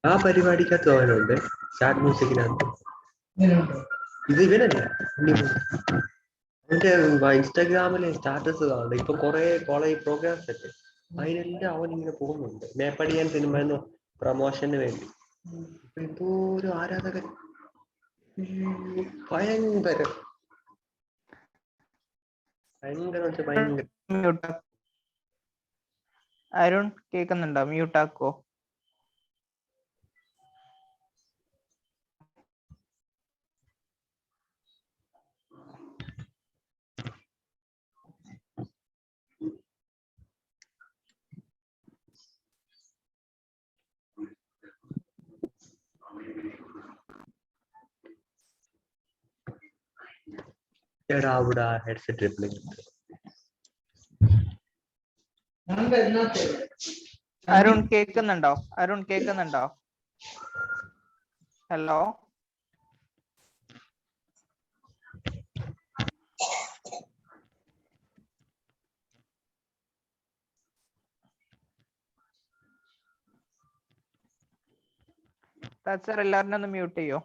ആ പരിപാടിക്കകത്ത് അവനുണ്ട് സ്റ്റാർട്ട് മ്യൂസിക്കിനകത്ത്. ഇത് ഇവനല്ല, അവന്റെ ഇൻസ്റ്റാഗ്രാമിലെ സ്റ്റാറ്റസ് കാണുന്നുണ്ട്. ഇപ്പൊ കുറെ കോളേജ് പ്രോഗ്രാംസ് ഒക്കെ അതിനെല്ലാം അവൻ ഇങ്ങനെ പോകുന്നുണ്ട്. മേപ്പടിയാൻ സിനിമ എന്ന് പ്രൊമോഷന് വേണ്ടി. എന്തോ ഒരു ആരാധകൻ ഭയങ്കര ഭയങ്കര. അരുൺ കേൾക്കുന്നുണ്ടോ? മ്യൂട്ടാക്കോ. എടാ അവിടെ ഹെഡ്സെറ്റ് റിപ്ലൈ. അരുൺ കേൾക്കുന്നുണ്ടോ? അരുൺ കേൾക്കുന്നുണ്ടോ? ഹലോ. സാർ എല്ലാവരും ഒന്ന് മ്യൂട്ട് ചെയ്യോ?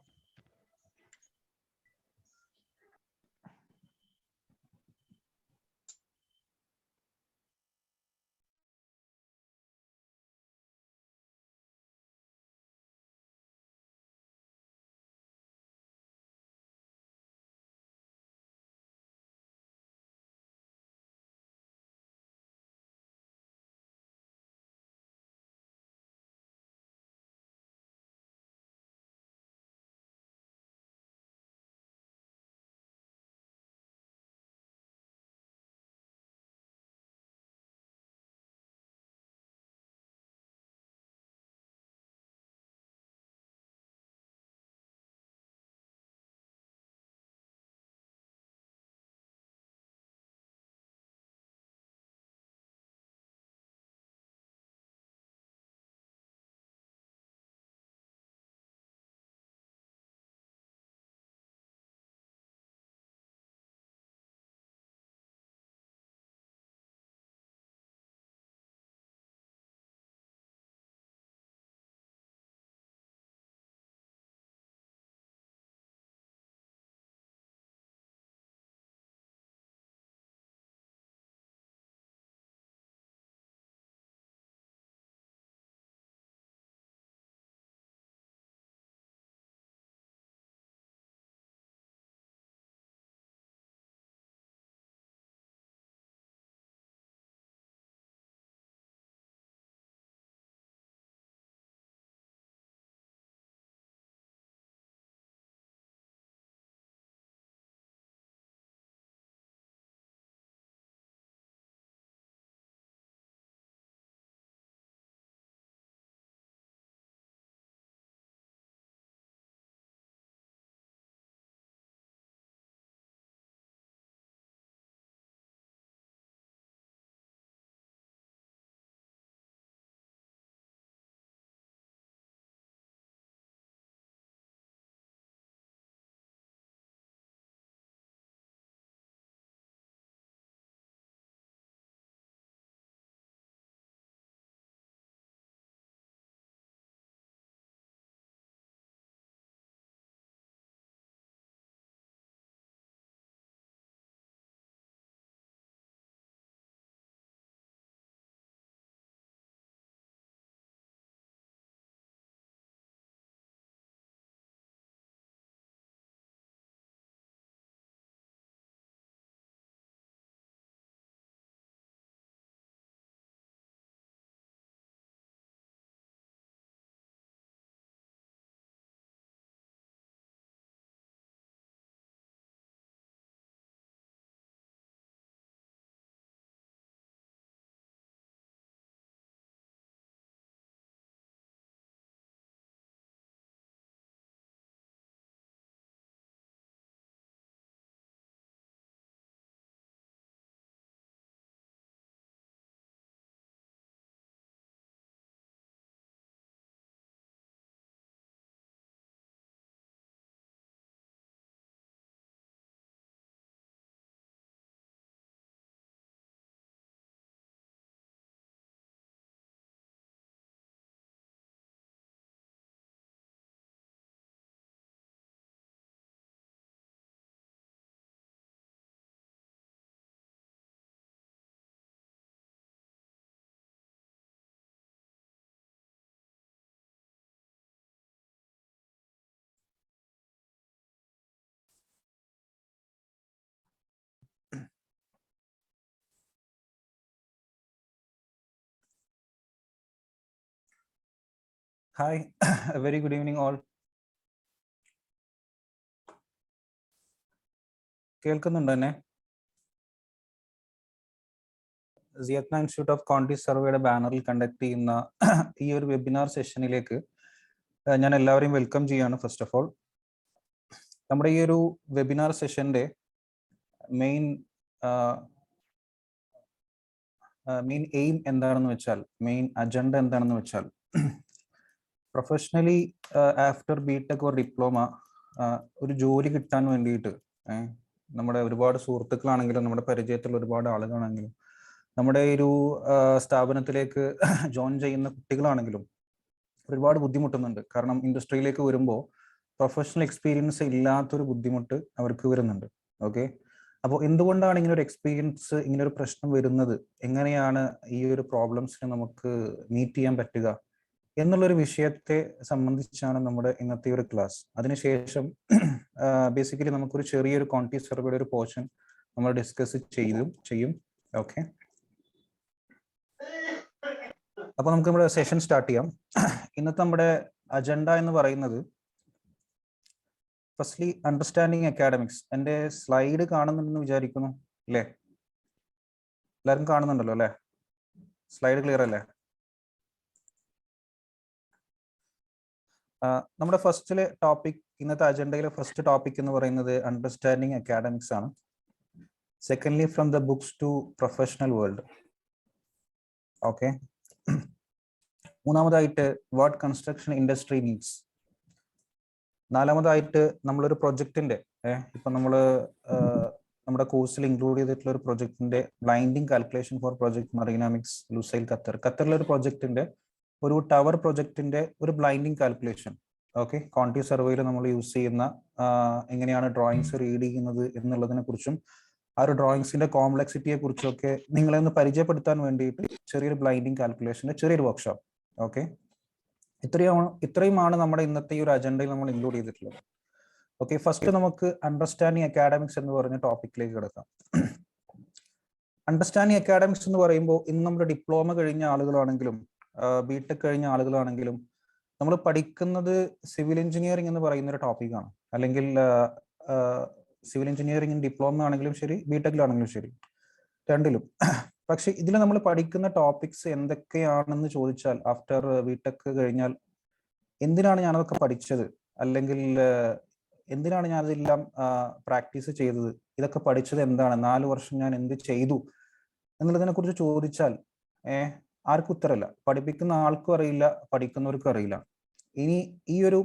Hi, a very good evening all. കേൾക്കുന്നുണ്ടോ എന്നെ? സിയത്ന ഇൻസ്റ്റിറ്റ്യൂട്ട് ഓഫ് ക്വാണ്ടിറ്റി സർവേയുടെ ബാനറിൽ കണ്ടക്ട് ചെയ്യുന്ന ഈ ഒരു വെബിനാർ സെഷനിലേക്ക് ഞാൻ എല്ലാവരെയും വെൽക്കം ചെയ്യാണ്. ഫസ്റ്റ് ഓഫ് ഓൾ, നമ്മുടെ ഈ ഒരു വെബിനാർ സെഷന്റെ മെയിൻ എയിം എന്താണെന്ന് വെച്ചാൽ, മെയിൻ അജണ്ട എന്താണെന്ന് വെച്ചാൽ, professionally after BTech or diploma ഒരു ജോലി കിട്ടാൻ വേണ്ടിയിട്ട് നമ്മുടെ ഒരുപാട് സുഹൃത്തുക്കളാണെങ്കിലും നമ്മുടെ പരിചയത്തിലുള്ള ഒരുപാട് ആളുകളാണെങ്കിലും നമ്മുടെ ഒരു സ്ഥാപനത്തിലേക്ക് ജോയിൻ ചെയ്യുന്ന കുട്ടികളാണെങ്കിലും ഒരുപാട് ബുദ്ധിമുട്ടുന്നുണ്ട്. കാരണം ഇൻഡസ്ട്രിയിലേക്ക് വരുമ്പോൾ പ്രൊഫഷണൽ എക്സ്പീരിയൻസ് ഇല്ലാത്തൊരു ബുദ്ധിമുട്ട് അവർക്ക് വരുന്നുണ്ട്. ഓക്കെ, അപ്പോൾ എന്തുകൊണ്ടാണ് ഇങ്ങനെ ഒരു എക്സ്പീരിയൻസ്, ഇങ്ങനെ ഒരു പ്രശ്നം വരുന്നത്, എങ്ങനെയാണ് ഈ ഒരു പ്രോബ്ലംസിനെ നമുക്ക് മീറ്റ് ചെയ്യാൻ പറ്റുക എന്നുള്ളൊരു വിഷയത്തെ സംബന്ധിച്ചാണ് നമ്മുടെ ഇന്നത്തെ ഒരു ക്ലാസ്. അതിനുശേഷം ബേസിക്കലി നമുക്കൊരു ചെറിയൊരു ക്വാണ്ടിറ്റി സർവേയുടെ ഒരു പോർഷൻ നമ്മൾ ഡിസ്കസ് ചെയ്യും. ഓക്കെ, അപ്പൊ നമുക്ക് നമ്മുടെ സെഷൻ സ്റ്റാർട്ട് ചെയ്യാം. ഇന്നത്തെ നമ്മുടെ അജണ്ട എന്ന് പറയുന്നത് ഫസ്റ്റ്ലി അണ്ടർസ്റ്റാൻഡിങ് അക്കാഡമിക്സ്. എൻ്റെ സ്ലൈഡ് കാണുന്നുണ്ടെന്ന് വിചാരിക്കുന്നു അല്ലേ? എല്ലാവരും കാണുന്നുണ്ടല്ലോ അല്ലേ? സ്ലൈഡ് ക്ലിയർ അല്ലേ? നമ്മുടെ ഫസ്റ്റിലെ ടോപ്പിക്, ഇന്നത്തെ അജണ്ടയിലെ ഫസ്റ്റ് ടോപ്പിക് എന്ന് പറയുന്നത് അണ്ടർസ്റ്റാൻഡിങ് അക്കാഡമിക്സ് ആണ്. Secondly from the books to professional world. Okay, മൂന്നാമതായിട്ട് വാട്ട് കൺസ്ട്രക്ഷൻ ഇൻഡസ്ട്രി നീഡ്സ്. നാലാമതായിട്ട് നമ്മളൊരു പ്രൊജക്ടിന്റെ ഇപ്പൊ നമ്മുടെ കോഴ്സിൽ ഇൻക്ലൂഡ് ചെയ്തിട്ടുള്ള ഒരു പ്രൊജക്ടിന്റെ ബ്ലൈൻഡിങ് കാൽക്കുലേഷൻ ഫോർ പ്രൊജക്ട് മറൈനാമിക്സ് ലുസൈൽ ഖത്തറിലെ ഒരു പ്രൊജക്ടിന്റെ ഒരു ടവർ പ്രൊജക്ടിന്റെ ഒരു ബ്ലൈൻഡിങ് കാൽക്കുലേഷൻ. ഓക്കെ, ക്വാണ്ടിറ്റി സർവേയിൽ നമ്മൾ യൂസ് ചെയ്യുന്ന എങ്ങനെയാണ് ഡ്രോയിങ്സ് റീഡ് ചെയ്യുന്നത് എന്നുള്ളതിനെ കുറിച്ചും ആ ഒരു ഡ്രോയിങ്സിന്റെ കോംപ്ലക്സിറ്റിയെ കുറിച്ചും ഒക്കെ നിങ്ങളെ ഒന്ന് പരിചയപ്പെടുത്താൻ വേണ്ടിയിട്ട് ചെറിയൊരു ബ്ലൈൻഡിങ് കാൽക്കുലേഷന്റെ ചെറിയൊരു വർക്ക്ഷോപ്പ്. ഓക്കെ, ഇത്രയുമാണ് നമ്മുടെ ഇന്നത്തെ ഈ ഒരു അജണ്ടയിൽ നമ്മൾ ഇൻക്ലൂഡ് ചെയ്തിട്ടുള്ളത്. ഓക്കെ, ഫസ്റ്റ് നമുക്ക് അണ്ടർസ്റ്റാൻഡിങ് അക്കാഡമിക്സ് എന്ന് പറഞ്ഞ ടോപ്പിക്കിലേക്ക് കിടക്കാം. അണ്ടർസ്റ്റാൻഡിങ് അക്കാഡമിക്സ് എന്ന് പറയുമ്പോൾ ഇന്ന് നമ്മുടെ ഡിപ്ലോമ കഴിഞ്ഞ ആളുകളാണെങ്കിലും ബിടെക് കഴിഞ്ഞ ആളുകളാണെങ്കിലും നമ്മൾ പഠിക്കുന്നത് സിവിൽ എഞ്ചിനീയറിംഗ് എന്ന് പറയുന്ന ഒരു ടോപ്പിക്കാണ്. അല്ലെങ്കിൽ സിവിൽ എഞ്ചിനീയറിംഗ് ഡിപ്ലോമ ആണെങ്കിലും ശരി, ബിടെക്കിലാണെങ്കിലും ശരി, രണ്ടിലും. പക്ഷെ ഇതിൽ നമ്മൾ പഠിക്കുന്ന ടോപ്പിക്സ് എന്തൊക്കെയാണെന്ന് ചോദിച്ചാൽ, ആഫ്റ്റർ ബിടെക് കഴിഞ്ഞാൽ എന്തിനാണ് ഞാനതൊക്കെ പഠിച്ചത്, അല്ലെങ്കിൽ എന്തിനാണ് ഞാനതെല്ലാം പ്രാക്ടീസ് ചെയ്തത്, ഇതൊക്കെ പഠിച്ചത് എന്താണ്, 4 വർഷം ഞാൻ എന്ത് ചെയ്തു എന്നുള്ളതിനെ കുറിച്ച് ചോദിച്ചാൽ ആർക്കും ഉത്തരമില്ല. പഠിപ്പിക്കുന്ന ആൾക്കും അറിയില്ല, പഠിക്കുന്നവർക്കും അറിയില്ല. ഇനി ഈ ഒരു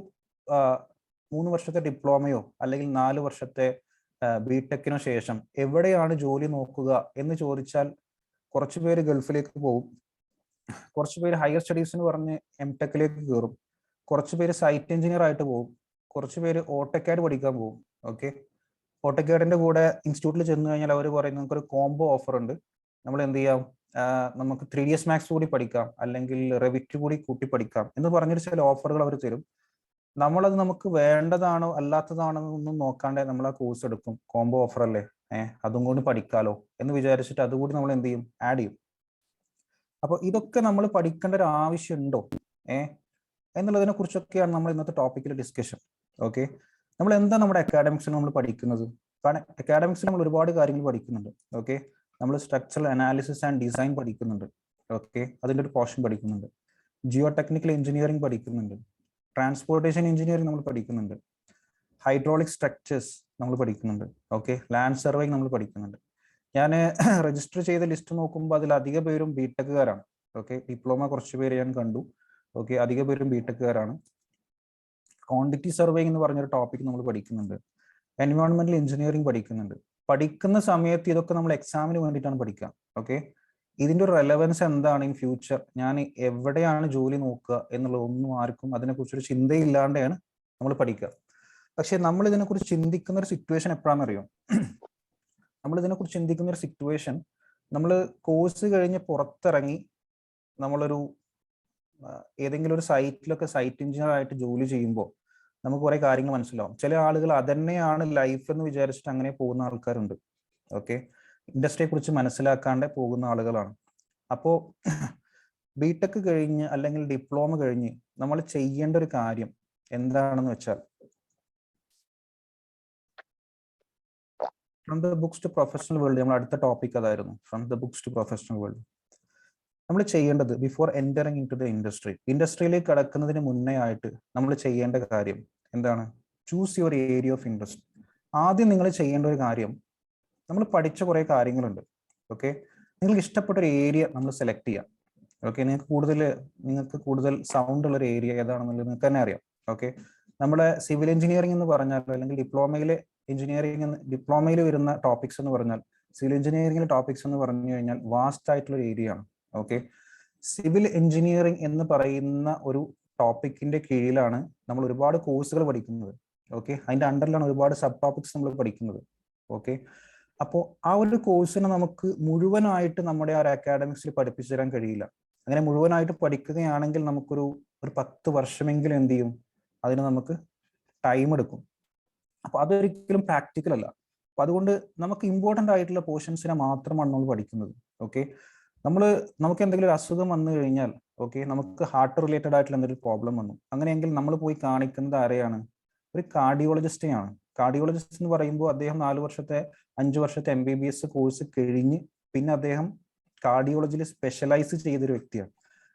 3 വർഷത്തെ ഡിപ്ലോമയോ അല്ലെങ്കിൽ 4 വർഷത്തെ ബിടെക്കിനോ ശേഷം എവിടെയാണ് ജോലി നോക്കുക എന്ന് ചോദിച്ചാൽ കുറച്ചു പേര് ഗൾഫിലേക്ക് പോകും, കുറച്ചു പേര് ഹയർ സ്റ്റഡീസിന് പറഞ്ഞ് എംടെക്കിലേക്ക് കയറും, കുറച്ചു പേര് സൈറ്റ് എഞ്ചിനീയർ ആയിട്ട് പോകും, കുറച്ചു പേര് ഓട്ടോകാഡ് പഠിക്കാൻ പോകും. ഓക്കെ, ഓട്ടോകാഡിന്റെ കൂടെ ഇൻസ്റ്റിറ്റ്യൂട്ടിൽ ചെന്ന് കഴിഞ്ഞാൽ അവർ പറയും നമുക്കൊരു കോംബോ ഓഫർ ഉണ്ട്, നമ്മൾ എന്ത് ചെയ്യാം, നമുക്ക് 3ds മാത്സ് കൂടി പഠിക്കാം, അല്ലെങ്കിൽ റെവിറ്റ് കൂടി കൂട്ടി പഠിക്കാം എന്ന് പറഞ്ഞൊരു ചില ഓഫറുകൾ അവർ തരും. നമ്മളത് നമുക്ക് വേണ്ടതാണോ അല്ലാത്തതാണോ എന്നൊന്നും നോക്കാണ്ട് നമ്മൾ ആ കോഴ്സ് എടുക്കും. കോംബോ ഓഫർ അല്ലേ, അതും കൂടി പഠിക്കാലോ എന്ന് വിചാരിച്ചിട്ട് അതുകൂടി നമ്മൾ എന്ത് ചെയ്യും, ആഡ് ചെയ്യും. അപ്പോൾ ഇതൊക്കെ നമ്മൾ പഠിക്കേണ്ട ഒരു ആവശ്യമുണ്ടോ എന്നുള്ളതിനെ കുറിച്ചൊക്കെയാണ് നമ്മൾ ഇന്നത്തെ ടോപ്പിക്കിൽ ഡിസ്കഷൻ. ഓക്കെ, നമ്മൾ എന്താ നമ്മുടെ അക്കാഡമിക്സിൽ നമ്മൾ പഠിക്കുന്നത്? കാരണം അക്കാഡമിക്സിൽ നമ്മൾ ഒരുപാട് കാര്യങ്ങൾ പഠിക്കുന്നുണ്ട്. ഓക്കെ, നമ്മൾ സ്ട്രക്ചറൽ അനാലിസിസ് ആൻഡ് ഡിസൈൻ പഠിക്കുന്നുണ്ട്. ഓക്കെ, അതിൻ്റെ ഒരു പോർഷൻ പഠിക്കുന്നുണ്ട്. ജിയോ ടെക്നിക്കൽ എഞ്ചിനീയറിംഗ് പഠിക്കുന്നുണ്ട്. ട്രാൻസ്പോർട്ടേഷൻ എഞ്ചിനീയറിംഗ് നമ്മൾ പഠിക്കുന്നുണ്ട്. ഹൈഡ്രോളിക് സ്ട്രക്ചേഴ്സ് നമ്മൾ പഠിക്കുന്നുണ്ട്. ഓക്കെ, ലാൻഡ് സർവേയിങ് നമ്മൾ പഠിക്കുന്നുണ്ട്. ഞാൻ രജിസ്റ്റർ ചെയ്ത ലിസ്റ്റ് നോക്കുമ്പോൾ അതിൽ അധിക പേരും ബിടെക്കുകാരാണ്. ഓക്കെ, ഡിപ്ലോമ കുറച്ച് പേര് ഞാൻ കണ്ടു. ഓക്കെ, അധിക പേരും ബിടെക്കുകാരാണ്. ക്വാണ്ടിറ്റി സർവേയിങ് എന്ന് പറഞ്ഞൊരു ടോപ്പിക് നമ്മൾ പഠിക്കുന്നുണ്ട്. എൻവയോൺമെന്റൽ എഞ്ചിനീയറിംഗ് പഠിക്കുന്നുണ്ട്. പഠിക്കുന്ന സമയത്ത് ഇതൊക്കെ നമ്മൾ എക്സാമിന് വേണ്ടിയിട്ടാണ് പഠിക്കുക. ഓക്കെ, ഇതിന്റെ ഒരു റെലവൻസ് എന്താണ് ഇൻ ഫ്യൂച്ചർ, ഞാൻ എവിടെയാണ് ജോലി നോക്കുക എന്നുള്ളതൊന്നും ആർക്കും അതിനെക്കുറിച്ചൊരു ചിന്തയില്ലാണ്ടാണ് നമ്മൾ പഠിക്കുക. പക്ഷെ നമ്മൾ ഇതിനെക്കുറിച്ച് ചിന്തിക്കുന്ന ഒരു സിറ്റുവേഷൻ എപ്പോഴാണെന്നറിയോ? നമ്മൾ ഇതിനെക്കുറിച്ച് ചിന്തിക്കുന്ന ഒരു സിറ്റുവേഷൻ, നമ്മൾ കോഴ്സ് കഴിഞ്ഞ് പുറത്തിറങ്ങി നമ്മളൊരു ഏതെങ്കിലും ഒരു സൈറ്റിലൊക്കെ സൈറ്റ് എഞ്ചിനീയർ ആയിട്ട് ജോലി ചെയ്യുമ്പോൾ നമുക്ക് കുറെ കാര്യങ്ങൾ മനസ്സിലാവും. ചില ആളുകൾ അതന്നെയാണ് ലൈഫ് എന്ന് വിചാരിച്ചിട്ട് അങ്ങനെ പോകുന്ന ആൾക്കാരുണ്ട്. ഓക്കെ, ഇൻഡസ്ട്രിയെ കുറിച്ച് മനസ്സിലാക്കാണ്ട് പോകുന്ന ആളുകളാണ്. അപ്പോൾ ബിടെക് കഴിഞ്ഞ് അല്ലെങ്കിൽ ഡിപ്ലോമ കഴിഞ്ഞ് നമ്മൾ ചെയ്യേണ്ട ഒരു കാര്യം എന്താണെന്ന് വെച്ചാൽ from the books to professional world, നമ്മൾ അടുത്ത ടോപ്പിക് അതായിരുന്നു, from the books to professional world. നമ്മൾ ചെയ്യേണ്ടത് before entering into the ഇൻഡസ്ട്രിയിലേക്ക് കടക്കുന്നതിന് മുന്നേ ആയിട്ട് നമ്മൾ ചെയ്യേണ്ട കാര്യം എന്താണ്? Choose your area of interest. ആദ്യം നിങ്ങൾ ചെയ്യേണ്ട ഒരു കാര്യം, നമ്മൾ പഠിച്ച കുറേ കാര്യങ്ങളുണ്ട്. ഓക്കെ, നിങ്ങൾക്ക് ഇഷ്ടപ്പെട്ട ഒരു ഏരിയ നമ്മൾ സെലക്ട് ചെയ്യാം. ഓക്കെ, നിങ്ങൾക്ക് കൂടുതൽ സൗണ്ട് ഉള്ള ഒരു ഏരിയ ഏതാണെന്നുള്ളത് നിങ്ങൾക്ക് തന്നെ അറിയാം. ഓക്കെ, നമ്മുടെ സിവിൽ എഞ്ചിനീയറിംഗ് എന്ന് പറഞ്ഞാൽ, അല്ലെങ്കിൽ ഡിപ്ലോമയിൽ വരുന്ന ടോപ്പിക്സ് എന്ന് പറഞ്ഞാൽ, സിവിൽ എഞ്ചിനീയറിംഗിലെ ടോപ്പിക്സ് എന്ന് പറഞ്ഞു കഴിഞ്ഞാൽ വാസ്റ്റ് ആയിട്ടുള്ള ഒരു ഏരിയ ആണ്. ഓക്കെ, സിവിൽ എഞ്ചിനീയറിംഗ് എന്ന് പറയുന്ന ഒരു ടോപ്പിക്കിന്റെ കീഴിലാണ് നമ്മൾ ഒരുപാട് കോഴ്സുകൾ പഠിക്കുന്നത്. ഓക്കെ, അതിന്റെ അണ്ടറിലാണ് ഒരുപാട് സബ് ടോപ്പിക്സ് നമ്മൾ പഠിക്കുന്നത്. ഓക്കെ, അപ്പോൾ ആ ഒരു കോഴ്സിനെ നമുക്ക് മുഴുവനായിട്ട് നമ്മുടെ ആ ഒരു അക്കാഡമിക്സിൽ പഠിപ്പിച്ചു തരാൻ കഴിയില്ല. അങ്ങനെ മുഴുവനായിട്ട് പഠിക്കുകയാണെങ്കിൽ നമുക്കൊരു 10 വർഷമെങ്കിലും എന്ത് ചെയ്യും, അതിന് നമുക്ക് ടൈം എടുക്കും. അപ്പൊ അതൊരിക്കലും പ്രാക്ടിക്കൽ അല്ല. അപ്പൊ അതുകൊണ്ട് നമുക്ക് ഇമ്പോർട്ടൻ്റ് ആയിട്ടുള്ള പോർഷൻസിനെ മാത്രമാണ് നമ്മൾ പഠിക്കുന്നത്. ഓക്കെ, നമുക്ക് എന്തെങ്കിലും ഒരു അസുഖം വന്നു കഴിഞ്ഞാൽ, ഓക്കെ, നമുക്ക് ഹാർട്ട് റിലേറ്റഡ് ആയിട്ടുള്ള എന്തെങ്കിലും പ്രോബ്ലം വന്നു, അങ്ങനെയെങ്കിൽ നമ്മൾ പോയി കാണിക്കുന്നത് ആരെയാണ്? ഒരു കാർഡിയോളജിസ്റ്റിനെയാണ്. കാർഡിയോളജിസ്റ്റ് എന്ന് പറയുമ്പോൾ അദ്ദേഹം 4 വർഷത്തെ 5 വർഷത്തെ MBBS കോഴ്സ് കഴിഞ്ഞ് പിന്നെ അദ്ദേഹം കാർഡിയോളജിയിൽ സ്പെഷ്യലൈസ് ചെയ്തൊരു വ്യക്തിയാണ്.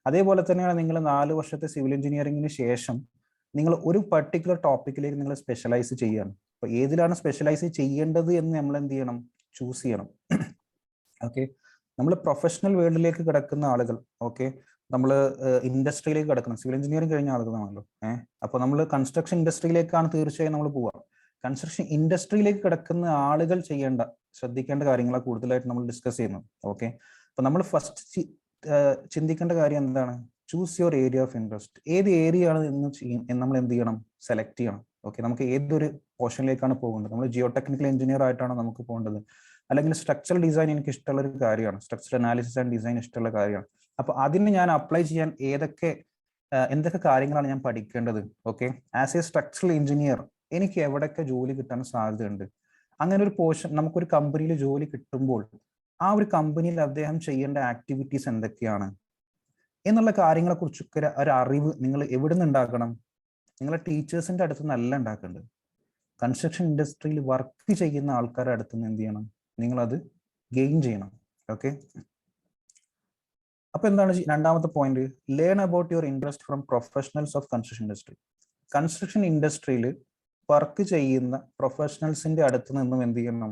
അതേപോലെ തന്നെയാണ് നിങ്ങൾ 4 വർഷത്തെ സിവിൽ എഞ്ചിനീയറിംഗിന് ശേഷം നിങ്ങൾ ഒരു പർട്ടിക്കുലർ ടോപ്പിക്കിലേക്ക് നിങ്ങൾ സ്പെഷ്യലൈസ് ചെയ്യാണ്. അപ്പൊ ഏതിലാണ് സ്പെഷ്യലൈസ് ചെയ്യേണ്ടത് എന്ന് നമ്മൾ എന്ത് ചെയ്യണം? ചൂസ് ചെയ്യണം. ഓക്കെ, നമ്മൾ പ്രൊഫഷണൽ വേൾഡിലേക്ക് കിടക്കുന്ന ആളുകൾ, ഓക്കെ, നമ്മൾ ഇൻഡസ്ട്രിയിലേക്ക് കിടക്കണം. സിവിൽ എഞ്ചിനീയറിംഗ് കഴിഞ്ഞ ആളുകളാണല്ലോ. അപ്പൊ നമ്മൾ കൺസ്ട്രക്ഷൻ ഇൻഡസ്ട്രിയിലേക്കാണ് തീർച്ചയായും നമ്മൾ പോവുക. കൺസ്ട്രക്ഷൻ ഇൻഡസ്ട്രിയിലേക്ക് കിടക്കുന്ന ആളുകൾ ശ്രദ്ധിക്കേണ്ട കാര്യങ്ങളാണ് കൂടുതലായിട്ട് നമ്മൾ ഡിസ്കസ് ചെയ്യുന്നത്. ഓക്കെ, അപ്പൊ നമ്മൾ ഫസ്റ്റ് ചിന്തിക്കേണ്ട കാര്യം എന്താണ്? Choose your area of interest. ഏത് ഏരിയ ആണ് നമ്മൾ എന്ത് ചെയ്യണം? സെലക്ട് ചെയ്യണം. ഓക്കെ, നമുക്ക് ഏതൊരു പോർഷനിലേക്കാണ് പോകേണ്ടത്? നമ്മൾ ജിയോ ടെക്നിക്കൽ എഞ്ചിനീയർ ആയിട്ടാണ് നമുക്ക് പോകേണ്ടത്, അല്ലെങ്കിൽ സ്ട്രക്ചറൽ ഡിസൈൻ എനിക്ക് ഇഷ്ടമുള്ള ഒരു കാര്യമാണ്, സ്ട്രക്ചറൽ അനാലിസിസ് ആൻഡ് ഡിസൈൻ ഇഷ്ടമുള്ള കാര്യമാണ്. അപ്പൊ അതിന് ഞാൻ അപ്ലൈ ചെയ്യാൻ എന്തൊക്കെ കാര്യങ്ങളാണ് ഞാൻ പഠിക്കേണ്ടത്? Okay, as A structural engineer എനിക്ക് എവിടെയൊക്കെ ജോലി കിട്ടാൻ സാധ്യതയുണ്ട്? അങ്ങനെ ഒരു പോർഷൻ, നമുക്കൊരു കമ്പനിയിൽ ജോലി കിട്ടുമ്പോൾ ആ ഒരു കമ്പനിയിൽ അദ്ദേഹം ചെയ്യേണ്ട ആക്ടിവിറ്റീസ് എന്തൊക്കെയാണ് എന്നുള്ള കാര്യങ്ങളെ കുറിച്ചൊക്കെ ഒരു അറിവ് നിങ്ങൾ എവിടെ നിന്ന് ഉണ്ടാക്കണം? നിങ്ങളെ ടീച്ചേഴ്സിന്റെ അടുത്ത് നിന്നല്ല ഉണ്ടാക്കേണ്ടത്. കൺസ്ട്രക്ഷൻ ഇൻഡസ്ട്രിയിൽ വർക്ക് ചെയ്യുന്ന ആൾക്കാരുടെ അടുത്ത് നിന്ന് എന്ത് ചെയ്യണം? നിങ്ങളത് ഗെയിൻ ചെയ്യണം. ഓക്കെ, അപ്പൊ എന്താണ് രണ്ടാമത്തെ point? Learn about your interest from professionals of construction industry. Construction ഇൻഡസ്ട്രിയിൽ വർക്ക് ചെയ്യുന്ന പ്രൊഫഷണൽസിന്റെ അടുത്ത് നിന്നും എന്ത് ചെയ്യണം?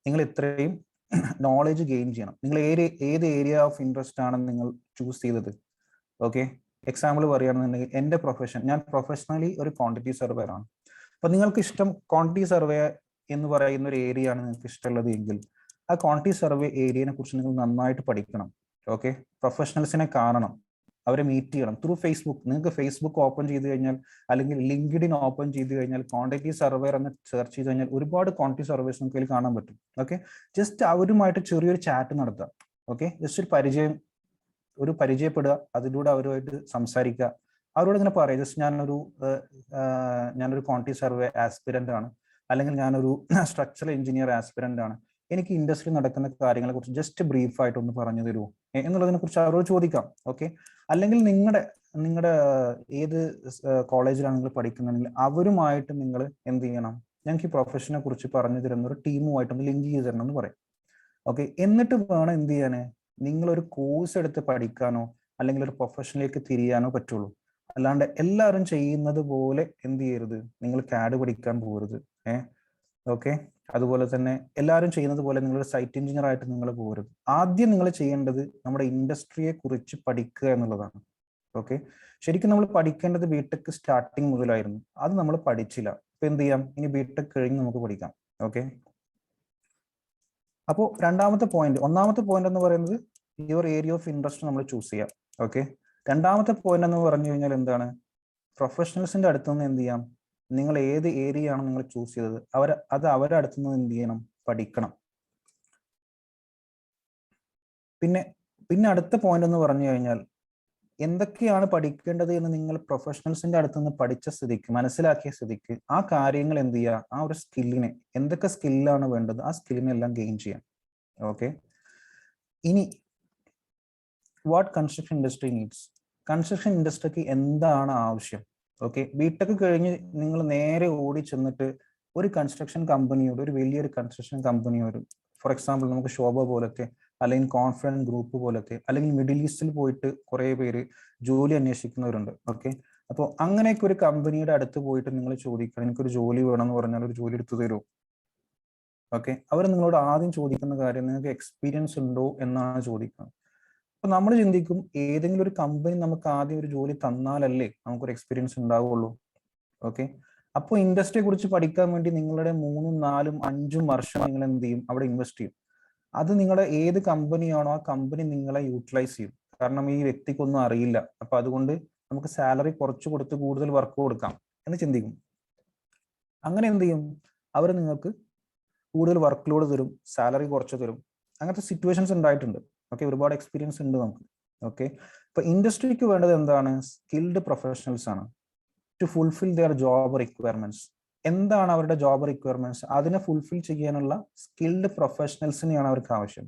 നിങ്ങൾ ഇത്രയും നോളജ് ഗെയിൻ ചെയ്യണം. നിങ്ങൾ ഏത് ഏരിയ ഓഫ് ഇൻട്രസ്റ്റ് ആണ് നിങ്ങൾ ചൂസ് ചെയ്തത്? ഓക്കെ, എക്സാമ്പിൾ പറയുകയാണെന്നുണ്ടെങ്കിൽ എൻ്റെ പ്രൊഫഷൻ, ഞാൻ പ്രൊഫഷണലി ഒരു ക്വാണ്ടിറ്റി സർവേയർ ആണ്. അപ്പൊ നിങ്ങൾക്ക് ഇഷ്ടം ക്വാണ്ടിറ്റി സർവേ എന്ന് പറയുന്ന ഒരു ഏരിയ ആണ് നിങ്ങൾക്ക് ഇഷ്ടമുള്ളത് എങ്കിൽ ആ ക്വാണ്ടിറ്റി സർവേ ഏരിയനെ കുറിച്ച് നിങ്ങൾ നന്നായിട്ട് പഠിക്കണം. ഓക്കെ, പ്രൊഫഷണൽസിനെ കാണണം, അവരെ മീറ്റ് ചെയ്യണം ത്രൂ ഫേസ്ബുക്ക്. നിങ്ങൾക്ക് ഫേസ്ബുക്ക് ഓപ്പൺ ചെയ്ത് കഴിഞ്ഞാൽ, അല്ലെങ്കിൽ ലിങ്ക്ഡിൻ ഓപ്പൺ ചെയ്ത് കഴിഞ്ഞാൽ, ക്വാണ്ടിറ്റി സർവേയർ എന്ന് സെർച്ച് ചെയ്ത് കഴിഞ്ഞാൽ ഒരുപാട് ക്വാണ്ടിറ്റി സർവേസ് നമുക്ക് അതിൽ കാണാൻ പറ്റും. ഓക്കെ, ജസ്റ്റ് അവരുമായിട്ട് ചെറിയൊരു ചാറ്റ് നടത്തുക. ഓക്കെ, ജസ്റ്റ് പരിചയപ്പെടുക, അതിലൂടെ അവരുമായിട്ട് സംസാരിക്കുക, അവരോട് ഇങ്ങനെ പറയാം, ജസ്റ്റ് ഞാനൊരു ക്വാണ്ടിറ്റി സർവേ ആസ്പിരന്റ് ആണ്, അല്ലെങ്കിൽ ഞാനൊരു സ്ട്രക്ചറൽ എഞ്ചിനീയർ ആസ്പിരന്റ് ആണ്, എനിക്ക് ഇൻഡസ്ട്രി നടക്കുന്ന കാര്യങ്ങളെ കുറിച്ച് ജസ്റ്റ് ബ്രീഫ് ആയിട്ട് ഒന്ന് പറഞ്ഞു തരുമോ എന്നുള്ളതിനെ കുറിച്ച് അവരോട് ചോദിക്കാം. ഓക്കെ, അല്ലെങ്കിൽ നിങ്ങളുടെ ഏത് കോളേജിലാണ് നിങ്ങൾ പഠിക്കുന്നുണ്ടെങ്കിൽ അവരുമായിട്ട് നിങ്ങൾ എന്ത് ചെയ്യണം? ഞങ്ങൾക്ക് ഈ പ്രൊഫഷനെ കുറിച്ച് പറഞ്ഞു തരുന്ന ഒരു ടീമുമായിട്ടൊന്ന് ലിങ്ക് ചെയ്ത് തരണം എന്ന് പറയും. ഓക്കെ, എന്നിട്ട് വേണം എന്ത് ചെയ്യാന്? നിങ്ങളൊരു കോഴ്സ് എടുത്ത് പഠിക്കാനോ അല്ലെങ്കിൽ ഒരു പ്രൊഫഷനിലേക്ക് തിരിയാനോ പറ്റുള്ളൂ. അല്ലാണ്ട് എല്ലാവരും ചെയ്യുന്നത് പോലെ എന്ത് ചെയ്യരുത്? നിങ്ങൾ CAD പഠിക്കാൻ പോകരുത്. ഓക്കെ, അതുപോലെ തന്നെ എല്ലാവരും ചെയ്യുന്നത് പോലെ നിങ്ങളൊരു സൈറ്റ് എഞ്ചിനീയർ ആയിട്ട് നിങ്ങൾ പോകരുത്. ആദ്യം നിങ്ങൾ ചെയ്യേണ്ടത് നമ്മുടെ ഇൻഡസ്ട്രിയെ കുറിച്ച് പഠിക്കുക എന്നുള്ളതാണ്. ഓക്കെ, ശരിക്കും നമ്മൾ പഠിക്കേണ്ടത് ബിടെക് സ്റ്റാർട്ടിങ് മുതലായിരുന്നു, അത് നമ്മൾ പഠിച്ചില്ല. ഇപ്പൊ എന്ത് ചെയ്യാം? ഇനി ബിടെക് കഴിഞ്ഞ് നമുക്ക് പഠിക്കാം. ഓക്കെ, അപ്പോൾ ഒന്നാമത്തെ പോയിന്റ് എന്ന് പറയുന്നത് യുവർ ഏരിയ ഓഫ് ഇൻട്രസ്റ്റ് നമ്മൾ ചൂസ് ചെയ്യാം. ഓക്കെ, രണ്ടാമത്തെ പോയിന്റ് എന്ന് പറഞ്ഞു കഴിഞ്ഞാൽ എന്താണ്? പ്രൊഫഷണൽസിന്റെ അടുത്ത് നിന്ന് എന്ത് ചെയ്യാം? നിങ്ങൾ ഏത് ഏരിയ ആണ് നിങ്ങൾ ചൂസ് ചെയ്തത് അവരുടെ അടുത്ത് നിന്ന് എന്ത് ചെയ്യണം? പഠിക്കണം. പിന്നെ അടുത്ത പോയിന്റ് എന്ന് പറഞ്ഞു കഴിഞ്ഞാൽ എന്തൊക്കെയാണ് പഠിക്കേണ്ടത് എന്ന് നിങ്ങൾ പ്രൊഫഷണൽസിന്റെ അടുത്ത് നിന്ന് പഠിച്ച സ്ഥിതിക്ക്, മനസ്സിലാക്കിയ സ്ഥിതിക്ക് ആ കാര്യങ്ങൾ എന്ത് ചെയ്യുക? ആ ഒരു സ്കില്ലിനെ, എന്തൊക്കെ സ്കില്ലാണ് വേണ്ടത് ആ സ്കില്ലിനെല്ലാം ഗെയിൻ ചെയ്യാം. ഓക്കെ, ഇനി what construction industry needs. Construction ഇൻഡസ്ട്രിക്ക് എന്താണ് ആവശ്യം? ഓക്കെ, ബിടെക് കഴിഞ്ഞ് നിങ്ങൾ നേരെ ഓടി ചെന്നിട്ട് ഒരു കൺസ്ട്രക്ഷൻ കമ്പനിയോട്, ഒരു വലിയൊരു കൺസ്ട്രക്ഷൻ കമ്പനിയോട്, ഫോർ എക്സാമ്പിൾ നമുക്ക് ശോഭ പോലത്തെ, അല്ലെങ്കിൽ കോൺഫിഡൻറ്റ് ഗ്രൂപ്പ് പോലത്തെ, അല്ലെങ്കിൽ മിഡിൽ ഈസ്റ്റിൽ പോയിട്ട് കുറേ പേര് ജോലി അന്വേഷിക്കുന്നവരുണ്ട്. ഓക്കെ, അപ്പോൾ അങ്ങനെയൊക്കെ ഒരു കമ്പനിയുടെ അടുത്ത് പോയിട്ട് നിങ്ങൾ ചോദിക്കണം, എനിക്കൊരു ജോലി വേണമെന്ന് പറഞ്ഞാൽ ഒരു ജോലി എടുത്തു തരുമോ? ഓക്കെ, അവർ നിങ്ങളോട് ആദ്യം ചോദിക്കുന്ന കാര്യം നിങ്ങൾക്ക് എക്സ്പീരിയൻസ് ഉണ്ടോ എന്നാണ് ചോദിക്കുന്നത്. അപ്പൊ നമ്മൾ ചിന്തിക്കും, ഏതെങ്കിലും ഒരു കമ്പനി നമുക്ക് ആദ്യം ഒരു ജോലി തന്നാലല്ലേ നമുക്കൊരു എക്സ്പീരിയൻസ് ഉണ്ടാവുള്ളൂ. ഓക്കെ, അപ്പോൾ ഇൻഡസ്ട്രിയെ കുറിച്ച് പഠിക്കാൻ വേണ്ടി നിങ്ങളുടെ 3, 4, 5 വർഷം നിങ്ങൾ എന്ത് ചെയ്യും? അവിടെ ഇൻവെസ്റ്റ് ചെയ്യും. അത് നിങ്ങളുടെ ഏത് കമ്പനിയാണോ ആ കമ്പനി നിങ്ങളെ യൂട്ടിലൈസ് ചെയ്യും. കാരണം ഈ വ്യക്തിക്കൊന്നും അറിയില്ല, അപ്പൊ അതുകൊണ്ട് നമുക്ക് സാലറി കുറച്ച് കൊടുത്ത് കൂടുതൽ വർക്ക് കൊടുക്കാം എന്ന് ചിന്തിക്കും. അങ്ങനെ എന്ത് ചെയ്യും? അവർ നിങ്ങൾക്ക് കൂടുതൽ വർക്ക് ലോഡ് തരും, സാലറി കുറച്ച് തരും. അങ്ങനത്തെ സിറ്റുവേഷൻസ് ഉണ്ടായിട്ടുണ്ട്. ഓക്കെ, ഒരുപാട് എക്സ്പീരിയൻസ് ഉണ്ട് നമുക്ക്. ഓക്കെ, ഇപ്പൊ ഇൻഡസ്ട്രിക്ക് വേണ്ടത് എന്താണ്? സ്കിൽഡ് പ്രൊഫഷണൽസ് ആണ്, to fulfil their job requirements. എന്താണ് അവരുടെ ജോബ് റിക്വയർമെന്റ്സ്? അതിനെ ഫുൾഫിൽ ചെയ്യാനുള്ള സ്കിൽഡ് പ്രൊഫഷണൽസിനെയാണ് അവർക്ക് ആവശ്യം.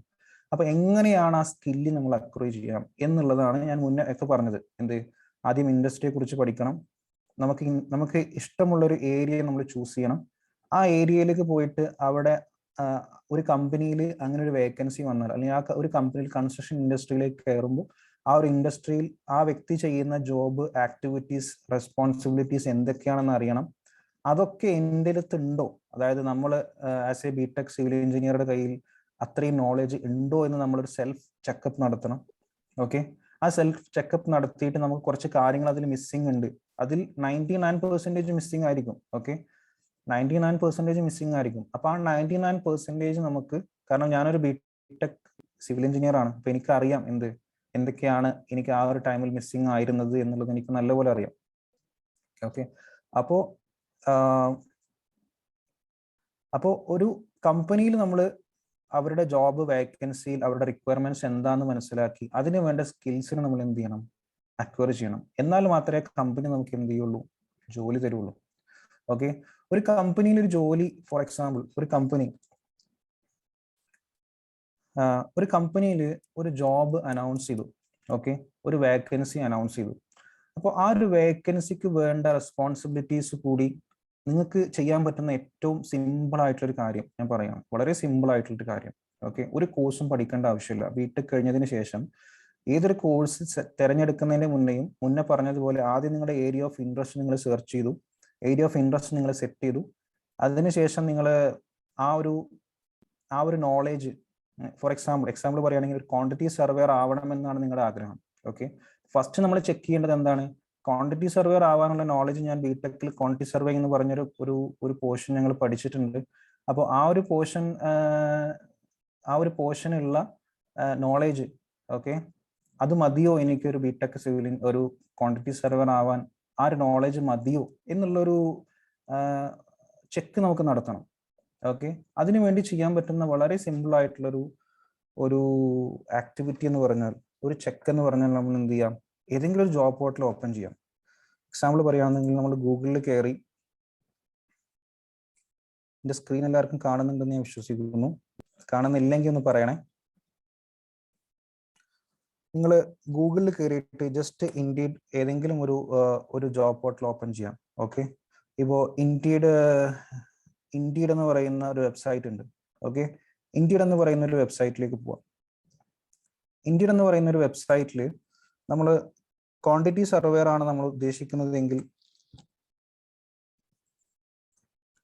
അപ്പൊ എങ്ങനെയാണ് ആ സ്കില്ല് നമ്മൾ അക്വയർ ചെയ്യാം എന്നുള്ളതാണ് ഞാൻ മുന്നേ ഒക്കെ പറഞ്ഞത്. എന്ത്? ആദ്യം ഇൻഡസ്ട്രിയെ കുറിച്ച് പഠിക്കണം, നമുക്ക് ഇഷ്ടമുള്ള ഒരു ഏരിയ നമ്മൾ ചൂസ് ചെയ്യണം. ആ ഏരിയയിലേക്ക് പോയിട്ട് അവിടെ ഒരു കമ്പനിയിൽ അങ്ങനെ ഒരു വേക്കൻസി വന്നാൽ, അല്ലെങ്കിൽ ആ ഒരു കമ്പനിയിൽ കൺസ്ട്രക്ഷൻ ഇൻഡസ്ട്രിയിലേക്ക് കയറുമ്പോൾ ആ ഒരു ഇൻഡസ്ട്രിയിൽ ആ വ്യക്തി ചെയ്യുന്ന ജോബ്, ആക്ടിവിറ്റീസ്, റെസ്പോൺസിബിലിറ്റീസ് എന്തൊക്കെയാണെന്ന് അറിയണം. അതൊക്കെ എൻ്റെ അടുത്തുണ്ടോ, അതായത് നമ്മൾ ആസ് എ ബിടെക് സിവിൽ എഞ്ചിനീയറുടെ കയ്യിൽ അത്രയും നോളജ് ഉണ്ടോ എന്ന് നമ്മളൊരു സെൽഫ് ചെക്കപ്പ് നടത്തണം. ഓക്കെ, ആ സെൽഫ് ചെക്കപ്പ് നടത്തിയിട്ട് നമുക്ക് കുറച്ച് കാര്യങ്ങൾ അതിൽ മിസ്സിംഗ് ഉണ്ട്. അതിൽ 99% മിസ്സിംഗ് ആയിരിക്കും. ഓക്കെ, 99% മിസ്സിംഗ് ആയിരിക്കും. അപ്പൊ ആ 99% നമുക്ക്, കാരണം ഞാനൊരു ബിടെക് സിവിൽ എഞ്ചിനീയർ ആണ്, അപ്പൊ എനിക്കറിയാം എന്തൊക്കെയാണ് എനിക്ക് ആ ഒരു ടൈമിൽ മിസ്സിംഗ് ആയിരുന്നത് എന്നുള്ളത് എനിക്ക് നല്ലപോലെ അറിയാം. ഓക്കെ, അപ്പോ ഒരു കമ്പനിയിൽ നമ്മൾ അവരുടെ ജോബ് വേക്കൻസിയിൽ അവരുടെ റിക്വയർമെന്റ്സ് എന്താണെന്ന് മനസ്സിലാക്കി അതിന് വേണ്ട സ്കിൽസിന് നമ്മൾ എന്ത് ചെയ്യണം? അക്വയർ ചെയ്യണം. എന്നാൽ മാത്രമേ കമ്പനി നമുക്ക് എന്ത് ചെയ്യുള്ളൂ? ജോലി തരുള്ളൂ. ഓക്കെ, ഒരു കമ്പനിയിൽ ഒരു ജോലി, ഫോർ എക്സാമ്പിൾ ഒരു കമ്പനിയിൽ ഒരു ജോബ് അനൗൺസ് ചെയ്തു. ഓക്കെ, ഒരു വേക്കൻസി അനൗൺസ് ചെയ്തു. അപ്പോൾ ആ ഒരു വേക്കൻസിക്ക് വേണ്ട റെസ്പോൺസിബിലിറ്റീസ് കൂടി നിങ്ങൾക്ക് ചെയ്യാൻ പറ്റുന്ന ഏറ്റവും സിമ്പിൾ ആയിട്ടുള്ളൊരു കാര്യം ഞാൻ പറയാം. വളരെ സിമ്പിൾ ആയിട്ടുള്ളൊരു കാര്യം. ഓക്കെ, ഒരു കോഴ്സും പഠിക്കേണ്ട ആവശ്യമില്ല. ബിടെക് കഴിഞ്ഞതിന് ശേഷം ഏതൊരു കോഴ്സ് തിരഞ്ഞെടുക്കുന്നതിന് മുന്നേ പറഞ്ഞതുപോലെ ആദ്യം നിങ്ങളുടെ ഏരിയ ഓഫ് ഇൻട്രസ്റ്റ് നിങ്ങൾ സെർച്ച് ചെയ്തു, ഏരിയ ഓഫ് ഇൻട്രസ്റ്റ് നിങ്ങൾ സെറ്റ് ചെയ്തു. അതിനുശേഷം നിങ്ങൾ ആ ഒരു നോളേജ്, ഫോർ എക്സാമ്പിൾ പറയുകയാണെങ്കിൽ ഒരു ക്വാണ്ടിറ്റി സർവേയർ ആവണമെന്നാണ് നിങ്ങളുടെ ആഗ്രഹം. ഓക്കെ, ഫസ്റ്റ് നമ്മൾ ചെക്ക് ചെയ്യേണ്ടത് എന്താണ്? ക്വാണ്ടിറ്റി സർവേയർ ആവാനുള്ള നോളജ് ഞാൻ ബിടെക്കിൽ ക്വാണ്ടിറ്റി സർവേ എന്ന് പറഞ്ഞൊരു ഒരു പോർഷൻ ഞങ്ങൾ പഠിച്ചിട്ടുണ്ട്. അപ്പോൾ ആ ഒരു പോർഷനുള്ള നോളേജ്, ഓക്കെ, അത് മതിയോ എനിക്കൊരു ബിടെക് സിവിൽ ഒരു ക്വാണ്ടിറ്റി സർവേയർ ആവാൻ? ആ ഒരു നോളേജ് മതിയോ എന്നുള്ളൊരു ചെക്ക് നമുക്ക് നടത്തണം. ഓക്കെ, അതിനുവേണ്ടി ചെയ്യാൻ പറ്റുന്ന വളരെ സിമ്പിൾ ആയിട്ടുള്ളൊരു ആക്ടിവിറ്റി എന്ന് പറഞ്ഞാൽ, ഒരു ചെക്ക് എന്ന് പറഞ്ഞാൽ, നമ്മൾ എന്ത് ചെയ്യാം? ഏതെങ്കിലും ഒരു ജോബ് പോർട്ടൽ ഓപ്പൺ ചെയ്യാം. എക്സാമ്പിൾ പറയുകയാണെങ്കിൽ നമ്മൾ ഗൂഗിളിൽ കയറി, എൻ്റെ സ്ക്രീൻ എല്ലാവർക്കും കാണുന്നുണ്ടെന്ന് ഞാൻ വിശ്വസിക്കുന്നു. കാണുന്നില്ലെങ്കിൽ ഒന്ന് പറയണേ. നിങ്ങൾ ഗൂഗിളിൽ കയറിയിട്ട് ജസ്റ്റ് ഇൻഡീഡ് ഏതെങ്കിലും ഒരു ജോബ് പോർട്ടൽ ഓപ്പൺ ചെയ്യാം. ഓക്കെ, ഇപ്പോൾ ഇൻഡീഡ് എന്ന് പറയുന്ന ഒരു വെബ്സൈറ്റ് ഉണ്ട്. ഓക്കെ, ഇൻഡീഡ് എന്ന് പറയുന്ന ഒരു വെബ്സൈറ്റിലേക്ക് പോവാം. ഇൻഡീഡ് എന്ന് പറയുന്ന ഒരു വെബ്സൈറ്റിൽ നമ്മൾ ക്വാണ്ടിറ്റി സർവേയർ ആണ് നമ്മൾ ഉദ്ദേശിക്കുന്നതെങ്കിൽ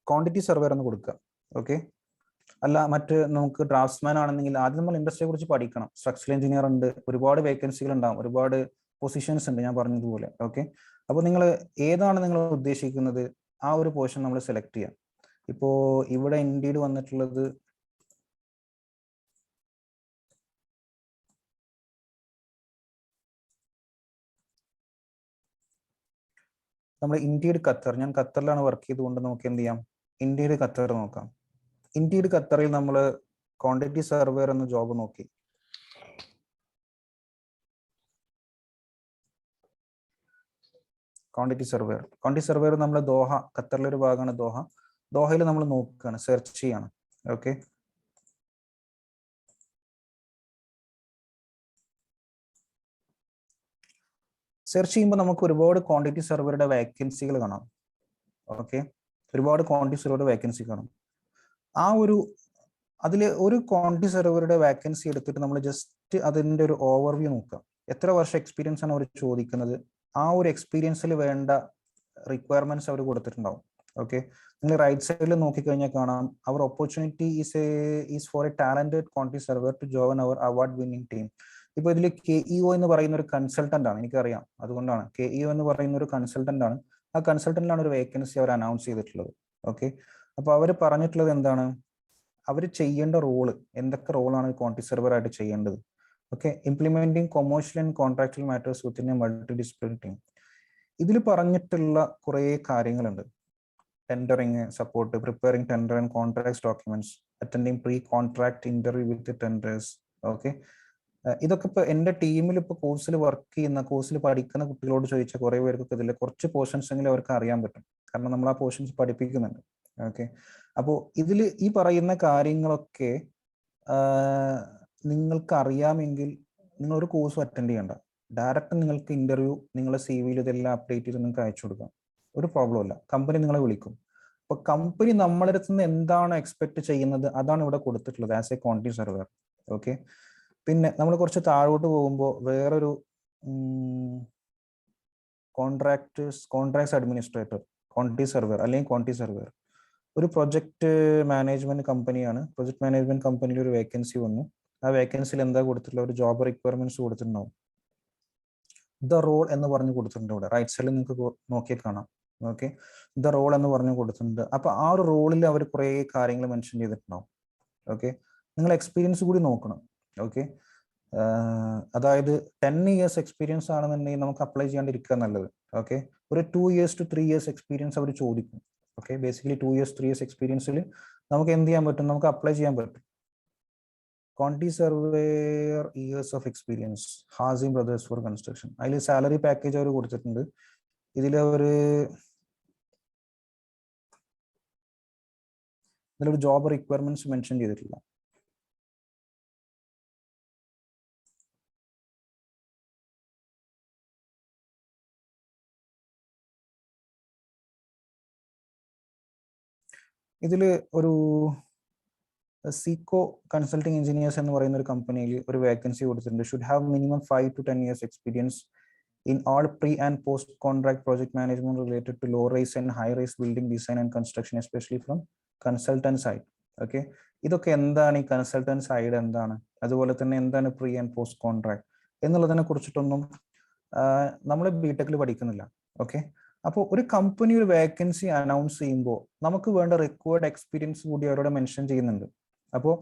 ക്വാണ്ടിറ്റി സർവേയർ എന്ന് കൊടുക്കുക. ഓക്കെ, അല്ല നമുക്ക് ഡ്രാഫ്റ്റ്സ്മാൻ ആണെന്നെങ്കിൽ ആദ്യം നമ്മൾ ഇൻഡസ്ട്രിയെ കുറിച്ച് പഠിക്കണം. സ്ട്രക്ചറൽ എഞ്ചിനീയർ ഉണ്ട്, ഒരുപാട് വേക്കൻസികൾ ഉണ്ടാവും, ഒരുപാട് പൊസിഷൻസ് ഉണ്ട് ഞാൻ പറഞ്ഞതുപോലെ. ഓക്കെ, അപ്പോൾ നിങ്ങൾ ഏതാണ് നിങ്ങൾ ഉദ്ദേശിക്കുന്നത് ആ ഒരു പോർഷൻ നമ്മൾ സെലക്ട് ചെയ്യാം. ഇപ്പോൾ ഇവിടെ ഇൻഡീഡ് വന്നിട്ടുള്ളത് നമ്മൾ ഇൻഡീഡ് ഖത്തർ, ഞാൻ ഖത്തറിലാണ് വർക്ക് ചെയ്തുകൊണ്ട് നമുക്ക് എന്ത് ചെയ്യാം? ഇൻഡീഡ് ഖത്തർ നോക്കാം. ഇൻഡീഡ് ഖത്തറിൽ നമ്മൾ ക്വാണ്ടിറ്റി സർവേയർ എന്ന ജോബ് നോക്കി. ക്വാണ്ടിറ്റി സർവേയർ നമ്മൾ ദോഹ, ഖത്തറിലെ ഒരു ഭാഗമാണ് ദോഹയിൽ നമ്മൾ നോക്കുകയാണ്, സെർച്ച് ചെയ്യാണ്. ഓക്കെ, സെർച്ച് ചെയ്യുമ്പോൾ നമുക്ക് ഒരുപാട് ക്വാണ്ടിറ്റി സെർവറുടെ വേക്കൻസികൾ കാണാം. ഓക്കെ, ഒരുപാട് ക്വാണ്ടിറ്റി സെർവറുടെ വേക്കൻസി കാണാം. ആ ഒരു അതിൽ ഒരു ക്വാണ്ടിറ്റി സെർവറുടെ വേക്കൻസി എടുത്തിട്ട് നമ്മൾ ജസ്റ്റ് അതിൻ്റെ ഒരു ഓവർവ്യൂ നോക്കാം. എത്ര വർഷം എക്സ്പീരിയൻസ് ആണ് അവർ ചോദിക്കുന്നത്, ആ ഒരു എക്സ്പീരിയൻസിൽ വേണ്ട റിക്വയർമെന്റ്സ് അവർ കൊടുത്തിട്ടുണ്ടാവും. ഓക്കെ, നിങ്ങൾ റൈറ്റ് സൈഡിൽ നോക്കിക്കഴിഞ്ഞാൽ കാണാം, our opportunity is for a talented quantity surveyor to join our award winning team. ഇപ്പൊ ഇതിൽ KEO എന്ന് പറയുന്ന ഒരു കൺസൾട്ടന്റ് ആണ്, എനിക്കറിയാം, അതുകൊണ്ടാണ് KEO എന്ന് പറയുന്ന ഒരു കൺസൾട്ടന്റ് ആണ്. ആ കൺസൾട്ടന്റിലാണ് ഒരു വേക്കൻസി അവർ അനൗൺസ് ചെയ്തിട്ടുള്ളത്. ഓക്കെ, അപ്പൊ അവർ പറഞ്ഞിട്ടുള്ളത് എന്താണ്, അവർ ചെയ്യേണ്ട റോള്, എന്തൊക്കെ റോളാണ് ക്വാണ്ടിറ്റി സെർവർ ആയിട്ട് ചെയ്യേണ്ടത്. Okay, implementing commercial and contractual matters within A multi disciplinary team. ഇതിൽ പറഞ്ഞിട്ടുള്ള കുറേ കാര്യങ്ങളുണ്ട്. Tendering support, preparing tender and contract documents, attending pre contract interview with tenders. Okay, ഇതൊക്കെ ഇപ്പൊ എന്റെ ടീമിൽ ഇപ്പൊ കോഴ്സിൽ വർക്ക് ചെയ്യുന്ന, കോഴ്സിൽ പഠിക്കുന്ന കുട്ടികളോട് ചോദിച്ച കുറെ പേർക്കൊക്കെ ഇതിൽ കുറച്ച് പോർഷൻസ് എങ്കിലും അവർക്ക് അറിയാൻ പറ്റും, കാരണം നമ്മൾ ആ പോർഷൻസ് പഠിപ്പിക്കുന്നുണ്ട്. ഓക്കെ, അപ്പോൾ ഇതിൽ ഈ പറയുന്ന കാര്യങ്ങളൊക്കെ നിങ്ങൾക്ക് അറിയാമെങ്കിൽ നിങ്ങൾ ഒരു കോഴ്സ് അറ്റൻഡ് ചെയ്യണ്ട, ഡയറക്റ്റ് നിങ്ങൾക്ക് ഇന്റർവ്യൂ നിങ്ങളുടെ CV ഇതെല്ലാം അപ്ഡേറ്റ് ചെയ്ത് നിങ്ങൾക്ക് അയച്ചു കൊടുക്കാം, ഒരു പ്രോബ്ലം ഇല്ല. കമ്പനി നിങ്ങളെ വിളിക്കും. അപ്പൊ കമ്പനി നമ്മളെ അടുത്ത് നിന്ന് എന്താണ് എക്സ്പെക്ട് ചെയ്യുന്നത് അതാണ് ഇവിടെ കൊടുത്തിട്ടുള്ളത് as A quantity server. Okay, പിന്നെ നമ്മൾ കുറച്ച് താഴോട്ട് പോകുമ്പോൾ വേറൊരു കോൺട്രാക്ട്സ് അഡ്മിനിസ്ട്രേറ്റർ, ക്വാണ്ടിറ്റി സെർവർ അല്ലെങ്കിൽ ക്വാണ്ടിറ്റി സെർവർ, ഒരു പ്രൊജക്ട് മാനേജ്മെന്റ് കമ്പനിയാണ്. പ്രൊജക്ട് മാനേജ്മെന്റ് കമ്പനിയിൽ ഒരു വേക്കൻസി വന്നു. ആ വേക്കൻസിയിൽ എന്താ കൊടുത്തിട്ടുള്ള ഒരു ജോബ് റിക്വയർമെന്റ്സ് കൊടുത്തിട്ടുണ്ടാവും. ദ റോൾ എന്ന് പറഞ്ഞു കൊടുത്തിട്ടുണ്ട് ഇവിടെ റൈറ്റ് സൈഡിൽ നിങ്ങൾക്ക് നോക്കിയാൽ കാണാം. ഓക്കെ, ദ റോൾ എന്ന് പറഞ്ഞു കൊടുത്തിട്ടുണ്ട്. അപ്പൊ ആ ഒരു റോളിൽ അവർ കുറെ കാര്യങ്ങൾ മെൻഷൻ ചെയ്തിട്ടുണ്ടാവും. ഓക്കെ, നിങ്ങൾ എക്സ്പീരിയൻസ് കൂടി നോക്കണം. ഓക്കെ, അതായത് 10 years എക്സ്പീരിയൻസ് ആണെന്നുണ്ടെങ്കിൽ നമുക്ക് അപ്ലൈ ചെയ്യാണ്ടിരിക്കുക നല്ലത്. ഓക്കെ, ഒരു 2 years to 3 years എക്സ്പീരിയൻസ് അവർ ചോദിക്കും. ഓക്കെ, ബേസിക്കലി 2 years 3 years എക്സ്പീരിയൻസിൽ നമുക്ക് എന്ത് ചെയ്യാൻ പറ്റും, നമുക്ക് അപ്ലൈ ചെയ്യാൻ പറ്റും. Quantity surveyor years of experience, Hashim brothers four construction. അതിൽ സാലറി പാക്കേജ് അവർ കൊടുത്തിട്ടുണ്ട്. ഇതിലൊരു ജോബ് റിക്വയർമെന്റ്സ് മെൻഷൻ ചെയ്തിട്ടില്ല. ഇതിൽ ഒരു സീക്കോ കൺസൾട്ടിങ് എഞ്ചിനീയേഴ്സ് എന്ന് പറയുന്ന ഒരു കമ്പനിയിൽ ഒരു വേക്കൻസി കൊടുത്തിട്ടുണ്ട്. Should have minimum 5 to 10 years experience in all pre and post contract project management related to low rise and high rise building design and construction, especially from consultant side. Okay, ഇതൊക്കെ എന്താണ്, ഈ consultant side എന്താണ്, അതുപോലെ തന്നെ എന്താണ് pre and post contract എന്നുള്ളതിനെ കുറിച്ചിട്ടൊന്നും നമ്മൾ ബിടെക്കിൽ പഠിക്കുന്നില്ല. ഓക്കെ, അപ്പോൾ ഒരു കമ്പനി ഒരു വേക്കൻസി അനൗൺസ് ചെയ്യുമ്പോൾ നമുക്ക് വേണ്ട റിക്വയർഡ് എക്സ്പീരിയൻസ് കൂടി അവരോട് മെൻഷൻ ചെയ്യുന്നുണ്ട്. അപ്പോൾ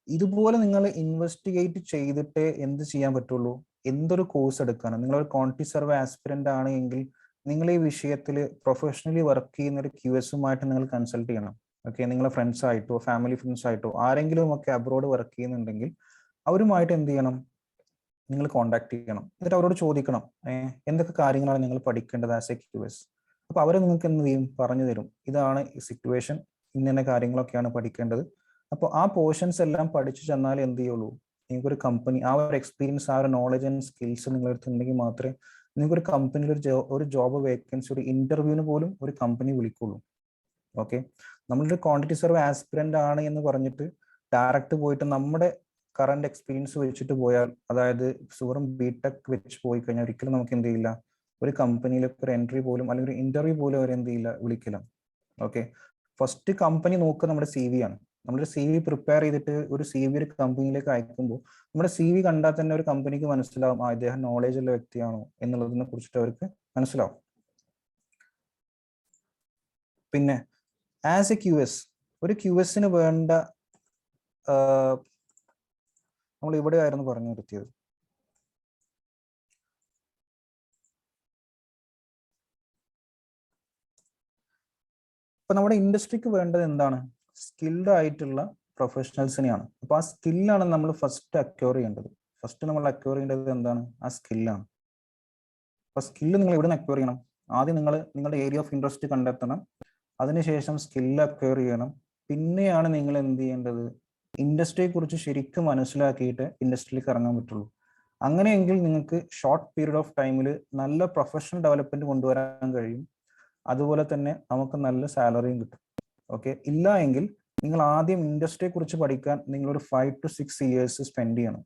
ഇതുപോലെ നിങ്ങൾ ഇൻവെസ്റ്റിഗേറ്റ് ചെയ്തിട്ടേ എന്ത് ചെയ്യാൻ പറ്റുള്ളൂ, എന്തൊരു കോഴ്സ് എടുക്കാണ്. നിങ്ങളൊരു ക്വാണ്ടിറ്റി സർവേ ആസ്പിരന്റ് ആണ് എങ്കിൽ നിങ്ങൾ ഈ വിഷയത്തിൽ പ്രൊഫഷണലി വർക്ക് ചെയ്യുന്ന ഒരു QSുമായിട്ട് നിങ്ങൾ കൺസൾട്ട് ചെയ്യണം. ഓക്കെ, നിങ്ങളെ ഫ്രണ്ട്സ് ആയിട്ടോ ഫാമിലി ഫ്രണ്ട്സ് ആയിട്ടോ ആരെങ്കിലും ഒക്കെ അബ്രോഡ് വർക്ക് ചെയ്യുന്നുണ്ടെങ്കിൽ അവരുമായിട്ട് എന്ത് ചെയ്യണം, നിങ്ങൾ കോണ്ടാക്ട് ചെയ്യണം. എന്നിട്ട് അവരോട് ചോദിക്കണം എന്തൊക്കെ കാര്യങ്ങളാണ് നിങ്ങൾ പഠിക്കേണ്ടത് ആസ് എ QS. അപ്പൊ അവർ നിങ്ങൾക്ക് എന്ത് ചെയ്യും, പറഞ്ഞു തരും, ഇതാണ് ഈ സിറ്റുവേഷൻ, ഇന്ന കാര്യങ്ങളൊക്കെയാണ് പഠിക്കേണ്ടത്. അപ്പോൾ ആ പോർഷൻസ് എല്ലാം പഠിച്ചു ചെന്നാൽ എന്ത് ചെയ്യുള്ളൂ, നിങ്ങൾക്കൊരു കമ്പനി, ആ ഒരു എക്സ്പീരിയൻസ്, ആ ഒരു നോളജ് ആൻഡ് സ്കിൽസ് നിങ്ങളുടെ അടുത്തുണ്ടെങ്കിൽ മാത്രമേ നിങ്ങൾക്കൊരു കമ്പനിയിൽ ഒരു ജോബ് വേക്കൻസി, ഒരു ഇന്റർവ്യൂവിന് പോലും ഒരു കമ്പനി വിളിക്കുള്ളൂ. ഓക്കെ, നമ്മളൊരു ക്വാണ്ടിറ്റി സർവേ ആസ്പിരന്റ് ആണ് എന്ന് പറഞ്ഞിട്ട് ഡയറക്റ്റ് പോയിട്ട് നമ്മുടെ കറന്റ് എക്സ്പീരിയൻസ് വെച്ചിട്ട് പോയാൽ, അതായത് വെറും ബിടെക് വെച്ച് പോയി കഴിഞ്ഞാൽ ഒരിക്കലും നമുക്ക് എന്ത് ചെയ്യില്ല, ഒരു കമ്പനിയിലേക്ക് ഒരു എൻട്രി പോലും അല്ലെങ്കിൽ ഒരു ഇന്റർവ്യൂ പോലും അവർ എന്ത് ചെയ്യില്ല, വിളിക്കില്ല. ഓക്കെ, ഫസ്റ്റ് കമ്പനി നോക്കുക നമ്മുടെ CV ആണ്. നമ്മുടെ CV പ്രിപ്പയർ ചെയ്തിട്ട് ഒരു CV ഒരു കമ്പനിയിലേക്ക് അയക്കുമ്പോൾ നമ്മുടെ CV കണ്ടാൽ തന്നെ ഒരു കമ്പനിക്ക് മനസ്സിലാവും ഇദ്ദേഹം നോളേജ് ഉള്ള വ്യക്തിയാണോ എന്നുള്ളതിനെ കുറിച്ചിട്ട് അവർക്ക് മനസ്സിലാവും. പിന്നെ ആസ് എ QS, ഒരു QSന് വേണ്ട, നമ്മൾ ഇവിടെ ആയിരുന്നു പറഞ്ഞു നിർത്തിയത്. ഇപ്പൊ നമ്മുടെ ഇൻഡസ്ട്രിക്ക് വേണ്ടത് എന്താണ്, സ്കിൽഡ് ആയിട്ടുള്ള പ്രൊഫഷണൽസിനെയാണ്. അപ്പൊ ആ സ്കില്ലാണ് നമ്മൾ ഫസ്റ്റ് അക്വയർ ചെയ്യേണ്ടത്. ഫസ്റ്റ് നമ്മൾ അക്വയർ ചെയ്യേണ്ടത് എന്താണ്, ആ സ്കില്ലാണ്. അപ്പൊ സ്കില്ല് നിങ്ങൾ എവിടെ നിന്ന് അക്വയർ ചെയ്യണം, ആദ്യം നിങ്ങൾ നിങ്ങളുടെ ഏരിയ ഓഫ് ഇൻട്രസ്റ്റ് കണ്ടെത്തണം, അതിനുശേഷം സ്കില്ല് അക്വയർ ചെയ്യണം. പിന്നെയാണ് നിങ്ങൾ എന്ത് ചെയ്യേണ്ടത്, ഇൻഡസ്ട്രിയെ കുറിച്ച് ശരിക്കും മനസ്സിലാക്കിയിട്ട് ഇൻഡസ്ട്രിയിലേക്ക് ഇറങ്ങാൻ പറ്റുള്ളൂ. അങ്ങനെയെങ്കിൽ നിങ്ങൾക്ക് ഷോർട്ട് പീരീഡ് ഓഫ് ടൈമിൽ നല്ല പ്രൊഫഷണൽ ഡെവലപ്മെന്റ് കൊണ്ടുവരാൻ കഴിയും. അതുപോലെ തന്നെ നമുക്ക് നല്ല സാലറിയും കിട്ടും. ഓക്കെ, ഇല്ല എങ്കിൽ നിങ്ങൾ ആദ്യം ഇൻഡസ്ട്രിയെ കുറിച്ച് പഠിക്കാൻ നിങ്ങളൊരു 5 to 6 years സ്പെൻഡ് ചെയ്യണം.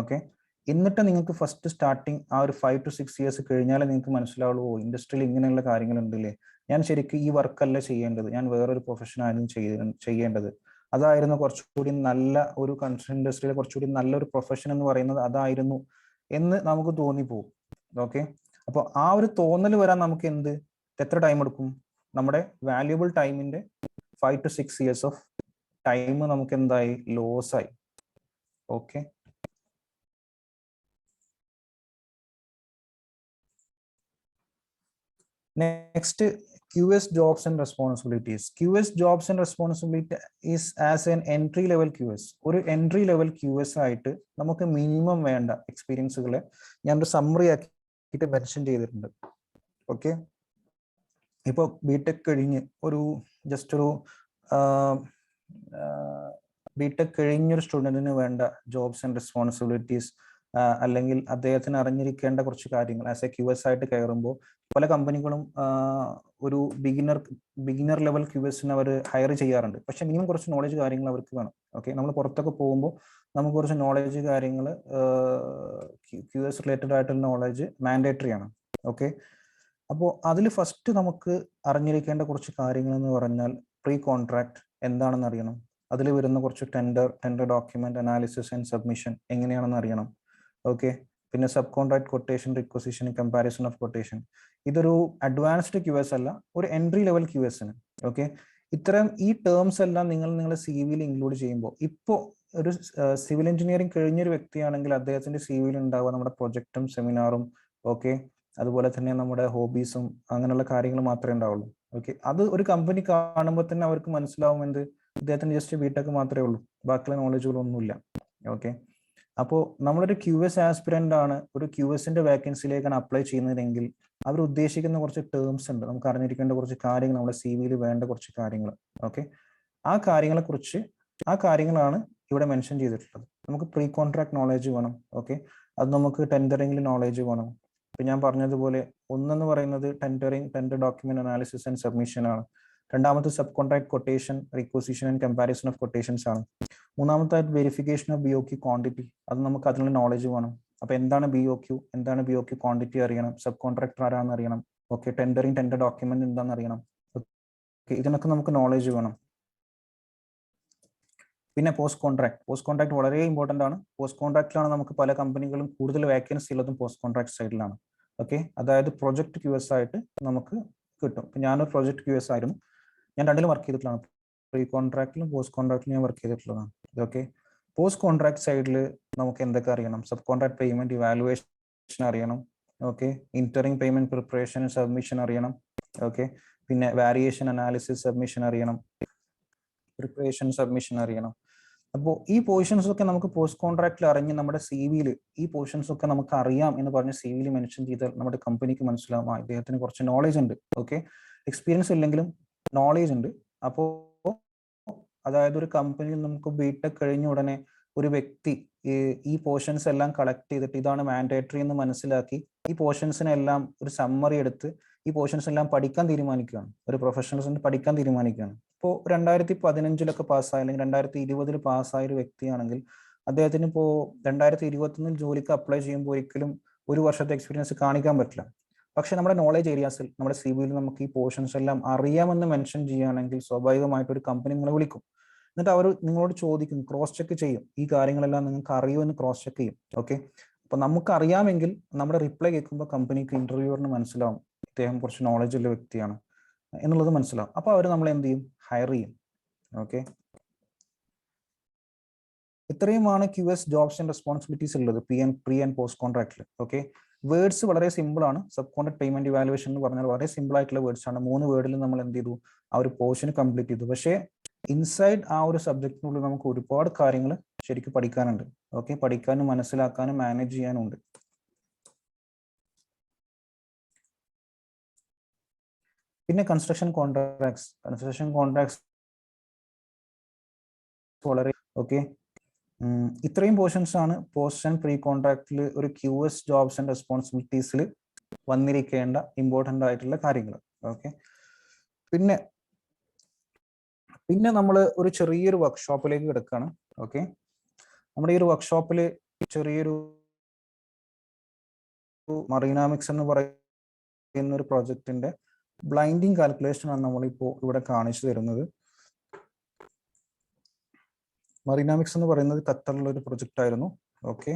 ഓക്കെ, എന്നിട്ട് നിങ്ങൾക്ക് ഫസ്റ്റ് സ്റ്റാർട്ടിങ് ആ ഒരു 5 to 6 years കഴിഞ്ഞാലേ നിങ്ങൾക്ക് മനസ്സിലാവുള്ളൂ, ഓ ഇൻഡസ്ട്രിയിൽ ഇങ്ങനെയുള്ള കാര്യങ്ങളുണ്ടല്ലേ, ഞാൻ ശരിക്കും ഈ വർക്കല്ല ചെയ്യേണ്ടത്, ഞാൻ വേറൊരു പ്രൊഫഷൻ ആയിരുന്നു ചെയ്യേണ്ടത്, അതായിരുന്നു കുറച്ചുകൂടി നല്ല ഒരു കൺസ്ട്രക്ഷൻ ഇൻഡസ്ട്രിയിലെ കുറച്ചുകൂടി നല്ലൊരു പ്രൊഫഷൻ എന്ന് പറയുന്നത് അതായിരുന്നു എന്ന് നമുക്ക് തോന്നിപ്പോകും. ഓക്കെ, അപ്പോൾ ആ ഒരു തോന്നൽ വരാൻ നമുക്ക് എത്ര ടൈം എടുക്കും? നമ്മുടെ വാല്യുബിൾ ടൈമിന്റെ 5 to 6 years ഓഫ് ടൈം നമുക്ക് എന്തായി? ലോസ് ആയി. Okay, next QS jobs and responsibilities. QS jobs and responsibility is as an entry level QS. ഒരു എൻട്രി ലെവൽ QS ആയിട്ട് നമുക്ക് മിനിമം വേണ്ട എക്സ്പീരിയൻസുകളെ ഞാനൊരു സമ്മറി ആക്കിയിട്ട് മെൻഷൻ ചെയ്തിട്ടുണ്ട്. ഓക്കെ, ഇപ്പോൾ ബിടെക് കഴിഞ്ഞ് ബിടെക് കഴിഞ്ഞൊരു സ്റ്റുഡൻറ്റിന് വേണ്ട ജോബ്സ് ആൻഡ് റെസ്പോൺസിബിലിറ്റീസ് അല്ലെങ്കിൽ അദ്ദേഹത്തിന് അറിഞ്ഞിരിക്കേണ്ട കുറച്ച് കാര്യങ്ങൾ ആസ് എ QS ആയിട്ട് കയറുമ്പോൾ പല കമ്പനികളും ഒരു ബിഗിനർ ലെവൽ QSന് അവർ ഹയർ ചെയ്യാറുണ്ട്. പക്ഷെ മിനിമം കുറച്ച് നോളജ് കാര്യങ്ങൾ അവർക്ക് വേണം. ഓക്കെ, നമ്മൾ പുറത്തൊക്കെ പോകുമ്പോൾ നമുക്ക് കുറച്ച് നോളജ് കാര്യങ്ങൾ QS റിലേറ്റഡ് ആയിട്ടുള്ള നോളജ് മാൻഡേറ്ററി ആണ്. ഓക്കെ, അപ്പോൾ അതിൽ ഫസ്റ്റ് നമുക്ക് അറിഞ്ഞിരിക്കേണ്ട കുറച്ച് കാര്യങ്ങൾ എന്ന് പറഞ്ഞാൽ പ്രീ കോൺട്രാക്ട് എന്താണെന്ന് അറിയണം. അതിൽ വരുന്ന കുറച്ച് tender document analysis and submission എങ്ങനെയാണെന്ന് അറിയണം. ഓക്കെ, പിന്നെ sub contract quotation requisition comparison of quotation. ഇതൊരു അഡ്വാൻസ്ഡ് QS അല്ല, ഒരു എൻട്രി ലെവൽ QSന്. ഓക്കെ, ഇത്തരം ഈ ടേംസ് എല്ലാം നിങ്ങളുടെ CV-യിൽ ഇൻക്ലൂഡ് ചെയ്യുമ്പോൾ, ഇപ്പോൾ ഒരു സിവിൽ എഞ്ചിനീയറിംഗ് കഴിഞ്ഞൊരു വ്യക്തിയാണെങ്കിൽ അദ്ദേഹത്തിന്റെ CV-യിൽ ഉണ്ടാവുക നമ്മുടെ പ്രൊജക്റ്റും സെമിനാറും, ഓക്കെ, അതുപോലെ തന്നെ നമ്മുടെ ഹോബീസും അങ്ങനെയുള്ള കാര്യങ്ങൾ മാത്രമേ ഉണ്ടാവുള്ളൂ. ഓക്കെ, അത് ഒരു കമ്പനി കാണുമ്പോൾ തന്നെ അവർക്ക് മനസ്സിലാവും ഇദ്ദേഹത്തിന് ജസ്റ്റ് ബിടെക് മാത്രമേ ഉള്ളൂ, ബാക്കിയുള്ള നോളജുകളൊന്നുമില്ല. ഓക്കെ, അപ്പോൾ നമ്മളൊരു QS ആസ്പിരന്റ് ആണ്, ഒരു QSന്റെ വേക്കൻസിയിലേക്കാണ് അപ്ലൈ ചെയ്യുന്നതെങ്കിൽ അവർ ഉദ്ദേശിക്കുന്ന കുറച്ച് ടേംസ് ഉണ്ട്, നമുക്ക് അറിഞ്ഞിരിക്കേണ്ട കുറച്ച് കാര്യങ്ങൾ, നമ്മുടെ CV-യിൽ വേണ്ട കുറച്ച് കാര്യങ്ങൾ. ഓക്കെ, ആ കാര്യങ്ങളാണ് ഇവിടെ മെൻഷൻ ചെയ്തിട്ടുള്ളത്. നമുക്ക് പ്രീ കോൺട്രാക്ട് നോളജ് വേണം. ഓക്കെ, അത് നമുക്ക് ടെൻഡറിംഗിൽ നോളജ് വേണം. ഇപ്പം ഞാൻ പറഞ്ഞതുപോലെ ഒന്നെന്ന് പറയുന്നത് tender document analysis and submission ആണ്. രണ്ടാമത്തെ sub contract quotation requisition and comparison of quotations ആണ്. മൂന്നാമത്തായിട്ട് വെരിഫിക്കേഷൻ ഓഫ് BOQ ക്വാണ്ടിറ്റി, അത് നമുക്ക് അതിനുള്ള നോളജ് വേണം. അപ്പൊ എന്താണ് BOQ ക്വാണ്ടിറ്റി അറിയണം, സബ് കോൺട്രാക്ടർ ആരാണെന്ന് അറിയണം. ഓക്കെ, ടെൻഡർ ഡോക്യുമെന്റ് എന്താണെന്ന് അറിയണം. ഓക്കെ, ഇതിനൊക്കെ നമുക്ക് നോളജ് വേണം. പിന്നെ പോസ്റ്റ് കോൺട്രാക്ട് വളരെ ഇമ്പോർട്ടൻ്റ് ആണ്. പോസ്റ്റ് കോൺട്രാക്റ്റിലാണ് നമുക്ക് പല കമ്പനികളും കൂടുതൽ വേക്കൻസി ഉള്ളതും പോസ്റ്റ് കോൺട്രാക്ട് സൈഡിലാണ്. ഓക്കെ, അതായത് പ്രൊജക്ട് QS ആയിട്ട് നമുക്ക് കിട്ടും. ഞാനൊരു പ്രൊജക്ട് QS ആയിരുന്നു, ഞാൻ രണ്ടിലും വർക്ക് ചെയ്തിട്ടുള്ളതാണ്. പ്രീ കോൺട്രാക്റ്റിലും പോസ്റ്റ് കോൺട്രാക്റ്റിലും ഞാൻ വർക്ക് ചെയ്തിട്ടുള്ളതാണ്. ഓക്കെ, പോസ്റ്റ് കോൺട്രാക്ട് സൈഡിൽ നമുക്ക് എന്തൊക്കെ അറിയണം? സബ് കോൺട്രാക്ട് പേയ്മെന്റ് ഇവാലുവേഷൻ അറിയണം. ഓക്കെ, ഇന്ററിംഗ് പേയ്മെന്റ് പ്രിപ്പറേഷൻ സബ്മിഷൻ അറിയണം. ഓക്കെ, പിന്നെ വാരിയേഷൻ അനാലിസിസ് സബ്മിഷൻ അറിയണം, പ്രിപ്പറേഷൻ സബ്മിഷൻ അറിയണം. അപ്പോൾ ഈ പോർഷൻസ് ഒക്കെ നമുക്ക് പോസ്റ്റ് കോൺട്രാക്റ്റിൽ അറിഞ്ഞ് നമ്മുടെ CV-യിൽ ഈ പോർഷൻസ് ഒക്കെ നമുക്ക് അറിയാം എന്ന് പറഞ്ഞ് CV-യിൽ മെൻഷൻ ചെയ്താൽ നമ്മുടെ കമ്പനിക്ക് മനസ്സിലാവും ഇദ്ദേഹത്തിന് കുറച്ച് നോളജ് ഉണ്ട്. ഓക്കെ, എക്സ്പീരിയൻസ് ഇല്ലെങ്കിലും നോളജ് ഉണ്ട്. അപ്പോൾ അതായത് ഒരു കമ്പനിയിൽ നമുക്ക് ബിടെക് കഴിഞ്ഞ ഉടനെ ഒരു വ്യക്തി ഈ പോർഷൻസ് എല്ലാം കളക്ട് ചെയ്തിട്ട് ഇതാണ് മാൻഡേറ്ററി എന്ന് മനസ്സിലാക്കി ഈ പോർഷൻസിനെല്ലാം ഒരു സമ്മറി എടുത്ത് ഈ പോർഷൻസ് എല്ലാം പഠിക്കാൻ തീരുമാനിക്കുകയാണ്, ഒരു പ്രൊഫഷണൽസിന് പഠിക്കാൻ തീരുമാനിക്കുകയാണ്. ഇപ്പോൾ 2015 പാസ്സായ അല്ലെങ്കിൽ 2020 പാസ്സായ ഒരു വ്യക്തിയാണെങ്കിൽ അദ്ദേഹത്തിന് ഇപ്പോൾ 2021 ജോലിക്ക് അപ്ലൈ ചെയ്യുമ്പോൾ ഒരിക്കലും ഒരു വർഷത്തെ എക്സ്പീരിയൻസ് കാണിക്കാൻ പറ്റില്ല. പക്ഷെ നമ്മുടെ നോളജ് ഏരിയാസിൽ നമ്മുടെ CV-യിൽ നമുക്ക് ഈ പോർഷൻസ് എല്ലാം അറിയാമെന്ന് മെൻഷൻ ചെയ്യുകയാണെങ്കിൽ സ്വാഭാവികമായിട്ട് ഒരു കമ്പനി നിങ്ങളെ വിളിക്കും. എന്നിട്ട് അവർ നിങ്ങളോട് ചോദിക്കും, ക്രോസ് ചെക്ക് ചെയ്യും, ഈ കാര്യങ്ങളെല്ലാം നിങ്ങൾക്ക് അറിയുമെന്ന് ക്രോസ് ചെക്ക് ചെയ്യും. ഓക്കെ, അപ്പൊ നമുക്ക് അറിയാമെങ്കിൽ നമ്മുടെ റിപ്ലൈ കേൾക്കുമ്പോൾ കമ്പനിക്ക് ഇന്റർവ്യൂവറിന് മനസ്സിലാവും ഇദ്ദേഹം കുറച്ച് നോളജ് ഉള്ള വ്യക്തിയാണ് എന്നുള്ളത് മനസ്സിലാവും. അപ്പൊ അവർ നമ്മൾ എന്ത് ചെയ്യും? ഹയർ ചെയ്യും. ഓക്കെ, ഇത്രയുമാണ് QS ജോബ്സ് ആൻഡ് റെസ്പോൺസിബിലിറ്റീസ് ഉള്ളത് പ്രീ ആൻഡ് പോസ്റ്റ് കോൺട്രാക്റ്റിൽ. ഓക്കെ, വേർഡ്സ് വളരെ സിമ്പിൾ ആണ്. സബ് കോൺട്രാക്ട് പേയ്മെന്റ് ഇവാലുവേഷൻ എന്ന് പറഞ്ഞാൽ വളരെ സിമ്പിൾ ആയിട്ടുള്ള വേർഡ്സ് ആണ്. 3 വേർഡിൽ നമ്മൾ എന്ത് ചെയ്തു? ആ ഒരു പോർഷൻ കംപ്ലീറ്റ് ചെയ്തു. പക്ഷേ ഇൻസൈഡ് ആ ഒരു സബ്ജക്റ്റിനുള്ളിൽ നമുക്ക് ഒരുപാട് കാര്യങ്ങൾ ശരിക്കും പഠിക്കാനുണ്ട്. ഓക്കെ, പഠിക്കാനും മനസ്സിലാക്കാനും മാനേജ് ചെയ്യാനും ഉണ്ട്. പിന്നെ കൺസ്ട്രക്ഷൻ കോൺട്രാക്ട്സ് വളരെ ഓക്കെ ഇത്രയും പോർഷൻസ് ആണ് പോസ്റ്റ് ആൻഡ് പ്രീ കോൺട്രാക്റ്റിൽ ഒരു QS ജോബ്സ് ആൻഡ് റെസ്പോൺസിബിലിറ്റീസിൽ വന്നിരിക്കേണ്ട ഇമ്പോർട്ടൻ്റ് ആയിട്ടുള്ള കാര്യങ്ങൾ. ഓക്കെ, പിന്നെ നമ്മൾ ഒരു ചെറിയൊരു വർക്ക്ഷോപ്പിലേക്ക് കിടക്കുകയാണ്. ഓക്കെ, നമ്മുടെ ഈ ഒരു വർക്ക്ഷോപ്പിൽ ചെറിയൊരു മറീനാമിക്സ് എന്ന് പറയുന്ന ഒരു പ്രോജക്റ്റിന്റെ ബ്ലൈൻഡിങ് കാൽക്കുലേഷൻ ആണ് നമ്മളിപ്പോൾ ഇവിടെ കാണിച്ചു തരുന്നത്. മറീനാമിക്സ് എന്ന് പറയുന്നത് ഖത്തറിലുള്ള ഒരു പ്രൊജക്റ്റ് ആയിരുന്നു. ഓക്കെ,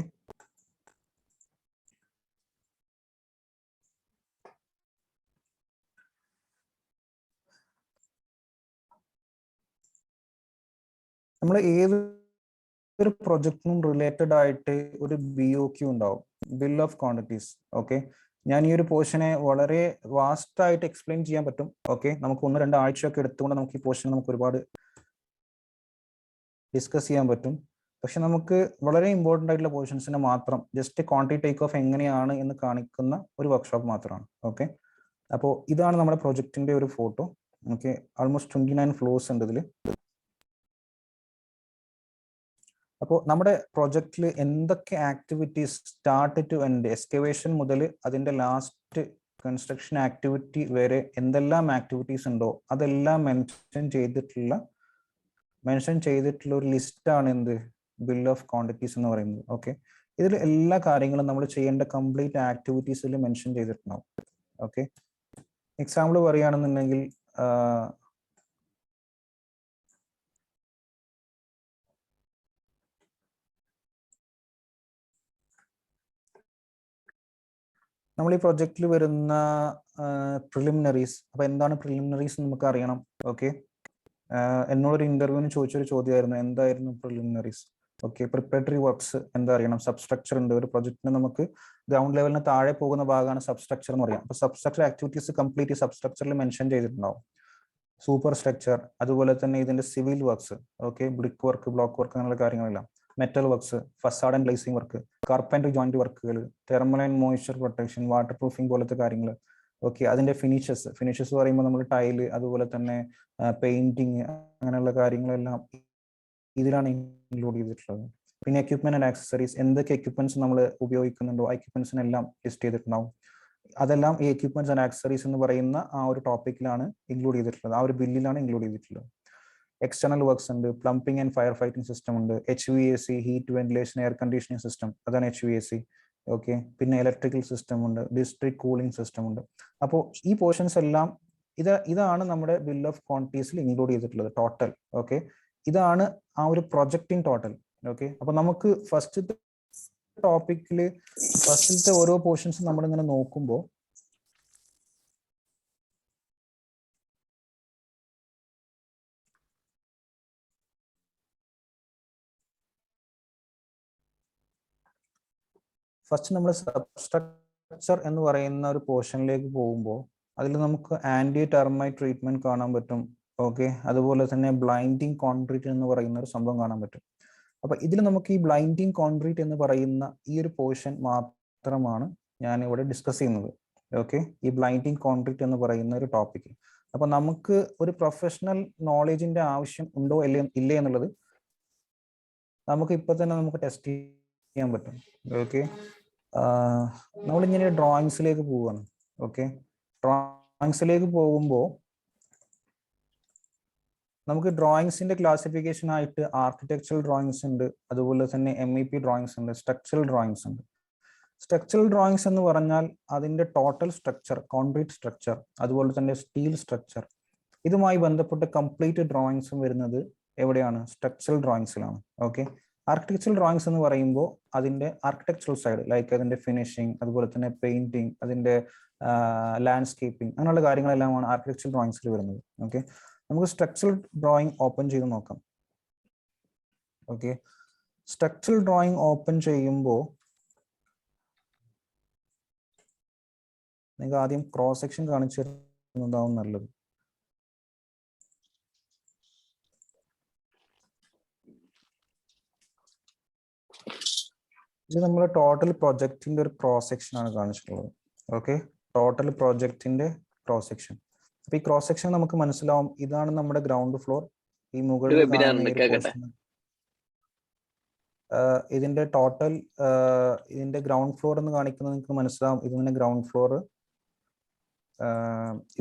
നമ്മൾ ഏതൊരു പ്രൊജക്റ്റിനും റിലേറ്റഡ് ആയിട്ട് ഒരു BOQ ഉണ്ടാവും, ബിൽ ഓഫ് ക്വാണ്ടിറ്റീസ്. ഓക്കെ, ഞാൻ ഈ ഒരു പോർഷനെ വളരെ വാസ്റ്റ് ആയിട്ട് എക്സ്പ്ലെയിൻ ചെയ്യാൻ പറ്റും. ഓക്കെ, നമുക്ക് 1-2 ആഴ്ചയൊക്കെ എടുത്തുകൊണ്ട് നമുക്ക് ഈ പോർഷൻ നമുക്ക് ഒരുപാട് ഡിസ്കസ് ചെയ്യാൻ പറ്റും. പക്ഷെ നമുക്ക് വളരെ ഇമ്പോർട്ടൻ്റ് ആയിട്ടുള്ള പോർഷൻസിനെ മാത്രം ജസ്റ്റ് ക്വാണ്ടിറ്റി ടേക്ക് ഓഫ് എങ്ങനെയാണ് എന്ന് കാണിക്കുന്ന ഒരു വർക്ക്ഷോപ്പ് മാത്രമാണ്. ഓക്കെ, അപ്പോൾ ഇതാണ് നമ്മുടെ പ്രൊജക്റ്റിന്റെ ഒരു ഫോട്ടോ. ഓക്കെ, ആൾമോസ്റ്റ് 29 ഫ്ലോർസ് ഉണ്ട് ഇതിൽ. അപ്പോൾ നമ്മുടെ പ്രൊജക്റ്റിൽ എന്തൊക്കെ activities start to end, excavation മുതൽ അതിൻ്റെ ലാസ്റ്റ് കൺസ്ട്രക്ഷൻ ആക്ടിവിറ്റി വരെ എന്തെല്ലാം ആക്ടിവിറ്റീസ് ഉണ്ടോ അതെല്ലാം മെൻഷൻ ചെയ്തിട്ടുള്ള ഒരു ലിസ്റ്റാണ് എന്ത്, ബിൽ ഓഫ് ക്വാണ്ടിറ്റീസ് എന്ന് പറയുന്നത്. ഓക്കെ, ഇതിൽ എല്ലാ കാര്യങ്ങളും നമ്മൾ ചെയ്യേണ്ട കംപ്ലീറ്റ് ആക്ടിവിറ്റീസിൽ മെൻഷൻ ചെയ്തിട്ടുണ്ടാവും. ഓക്കെ, എക്സാമ്പിൾ പറയുകയാണെന്നുണ്ടെങ്കിൽ നമ്മൾ ഈ പ്രൊജക്റ്റിൽ വരുന്ന പ്രിലിമിനറീസ്. അപ്പൊ എന്താണ് പ്രിലിമിനറീസ് നമുക്ക് അറിയണം. ഓക്കെ, എന്നോടൊരു ഇന്റർവ്യൂവിന് ചോദിച്ചൊരു ചോദ്യമായിരുന്നു എന്തായിരുന്നു പ്രിലിമിനറീസ്. ഓക്കെ, പ്രിപ്പറേറ്ററി വർക്ക്സ് എന്താ അറിയണം, സബ്സ്ട്രക്ചർ ഉണ്ട്. ഒരു പ്രൊജക്റ്റിന് നമുക്ക് ഗ്രൗണ്ട് ലെവലിന് താഴെ പോകുന്ന ഭാഗമാണ് സബ്സ്ട്രക്ചർ എന്ന് പറയാം. അപ്പൊ സബ്സ്ട്രക്ചർ ആക്ടിവിറ്റീസ് കംപ്ലീറ്റ് സബ്സ്ട്രക്ചറിൽ മെൻഷൻ ചെയ്തിട്ടുണ്ടാവും. സൂപ്പർ സ്ട്രക്ചർ, അതുപോലെ തന്നെ ഇതിന്റെ civil works. Okay, brick work, block work, അങ്ങനെയുള്ള കാര്യങ്ങളെല്ലാം. Metal works, facade and glazing work, carpentry joint വർക്കുകൾ, thermal and moisture protection, waterproofing പോലത്തെ കാര്യങ്ങൾ. ഓക്കെ, അതിന്റെ ഫിനിഷസ് പറയുമ്പോൾ നമ്മൾ ടൈല്, അതുപോലെ തന്നെ പെയിന്റിങ്, അങ്ങനെയുള്ള കാര്യങ്ങളെല്ലാം ഇതിലാണ് ഇൻക്ലൂഡ് ചെയ്തിട്ടുള്ളത്. പിന്നെ എക്യുപ്മെന്റ് ആൻഡ് ആക്സസറീസ്, എന്തൊക്കെ എക്യുപ്മെന്റ്സ് നമ്മൾ ഉപയോഗിക്കുന്നുണ്ടോ ആ എക്യുപ്മെന്റ്സിനെല്ലാം ലിസ്റ്റ് ചെയ്തിട്ടുണ്ടാവും. അതെല്ലാം ഈ എക്യുപ്മെന്റ്സ് ആൻഡ് ആക്സസറീസ് എന്ന് പറയുന്ന ആ ഒരു ടോപ്പിക്കിലാണ് ഇൻക്ലൂഡ് ചെയ്തിട്ടുള്ളത്, ആ ഒരു ബില്ലിലാണ് ഇൻക്ലൂഡ് ചെയ്തിട്ടുള്ളത്. എക്സ്റ്റേണൽ വർക്ക്സ് ഉണ്ട്, plumbing and fire fighting system ഉണ്ട്, HVAC, heat ventilation air conditioning system, അതാണ് HVAC. ഓക്കെ, പിന്നെ ഇലക്ട്രിക്കൽ സിസ്റ്റം ഉണ്ട്, ഡിസ്ട്രിക്ട് കൂളിംഗ് സിസ്റ്റം ഉണ്ട്. അപ്പോൾ ഈ പോർഷൻസ് എല്ലാം ഇതാണ് നമ്മുടെ ബിൽ ഓഫ് ക്വാണ്ടിറ്റീസിൽ ഇൻക്ലൂഡ് ചെയ്തിട്ടുള്ളത് ടോട്ടൽ. ഓക്കെ, ഇതാണ് ആ ഒരു പ്രൊജക്റ്റിംഗ് ടോട്ടൽ. ഓക്കെ, അപ്പൊ നമുക്ക് ഫസ്റ്റത്തെ ടോപ്പിക്കിൽ ഫസ്റ്റിലത്തെ ഓരോ പോർഷൻസ് നമ്മളിങ്ങനെ നോക്കുമ്പോൾ ഫസ്റ്റ് നമ്മൾ സബ്സ്ട്രക്ചർ എന്ന് പറയുന്ന ഒരു പോർഷനിലേക്ക് പോകുമ്പോൾ അതിൽ നമുക്ക് ആന്റി ടെർമൈറ്റ് ട്രീറ്റ്മെന്റ് കാണാൻ പറ്റും. ഓക്കെ, അതുപോലെ തന്നെ ബ്ലൈൻഡിങ് കോൺക്രീറ്റ് എന്ന് പറയുന്ന ഒരു സംഭവം കാണാൻ പറ്റും. അപ്പൊ ഇതിൽ നമുക്ക് ഈ ബ്ലൈൻഡിങ് കോൺക്രീറ്റ് എന്ന് പറയുന്ന ഈ ഒരു പോർഷൻ മാത്രമാണ് ഞാൻ ഇവിടെ ഡിസ്കസ് ചെയ്യുന്നത്. ഓക്കെ, ഈ ബ്ലൈൻഡിങ് കോൺക്രീറ്റ് എന്ന് പറയുന്ന ഒരു ടോപ്പിക്. അപ്പൊ നമുക്ക് ഒരു പ്രൊഫഷണൽ നോളേജിന്റെ ആവശ്യം ഉണ്ടോ ഇല്ലേ എന്നുള്ളത് നമുക്ക് ഇപ്പൊ തന്നെ നമുക്ക് ടെസ്റ്റ് ചെയ്യാൻ പറ്റും. ഓക്കെ, നമ്മളിങ്ങനെ ഡ്രോയിങ്സിലേക്ക് പോവുകയാണ്. ഓക്കെ, ഡ്രോയിങ്സിലേക്ക് പോകുമ്പോൾ നമുക്ക് ഡ്രോയിങ്സിന്റെ ക്ലാസിഫിക്കേഷൻ ആയിട്ട് ആർക്കിടെക്ചറൽ ഡ്രോയിങ്സ് ഉണ്ട്, അതുപോലെ തന്നെ MEP ഡ്രോയിങ്സ് ഉണ്ട്, സ്ട്രക്ചറൽ ഡ്രോയിങ്സ് ഉണ്ട്. സ്ട്രക്ചറൽ ഡ്രോയിങ്സ് എന്ന് പറഞ്ഞാൽ അതിന്റെ ടോട്ടൽ സ്ട്രക്ചർ, കോൺക്രീറ്റ് സ്ട്രക്ചർ, അതുപോലെ തന്നെ സ്റ്റീൽ സ്ട്രക്ചർ, ഇതുമായി ബന്ധപ്പെട്ട് കംപ്ലീറ്റ് ഡ്രോയിങ്സും വരുന്നത് എവിടെയാണ്? സ്ട്രക്ചറൽ ഡ്രോയിങ്സിലാണ്. ഓക്കെ, ആർക്കിടെക്ചറൽ ഡ്രോയിങ്സ് എന്ന് പറയുമ്പോൾ അതിന്റെ ആർക്കിടെക്ചറൽ സൈഡ്, ലൈക്ക് അതിന്റെ ഫിനിഷിംഗ്, അതുപോലെ തന്നെ പെയിന്റിങ്, അതിന്റെ ലാൻഡ്സ്കേപ്പിംഗ്, അങ്ങനെയുള്ള കാര്യങ്ങളെല്ലാമാണ് ആർക്കിടെക്ചറൽ ഡ്രോയിങ്സിൽ വരുന്നത്. ഓക്കെ, നമുക്ക് സ്ട്രക്ചറൽ ഡ്രോയിങ് ഓപ്പൺ ചെയ്ത് നോക്കാം. ഓക്കെ, സ്ട്രക്ചറൽ ഡ്രോയിങ് ഓപ്പൺ ചെയ്യുമ്പോൾ നിങ്ങൾക്ക് ആദ്യം ക്രോസ് സെക്ഷൻ കാണിച്ചു തരുന്നതാവും നല്ലത്. ഇത് നമ്മുടെ ടോട്ടൽ പ്രൊജക്റ്റിന്റെ ഒരു ക്രോസ് സെക്ഷൻ ആണ് കാണിച്ചിട്ടുള്ളത്. ഓക്കെ, ടോട്ടൽ പ്രൊജക്റ്റിന്റെ ക്രോസ് സെക്ഷൻ. അപ്പൊ ഈ ക്രോസ് സെക്ഷൻ നമുക്ക് മനസ്സിലാവും, ഇതാണ് നമ്മുടെ ഗ്രൗണ്ട് ഫ്ലോർ. ഈ മുകളിൽ ഇതിന്റെ ടോട്ടൽ ഇതിന്റെ ഗ്രൗണ്ട് ഫ്ലോർ എന്ന് കാണിക്കുന്നത് നിങ്ങൾക്ക് മനസ്സിലാവും. ഇതിന്റെ ഗ്രൗണ്ട് ഫ്ലോർ,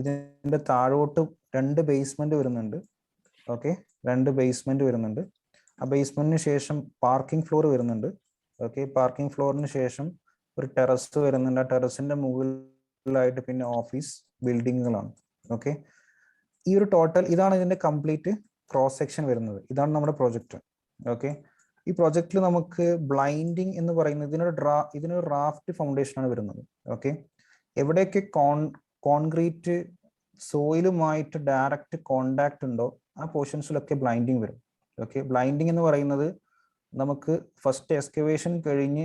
ഇതിന്റെ താഴോട്ട് 2 ബേസ്മെന്റ് വരുന്നുണ്ട്. ഓക്കെ, 2 ബേസ്മെന്റ് വരുന്നുണ്ട്. ആ ബേസ്മെന്റിന് ശേഷം പാർക്കിംഗ് ഫ്ലോർ വരുന്നുണ്ട്. ഓക്കെ, പാർക്കിംഗ് ഫ്ലോറിന് ശേഷം ഒരു ടെറസ് വരുന്നുണ്ട്. ആ ടെറസിന്റെ മുകളിലായിട്ട് പിന്നെ ഓഫീസ് ബിൽഡിങ്ങുകളാണ്. ഓക്കെ, ഈ ഒരു ടോട്ടൽ ഇതാണ് ഇതിന്റെ കംപ്ലീറ്റ് ക്രോസ് സെക്ഷൻ വരുന്നത്. ഇതാണ് നമ്മുടെ പ്രൊജക്ട്. ഓക്കെ, ഈ പ്രൊജക്റ്റിൽ നമുക്ക് ബ്ലൈൻഡിങ് എന്ന് പറയുന്നത് ഇതിനൊരു റാഫ്റ്റ് ഫൗണ്ടേഷൻ ആണ് വരുന്നത്. ഓക്കെ, എവിടെയൊക്കെ കോൺക്രീറ്റ് സോയിലുമായിട്ട് ഡയറക്റ്റ് കോണ്ടാക്ട് ഉണ്ടോ ആ പോർഷൻസിലൊക്കെ ബ്ലൈൻഡിങ് വരും. ഓക്കെ, ബ്ലൈൻഡിങ് എന്ന് പറയുന്നത് നമുക്ക് ഫസ്റ്റ് എക്സ്കവേഷൻ കഴിഞ്ഞ്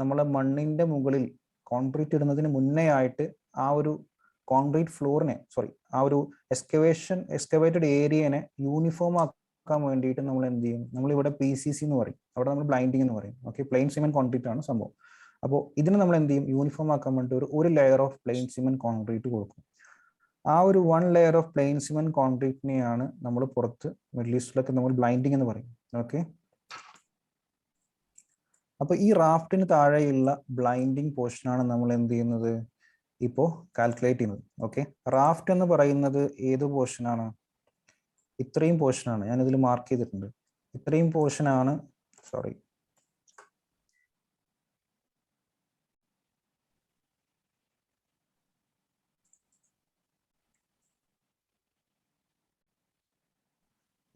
നമ്മളെ മണ്ണിന്റെ മുകളിൽ കോൺക്രീറ്റ് ഇടുന്നതിന് മുന്നേ ആയിട്ട് ആ ഒരു കോൺക്രീറ്റ് ഫ്ലോറിനെ ആ ഒരു എക്സ്കവേറ്റഡ് ഏരിയനെ യൂണിഫോം ആക്കാൻ വേണ്ടിയിട്ട് നമ്മൾ എന്ത് ചെയ്യും, നമ്മളിവിടെ PCC എന്ന് പറയും, അവിടെ നമ്മൾ ബ്ലൈൻഡിങ് എന്ന് പറയും. ഓക്കെ, പ്ലെയിൻ സിമെന്റ് കോൺക്രീറ്റ് ആണ് സംഭവം. അപ്പോൾ ഇതിന് നമ്മൾ എന്ത് ചെയ്യും, യൂണിഫോം ആക്കാൻ വേണ്ടി ഒരു layer of plain cement concrete കൊടുക്കും. ആ ഒരു 1 ലെയർ ഓഫ് പ്ലെയിൻ സിമെന്റ് കോൺക്രീറ്റിനെയാണ് നമ്മൾ പുറത്ത് മിഡിൽ ഈസ്റ്റിലൊക്കെ നമ്മൾ ബ്ലൈൻഡിങ് എന്ന് പറയും. ഓക്കെ, അപ്പൊ ഈ റാഫ്റ്റിന് താഴെയുള്ള ബ്ലൈൻഡിങ് പോർഷനാണ് നമ്മൾ എന്ത് ചെയ്യുന്നത്, ഇപ്പോൾ കാൽക്കുലേറ്റ് ചെയ്യുന്നത്. ഓക്കെ, റാഫ്റ്റ് എന്ന് പറയുന്നത് ഏത് പോർഷനാണ്, ഇത്രയും പോർഷനാണ്. ഞാൻ ഇതിൽ മാർക്ക് ചെയ്തിട്ടുണ്ട്. ഇത്രയും പോർഷനാണ്,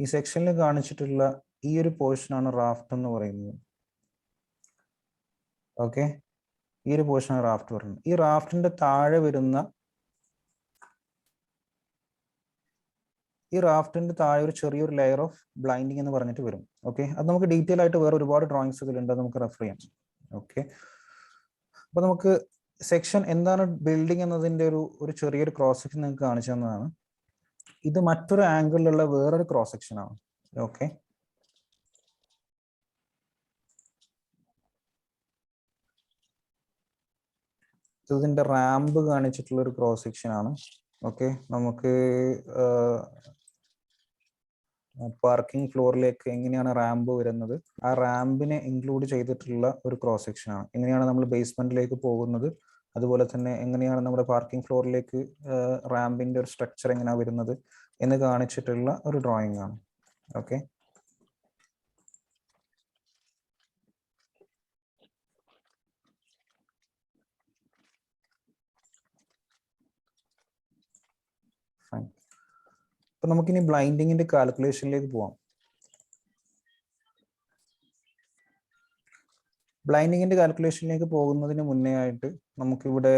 ഈ സെക്ഷനിൽ കാണിച്ചിട്ടുള്ള ഈ ഒരു പോർഷനാണ് റാഫ്റ്റ് എന്ന് പറയുന്നത്. ഓക്കെ, ഈ ഒരു പോർഷനാണ് റാഫ്റ്റ് പറയുന്നത്. ഈ റാഫ്റ്റിന്റെ താഴെ വരുന്ന ഒരു ചെറിയൊരു ലെയർ ഓഫ് ബ്ലൈൻഡിങ് എന്ന് പറഞ്ഞിട്ട് വരും. ഓക്കെ, അത് നമുക്ക് ഡീറ്റെയിൽ ആയിട്ട് വേറെ ഒരുപാട് ഡ്രോയിങ്സ് ഇതിലുണ്ട്, നമുക്ക് റെഫർ ചെയ്യാം. ഓക്കെ, അപ്പൊ നമുക്ക് സെക്ഷൻ എന്താണ് ബിൽഡിംഗ് എന്നതിന്റെ ഒരു ചെറിയൊരു ക്രോസ് സെക്ഷൻ നിങ്ങൾക്ക് കാണിച്ചു തന്നതാണ്. ഇത് മറ്റൊരു ആംഗിളിലുള്ള വേറൊരു ക്രോസ് സെക്ഷൻ ആണ്. ഓക്കെ, ഇതിന്റെ റാമ്പ് കാണിച്ചിട്ടുള്ള ഒരു ക്രോസ് സെക്ഷൻ ആണ്. ഓക്കെ, നമുക്ക് പാർക്കിംഗ് ഫ്ലോറിലേക്ക് എങ്ങനെയാണ് റാമ്പ് വരുന്നത്, ആ റാമ്പിനെ ഇൻക്ലൂഡ് ചെയ്തിട്ടുള്ള ഒരു ക്രോസ് സെക്ഷൻ ആണ്. എങ്ങനെയാണ് നമ്മൾ ബേസ്മെന്റിലേക്ക് പോകുന്നത്, അതുപോലെ തന്നെ എങ്ങനെയാണ് നമ്മുടെ പാർക്കിംഗ് ഫ്ലോറിലേക്ക് റാമ്പിന്റെ ഒരു സ്ട്രക്ചർ എങ്ങനെയാണ് വരുന്നത് എന്ന് കാണിച്ചിട്ടുള്ള ഒരു ഡ്രോയിങ് ആണ്. ഓക്കെ, അപ്പൊ നമുക്കിനി ബ്ലൈൻഡിങ്ങിന്റെ കാൽക്കുലേഷനിലേക്ക് പോവാം. ബ്ലൈൻഡിങ്ങിന്റെ കാൽക്കുലേഷനിലേക്ക് പോകുന്നതിന് മുന്നേ ആയിട്ട് നമുക്കിവിടെ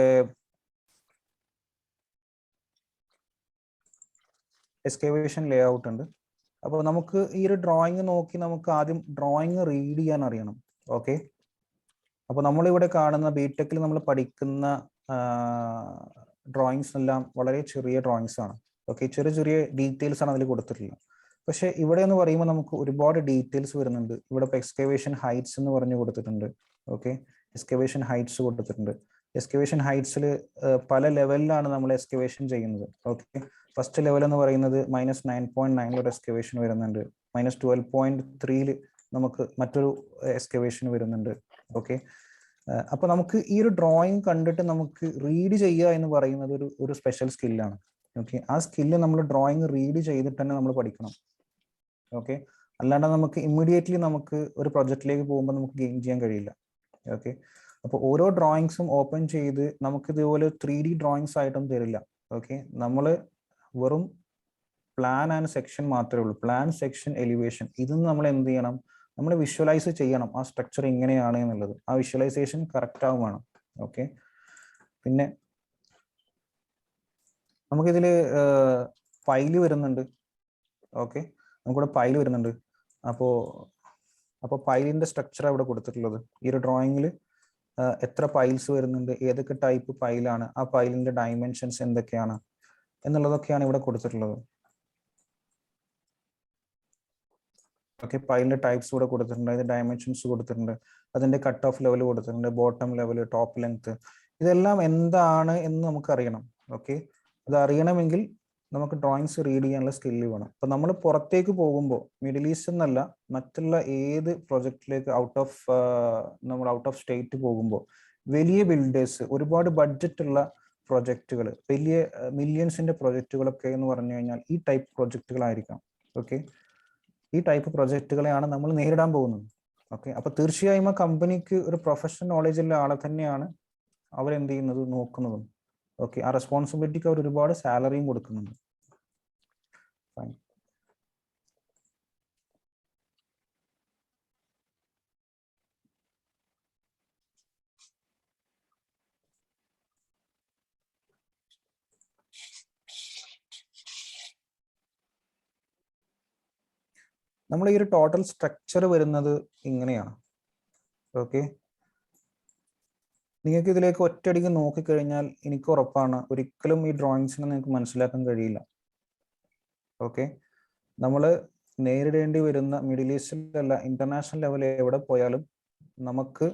എക്സ്കവേഷൻ ലേ ഔട്ട് ഉണ്ട്. അപ്പോൾ നമുക്ക് ഈ ഒരു ഡ്രോയിങ് നോക്കി നമുക്ക് ആദ്യം ഡ്രോയിങ് റീഡ് ചെയ്യാൻ അറിയണം. ഓക്കെ, അപ്പോൾ നമ്മളിവിടെ കാണുന്ന ബിടെക്കിൽ നമ്മൾ പഠിക്കുന്ന ഡ്രോയിങ്സ് എല്ലാം വളരെ ചെറിയ ഡ്രോയിങ്സ് ആണ്. ഓക്കെ, ചെറിയ ചെറിയ ഡീറ്റെയിൽസ് ആണ് അതിൽ കൊടുത്തിട്ടുള്ളത്. പക്ഷെ ഇവിടെ എന്ന് പറയുമ്പോൾ നമുക്ക് ഒരുപാട് ഡീറ്റെയിൽസ് വരുന്നുണ്ട്. ഇവിടെ ഇപ്പോൾ എക്സ്കവേഷൻ ഹൈറ്റ്സ് എന്ന് പറഞ്ഞു കൊടുത്തിട്ടുണ്ട്. ഓക്കെ, എക്സ്കവേഷൻ ഹൈറ്റ്സ് കൊടുത്തിട്ടുണ്ട്. എക്സ്കവേഷൻ ഹൈറ്റ്സിൽ പല ലെവലിലാണ് നമ്മൾ എക്സ്കവേഷൻ ചെയ്യുന്നത്. ഓക്കെ, ഫസ്റ്റ് ലെവൽ എന്ന് പറയുന്നത് -9.9 ഒരു എക്സ്കവേഷൻ വരുന്നുണ്ട്. -12.3 നമുക്ക് മറ്റൊരു എക്സ്കവേഷൻ വരുന്നുണ്ട്. ഓക്കെ, അപ്പൊ നമുക്ക് ഈ ഒരു ഡ്രോയിങ് കണ്ടിട്ട് നമുക്ക് റീഡ് ചെയ്യുക എന്ന് പറയുന്നത് ഒരു സ്പെഷ്യൽ സ്കില്ലാണ്. ഓക്കെ, ആ സ്കില്ല് നമ്മൾ ഡ്രോയിങ് റീഡ് ചെയ്തിട്ട് തന്നെ നമ്മൾ പഠിക്കണം. ഓക്കെ, അല്ലാണ്ട് നമുക്ക് ഇമ്മീഡിയറ്റ്ലി നമുക്ക് ഒരു പ്രൊജക്റ്റിലേക്ക് പോകുമ്പോൾ നമുക്ക് ഗെയിൻ ചെയ്യാൻ കഴിയില്ല. ഓക്കെ, അപ്പോൾ ഓരോ ഡ്രോയിങ്സും ഓപ്പൺ ചെയ്ത് നമുക്ക് ഇതുപോലെ 3D ഡ്രോയിങ്സ് ആയിട്ടൊന്നും തരില്ല. ഓക്കെ, നമ്മൾ വെറും പ്ലാൻ ആൻഡ് സെക്ഷൻ മാത്രമേ ഉള്ളൂ. പ്ലാൻ, സെക്ഷൻ, എലിവേഷൻ, ഇതൊന്നും നമ്മൾ എന്ത് ചെയ്യണം, നമ്മൾ വിഷ്വലൈസ് ചെയ്യണം ആ സ്ട്രക്ചർ എങ്ങനെയാണ് എന്നുള്ളത്. ആ വിഷ്വലൈസേഷൻ കറക്റ്റ് ആവും വേണം. ഓക്കെ, പിന്നെ നമുക്കിതിൽ പൈല് വരുന്നുണ്ട്. ഓക്കെ, നമുക്കിവിടെ പൈല് വരുന്നുണ്ട്. അപ്പോൾ പൈലിന്റെ സ്ട്രക്ചർ അവിടെ കൊടുത്തിട്ടുള്ളത്. ഈ ഒരു ഡ്രോയിങ്ങിൽ എത്ര പൈൽസ് വരുന്നുണ്ട്, ഏതൊക്കെ ടൈപ്പ് പൈലാണ്, ആ പൈലിന്റെ ഡയമെൻഷൻസ് എന്തൊക്കെയാണ് എന്നുള്ളതൊക്കെയാണ് ഇവിടെ കൊടുത്തിട്ടുള്ളത്. ഓക്കെ, പൈലിന്റെ ടൈപ്സ് ഇവിടെ കൊടുത്തിട്ടുണ്ട്, അതിന്റെ ഡയമെൻഷൻസ് കൊടുത്തിട്ടുണ്ട്, അതിന്റെ കട്ട് ഓഫ് ലെവൽ കൊടുത്തിട്ടുണ്ട്, ബോട്ടം ലെവൽ, ടോപ്പ് ലെങ്ത്, ഇതെല്ലാം എന്താണ് എന്ന് നമുക്കറിയണം. ഓക്കെ, അത് അറിയണമെങ്കിൽ നമുക്ക് ഡ്രോയിങ്സ് റീഡ് ചെയ്യാനുള്ള സ്കില്ല് വേണം. അപ്പം നമ്മൾ പുറത്തേക്ക് പോകുമ്പോൾ മിഡിൽ ഈസ്റ്റ് എന്നല്ല, മറ്റുള്ള ഏത് പ്രൊജക്റ്റിലേക്ക് നമ്മൾ ഔട്ട് ഓഫ് സ്റ്റേറ്റ് പോകുമ്പോൾ വലിയ ബിൽഡേഴ്സ്, ഒരുപാട് ബഡ്ജറ്റുള്ള പ്രൊജക്റ്റുകൾ, വലിയ മില്യൺസിന്റെ പ്രൊജക്റ്റുകളൊക്കെ എന്ന് പറഞ്ഞു കഴിഞ്ഞാൽ ഈ ടൈപ്പ് പ്രൊജക്റ്റുകളായിരിക്കാം. ഓക്കെ, ഈ ടൈപ്പ് പ്രൊജക്റ്റുകളെയാണ് നമ്മൾ നേരിടാൻ പോകുന്നത്. ഓക്കെ, അപ്പൊ തീർച്ചയായും ആ കമ്പനിക്ക് ഒരു പ്രൊഫഷണൽ നോളജ് ഉള്ള ആളെ തന്നെയാണ് അവരെന്ത് ചെയ്യുന്നത്, നോക്കുന്നതും. ഓക്കെ, ആ റെസ്പോൺസിബിലിറ്റിക്ക് അവർ ഒരുപാട് സാലറിയും കൊടുക്കുന്നുണ്ട്. ഫൈൻ. നമ്മൾ ഈ ഒരു ടോട്ടൽ സ്ട്രക്ചർ വരുന്നത് ഇങ്ങനെയാണ്. ഓക്കെ, നിങ്ങൾക്ക് ഇതിലേക്ക് ഒറ്റയടിക്ക് നോക്കിക്കഴിഞ്ഞാൽ എനിക്ക് ഉറപ്പാണ് ഒരിക്കലും ഈ ഡ്രോയിങ്സിനെ നിങ്ങൾക്ക് മനസ്സിലാക്കാൻ കഴിയില്ല. ഓക്കെ, നമ്മൾ നേരിടേണ്ടി വരുന്ന മിഡിൽ ഈസ്റ്റിലല്ല, ഇന്റർനാഷണൽ ലെവലിൽ എവിടെ പോയാലും നമുക്ക്,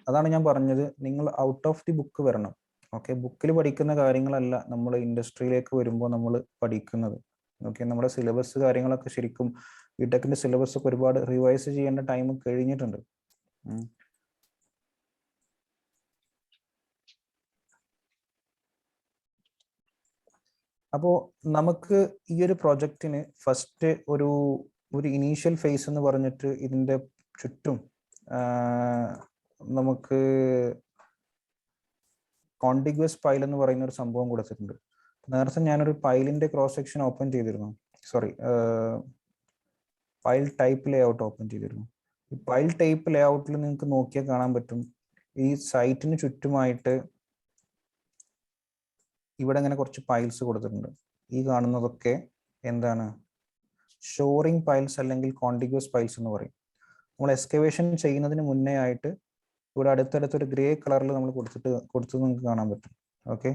അതാണ് ഞാൻ പറഞ്ഞത്, നിങ്ങൾ ഔട്ട് ഓഫ് ദി ബുക്ക് വരണം. ഓക്കെ, ബുക്കിൽ പഠിക്കുന്ന കാര്യങ്ങളല്ല നമ്മൾ ഇൻഡസ്ട്രിയിലേക്ക് വരുമ്പോൾ നമ്മൾ പഠിക്കുന്നത്. ഓക്കെ, നമ്മുടെ സിലബസ് കാര്യങ്ങളൊക്കെ ശരിക്കും ബിടെക്കിന്റെ സിലബസ് ഒക്കെ ഒരുപാട് റിവൈസ് ചെയ്യേണ്ട ടൈം കഴിഞ്ഞിട്ടുണ്ട്. അപ്പോൾ നമുക്ക് ഈ ഒരു പ്രൊജക്റ്റിന് ഫസ്റ്റ് ഒരു ഇനീഷ്യൽ ഫേസ് എന്ന് പറഞ്ഞിട്ട് ഇതിന്റെ ചുറ്റും നമുക്ക് കോണ്ടിഗ്വസ് പൈൽ എന്ന് പറയുന്ന ഒരു സംഭവം കൊടുത്തിട്ടുണ്ട്. നേരത്തെ ഞാനൊരു പൈലിന്റെ ക്രോസ് സെക്ഷൻ ഓപ്പൺ ചെയ്തിരുന്നു, പൈൽ ടൈപ്പ് ലേ ഔട്ട് ഓപ്പൺ ചെയ്തിരുന്നു. ഈ പൈൽ ടൈപ്പ് ലേ ഔട്ടിൽ നിങ്ങൾക്ക് നോക്കിയാൽ കാണാൻ പറ്റും, ഈ സൈറ്റിന് ചുറ്റുമായിട്ട് ഇവിടെ ഇങ്ങനെ കുറച്ച് പൈൽസ് കൊടുത്തിട്ടുണ്ട്. ഈ കാണുന്നതൊക്കെ എന്താണ്, ഷോറിംഗ് പൈൽസ് അല്ലെങ്കിൽ കോണ്ടിഗ്വസ് പൈൽസ് എന്ന് പറയും. നമ്മൾ എക്സ്കവേഷൻ ചെയ്യുന്നതിന് മുന്നേ ആയിട്ട് ഇവിടെ അടുത്തടുത്തൊരു ഗ്രേ കളറിൽ നമ്മൾ കൊടുത്തത് നിങ്ങൾക്ക് കാണാൻ പറ്റും. ഓക്കെ,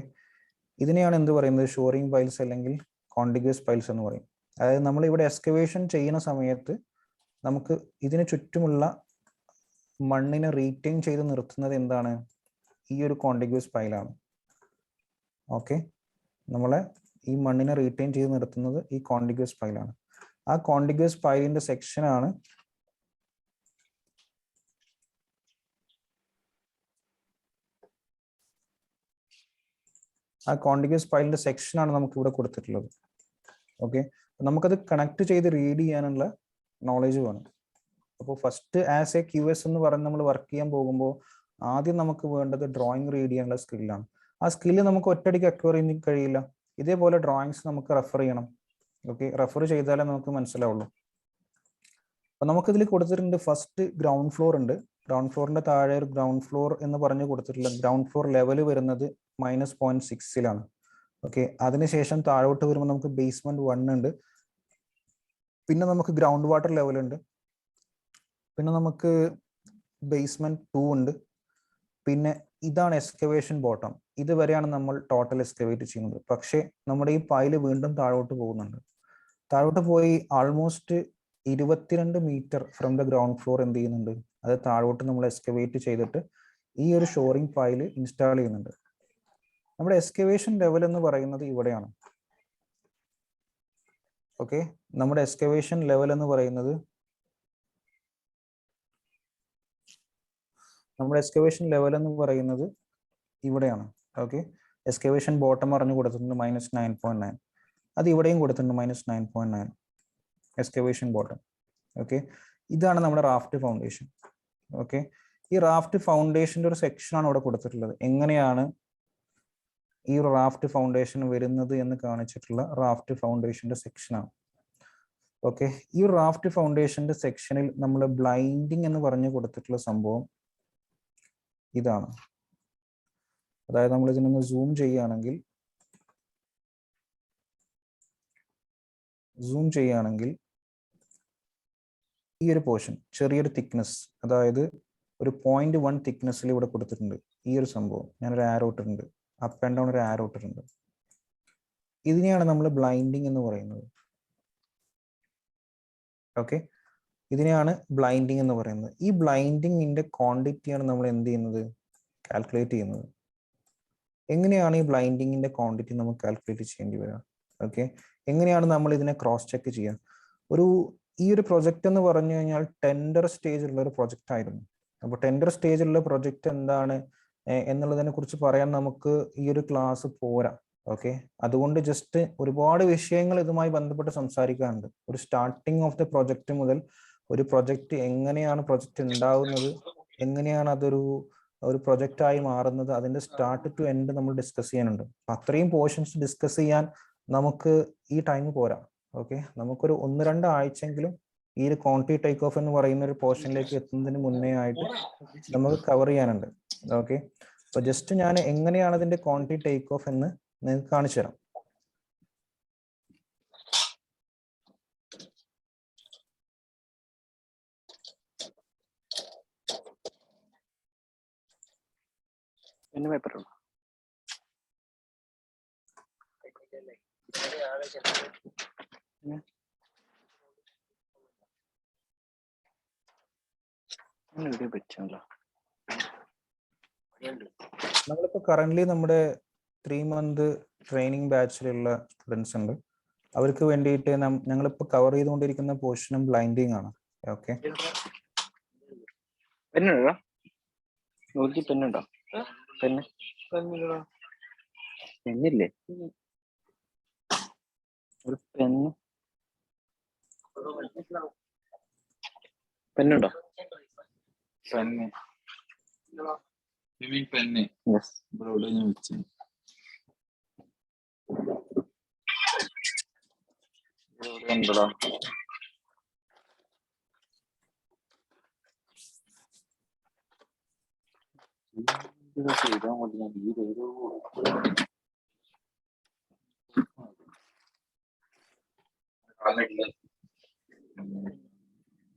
ഇതിനെയാണ് എന്ത് പറയുന്നത്, ഷോറിംഗ് പൈൽസ് അല്ലെങ്കിൽ കോണ്ടിഗ്വസ് പൈൽസ് എന്ന് പറയും. അതായത് നമ്മൾ ഇവിടെ എക്സ്കവേഷൻ ചെയ്യുന്ന സമയത്ത് നമുക്ക് ഇതിന് ചുറ്റുമുള്ള മണ്ണിനെ റീറ്റെയിൻ ചെയ്ത് നിർത്തുന്നത് എന്താണ്, ഈ ഒരു കോണ്ടിഗ്വസ് പൈലാണ്. ഓക്കെ, നമ്മളെ ഈ മണ്ണിനെ റീറ്റെയിൻ ചെയ്ത് നിർത്തുന്നത് ഈ കോണ്ടിഗ്വസ് പൈലാണ്. ആ കോണ്ടിഗ്വസ് പൈലിന്റെ സെക്ഷനാണ് നമുക്ക് ഇവിടെ കൊടുത്തിട്ടുള്ളത്. ഓക്കെ, നമുക്കത് കണക്ട് ചെയ്ത് റീഡ് ചെയ്യാനുള്ള നോളജ് വേണം. അപ്പോൾ ഫസ്റ്റ് ആസ് എ QS എന്ന് പറഞ്ഞ് നമ്മൾ വർക്ക് ചെയ്യാൻ പോകുമ്പോൾ ആദ്യം നമുക്ക് വേണ്ടത് ഡ്രോയിങ് റീഡ് ചെയ്യാനുള്ള സ്കില്ലാണ്. ആ സ്കില്ല് നമുക്ക് ഒറ്റയടിക്ക് അക്വയർ ചെയ്യാൻ കഴിയില്ല. ഇതേപോലെ ഡ്രോയിങ്സ് നമുക്ക് റെഫർ ചെയ്യണം. ഓക്കെ, റെഫർ ചെയ്താലേ നമുക്ക് മനസ്സിലാവുള്ളൂ. അപ്പൊ നമുക്കിതിൽ കൊടുത്തിട്ടുണ്ട് ഫസ്റ്റ് ഗ്രൗണ്ട് ഫ്ലോർ ഉണ്ട്. ഗ്രൗണ്ട് ഫ്ലോറിന്റെ താഴെ ഒരു ഗ്രൗണ്ട് ഫ്ലോർ എന്ന് പറഞ്ഞ് കൊടുത്തിട്ടുള്ള ഗ്രൗണ്ട് ഫ്ലോർ ലെവൽ വരുന്നത് -0.6 ഓക്കെ, അതിനുശേഷം താഴോട്ട് വരുമ്പോൾ നമുക്ക് ബേസ്മെന്റ് 1 ഉണ്ട്, പിന്നെ നമുക്ക് ഗ്രൗണ്ട് വാട്ടർ ലെവൽ ഉണ്ട്, പിന്നെ നമുക്ക് ബേസ്മെന്റ് 2 ഉണ്ട്, പിന്നെ ഇതാണ് എക്സ്കവേഷൻ ബോട്ടം. ഇതുവരെയാണ് നമ്മൾ ടോട്ടൽ എക്സ്കവേറ്റ് ചെയ്യുന്നത്. പക്ഷേ നമ്മുടെ ഈ പൈല് വീണ്ടും താഴോട്ട് പോകുന്നുണ്ട്. താഴോട്ട് പോയി almost 22 metre from the ground floor എന്ത് ചെയ്യുന്നുണ്ട്, അത് താഴോട്ട് നമ്മൾ എക്സ്കവേറ്റ് ചെയ്തിട്ട് ഈ ഒരു ഷോറിംഗ് പൈല് ഇൻസ്റ്റാൾ ചെയ്യുന്നുണ്ട്. നമ്മുടെ എക്സ്കവേഷൻ ലെവൽ എന്ന് പറയുന്നത് ഇവിടെയാണ്. ഓക്കെ, നമ്മുടെ എക്സ്കവേഷൻ ലെവൽ എന്ന് പറയുന്നത് ഇവിടെയാണ്. ഓക്കെ, എക്സ്കവേഷൻ ബോട്ടം പറഞ്ഞു കൊടുത്തിട്ടുണ്ട് -9.9, അത് ഇവിടെയും കൊടുത്തിട്ടുണ്ട് -9.9 എക്സ്കവേഷൻ ബോട്ടം. ഓക്കെ, ഇതാണ് നമ്മുടെ റാഫ്റ്റ് ഫൗണ്ടേഷൻ. ഓക്കെ, ഈ റാഫ്റ്റ് ഫൗണ്ടേഷന്റെ ഒരു സെക്ഷനാണ് ഇവിടെ കൊടുത്തിട്ടുള്ളത്. എങ്ങനെയാണ് ഈ റാഫ്റ്റ് ഫൗണ്ടേഷൻ വരുന്നത് എന്ന് കാണിച്ചിട്ടുള്ള റാഫ്റ്റ് ഫൗണ്ടേഷന്റെ സെക്ഷനാണ്. ഓക്കെ, ഈ റാഫ്റ്റ് ഫൗണ്ടേഷന്റെ സെക്ഷനിൽ നമ്മൾ ബ്ലൈൻഡിങ് എന്ന് പറഞ്ഞു കൊടുത്തിട്ടുള്ള സംഭവം ഇതാണ്. അതായത് നമ്മൾ ഇതിനൊന്ന് സൂം ചെയ്യുകയാണെങ്കിൽ ഈ ഒരു പോർഷൻ ചെറിയൊരു തിക്നെസ്, അതായത് ഒരു 0.1 തിക്നെസ്സിൽ ഇവിടെ കൊടുത്തിട്ടുണ്ട്. ഈ ഒരു സംഭവം ഞാനൊരു ആരോ ഇട്ടിട്ടുണ്ട്, അപ്പ് ആൻഡ് ഡൗൺ ഒരു ആരോ ഇട്ടിട്ടുണ്ട്. ഇതിനെയാണ് നമ്മൾ ബ്ലൈൻഡിങ് എന്ന് പറയുന്നത്. ഓക്കെ, ഇതിനെയാണ് ബ്ലൈൻഡിങ് എന്ന് പറയുന്നത്. ഈ ബ്ലൈൻഡിങ്ങിന്റെ ക്വാണ്ടിറ്റിയാണ് നമ്മൾ എന്ത് ചെയ്യുന്നത്, കാൽക്കുലേറ്റ് ചെയ്യുന്നത്. എങ്ങനെയാണ് ഈ ബ്ലൈൻഡിങ്ങിന്റെ ക്വാണ്ടിറ്റി നമുക്ക് കാൽക്കുലേറ്റ് ചെയ്യേണ്ടി വരിക? ഓക്കെ, എങ്ങനെയാണ് നമ്മൾ ഇതിനെ ക്രോസ് ചെക്ക് ചെയ്യുക? ഈ ഒരു പ്രൊജക്റ്റ് എന്ന് പറഞ്ഞു കഴിഞ്ഞാൽ ടെൻഡർ സ്റ്റേജിലുള്ള ഒരു പ്രൊജക്റ്റ് ആയിരുന്നു. അപ്പോൾ ടെൻഡർ സ്റ്റേജിലുള്ള പ്രൊജക്റ്റ് എന്താണ് എന്നുള്ളതിനെ കുറിച്ച് പറയാൻ നമുക്ക് ഈ ഒരു ക്ലാസ് പോരാ. ഓക്കെ, അതുകൊണ്ട് ജസ്റ്റ് ഒരുപാട് വിഷയങ്ങൾ ഇതുമായി ബന്ധപ്പെട്ട് സംസാരിക്കാനുണ്ട്. ഒരു സ്റ്റാർട്ടിങ് ഓഫ് ദ പ്രൊജക്റ്റ് മുതൽ ഒരു പ്രൊജക്റ്റ് എങ്ങനെയാണ് പ്രൊജക്റ്റ് ഉണ്ടാവുന്നത്, എങ്ങനെയാണ് ഒരു പ്രൊജക്റ്റായി മാറുന്നത്, അതിന്റെ സ്റ്റാർട്ട് ടു എൻഡ് നമ്മൾ ഡിസ്കസ് ചെയ്യാനുണ്ട്. അത്രയും പോർഷൻസ് ഡിസ്കസ് ചെയ്യാൻ നമുക്ക് ഈ ടൈം പോരാ. ഓക്കെ, നമുക്കൊരു 1-2 ആഴ്ചയെങ്കിലും ഈ ഒരു ക്വാണ്ടിറ്റി ടേക്ക് ഓഫ് എന്ന് പറയുന്ന ഒരു പോർഷനിലേക്ക് എത്തുന്നതിന് മുന്നേ ആയിട്ട് നമുക്ക് കവർ ചെയ്യാനുണ്ട്. ഓക്കെ, അപ്പൊ ജസ്റ്റ് ഞാൻ എങ്ങനെയാണ് അതിന്റെ ക്വാണ്ടിറ്റി ടേക്ക് ഓഫ് എന്ന് നിങ്ങൾക്ക് കാണിച്ചു തരാം. നമ്മളിപ്പോ കറന്റ് നമ്മുടെ 3 month ട്രെയിനിങ് ബാച്ചിലുള്ള സ്റ്റുഡൻസ് ഉണ്ട്. അവർക്ക് വേണ്ടിയിട്ട് ഞങ്ങളിപ്പോ കവർ ചെയ്തുകൊണ്ടിരിക്കുന്ന പോർഷനും ബ്ലൈൻഡിങ് ആണ്. ഓക്കെ, പെന്നില്ലേ? ഒരു പെന്നുണ്ടോ? പെന്ന് ഇവിടെ ഞാൻ വെച്ചു. ഉണ്ടോ? ചെയ്താൽ മതി. ഞാൻ ഈ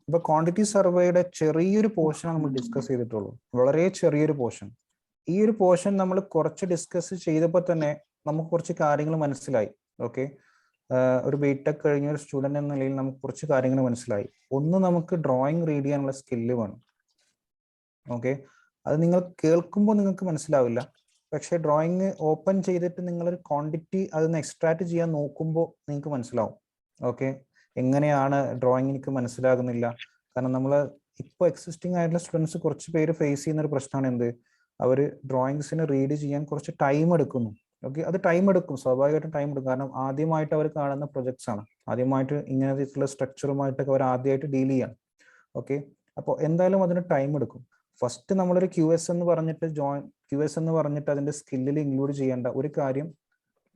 ഇപ്പൊ ക്വാണ്ടിറ്റി സർവേയുടെ ചെറിയൊരു പോർഷൻ നമ്മൾ ഡിസ്കസ് ചെയ്തിട്ടുള്ളൂ, വളരെ ചെറിയൊരു പോർഷൻ. ഈ ഒരു പോർഷൻ നമ്മൾ കുറച്ച് ഡിസ്കസ് ചെയ്തപ്പോൾ തന്നെ നമുക്ക് കുറച്ച് കാര്യങ്ങൾ മനസ്സിലായി. ഓക്കെ, ഒരു ബിടെക് കഴിഞ്ഞ ഒരു സ്റ്റുഡന്റ് എന്ന നിലയിൽ നമുക്ക് കുറച്ച് കാര്യങ്ങൾ മനസ്സിലായി. ഒന്ന്, നമുക്ക് ഡ്രോയിങ് റീഡ് ചെയ്യാനുള്ള സ്കില്ല് വേണം. ഓക്കെ, അത് നിങ്ങൾ കേൾക്കുമ്പോൾ നിങ്ങൾക്ക് മനസ്സിലാവില്ല, പക്ഷെ ഡ്രോയിങ് ഓപ്പൺ ചെയ്തിട്ട് നിങ്ങളൊരു ക്വാണ്ടിറ്റി അതൊന്ന് എക്സ്ട്രാക്ട് ചെയ്യാൻ നോക്കുമ്പോൾ നിങ്ങൾക്ക് മനസ്സിലാവും. ഓക്കെ, എങ്ങനെയാണ് ഡ്രോയിങ് എനിക്ക് മനസ്സിലാകുന്നില്ല. കാരണം നമ്മൾ ഇപ്പോൾ എക്സിസ്റ്റിംഗ് ആയിട്ടുള്ള സ്റ്റുഡൻസ് കുറച്ച് പേര് ഫേസ് ചെയ്യുന്ന ഒരു പ്രശ്നമാണ് എന്ത്, അവർ ഡ്രോയിങ്സിന് റീഡ് ചെയ്യാൻ കുറച്ച് ടൈം എടുക്കുന്നു. ഓക്കെ, അത് ടൈം എടുക്കും, സ്വാഭാവികമായിട്ടും ടൈം എടുക്കും. കാരണം ആദ്യമായിട്ട് അവർ കാണുന്ന പ്രൊജക്ട്സ് ആണ്, ആദ്യമായിട്ട് ഇങ്ങനത്തെ സ്ട്രക്ചറുമായിട്ടൊക്കെ അവർ ആദ്യമായിട്ട് ഡീൽ ചെയ്യാം. ഓക്കെ, അപ്പോൾ എന്തായാലും അതിന് ടൈം എടുക്കും. ഫസ്റ്റ് നമ്മളൊരു QS എന്ന് പറഞ്ഞിട്ട് അതിന്റെ സ്കില്ലിൽ ഇൻക്ലൂഡ് ചെയ്യേണ്ട ഒരു കാര്യം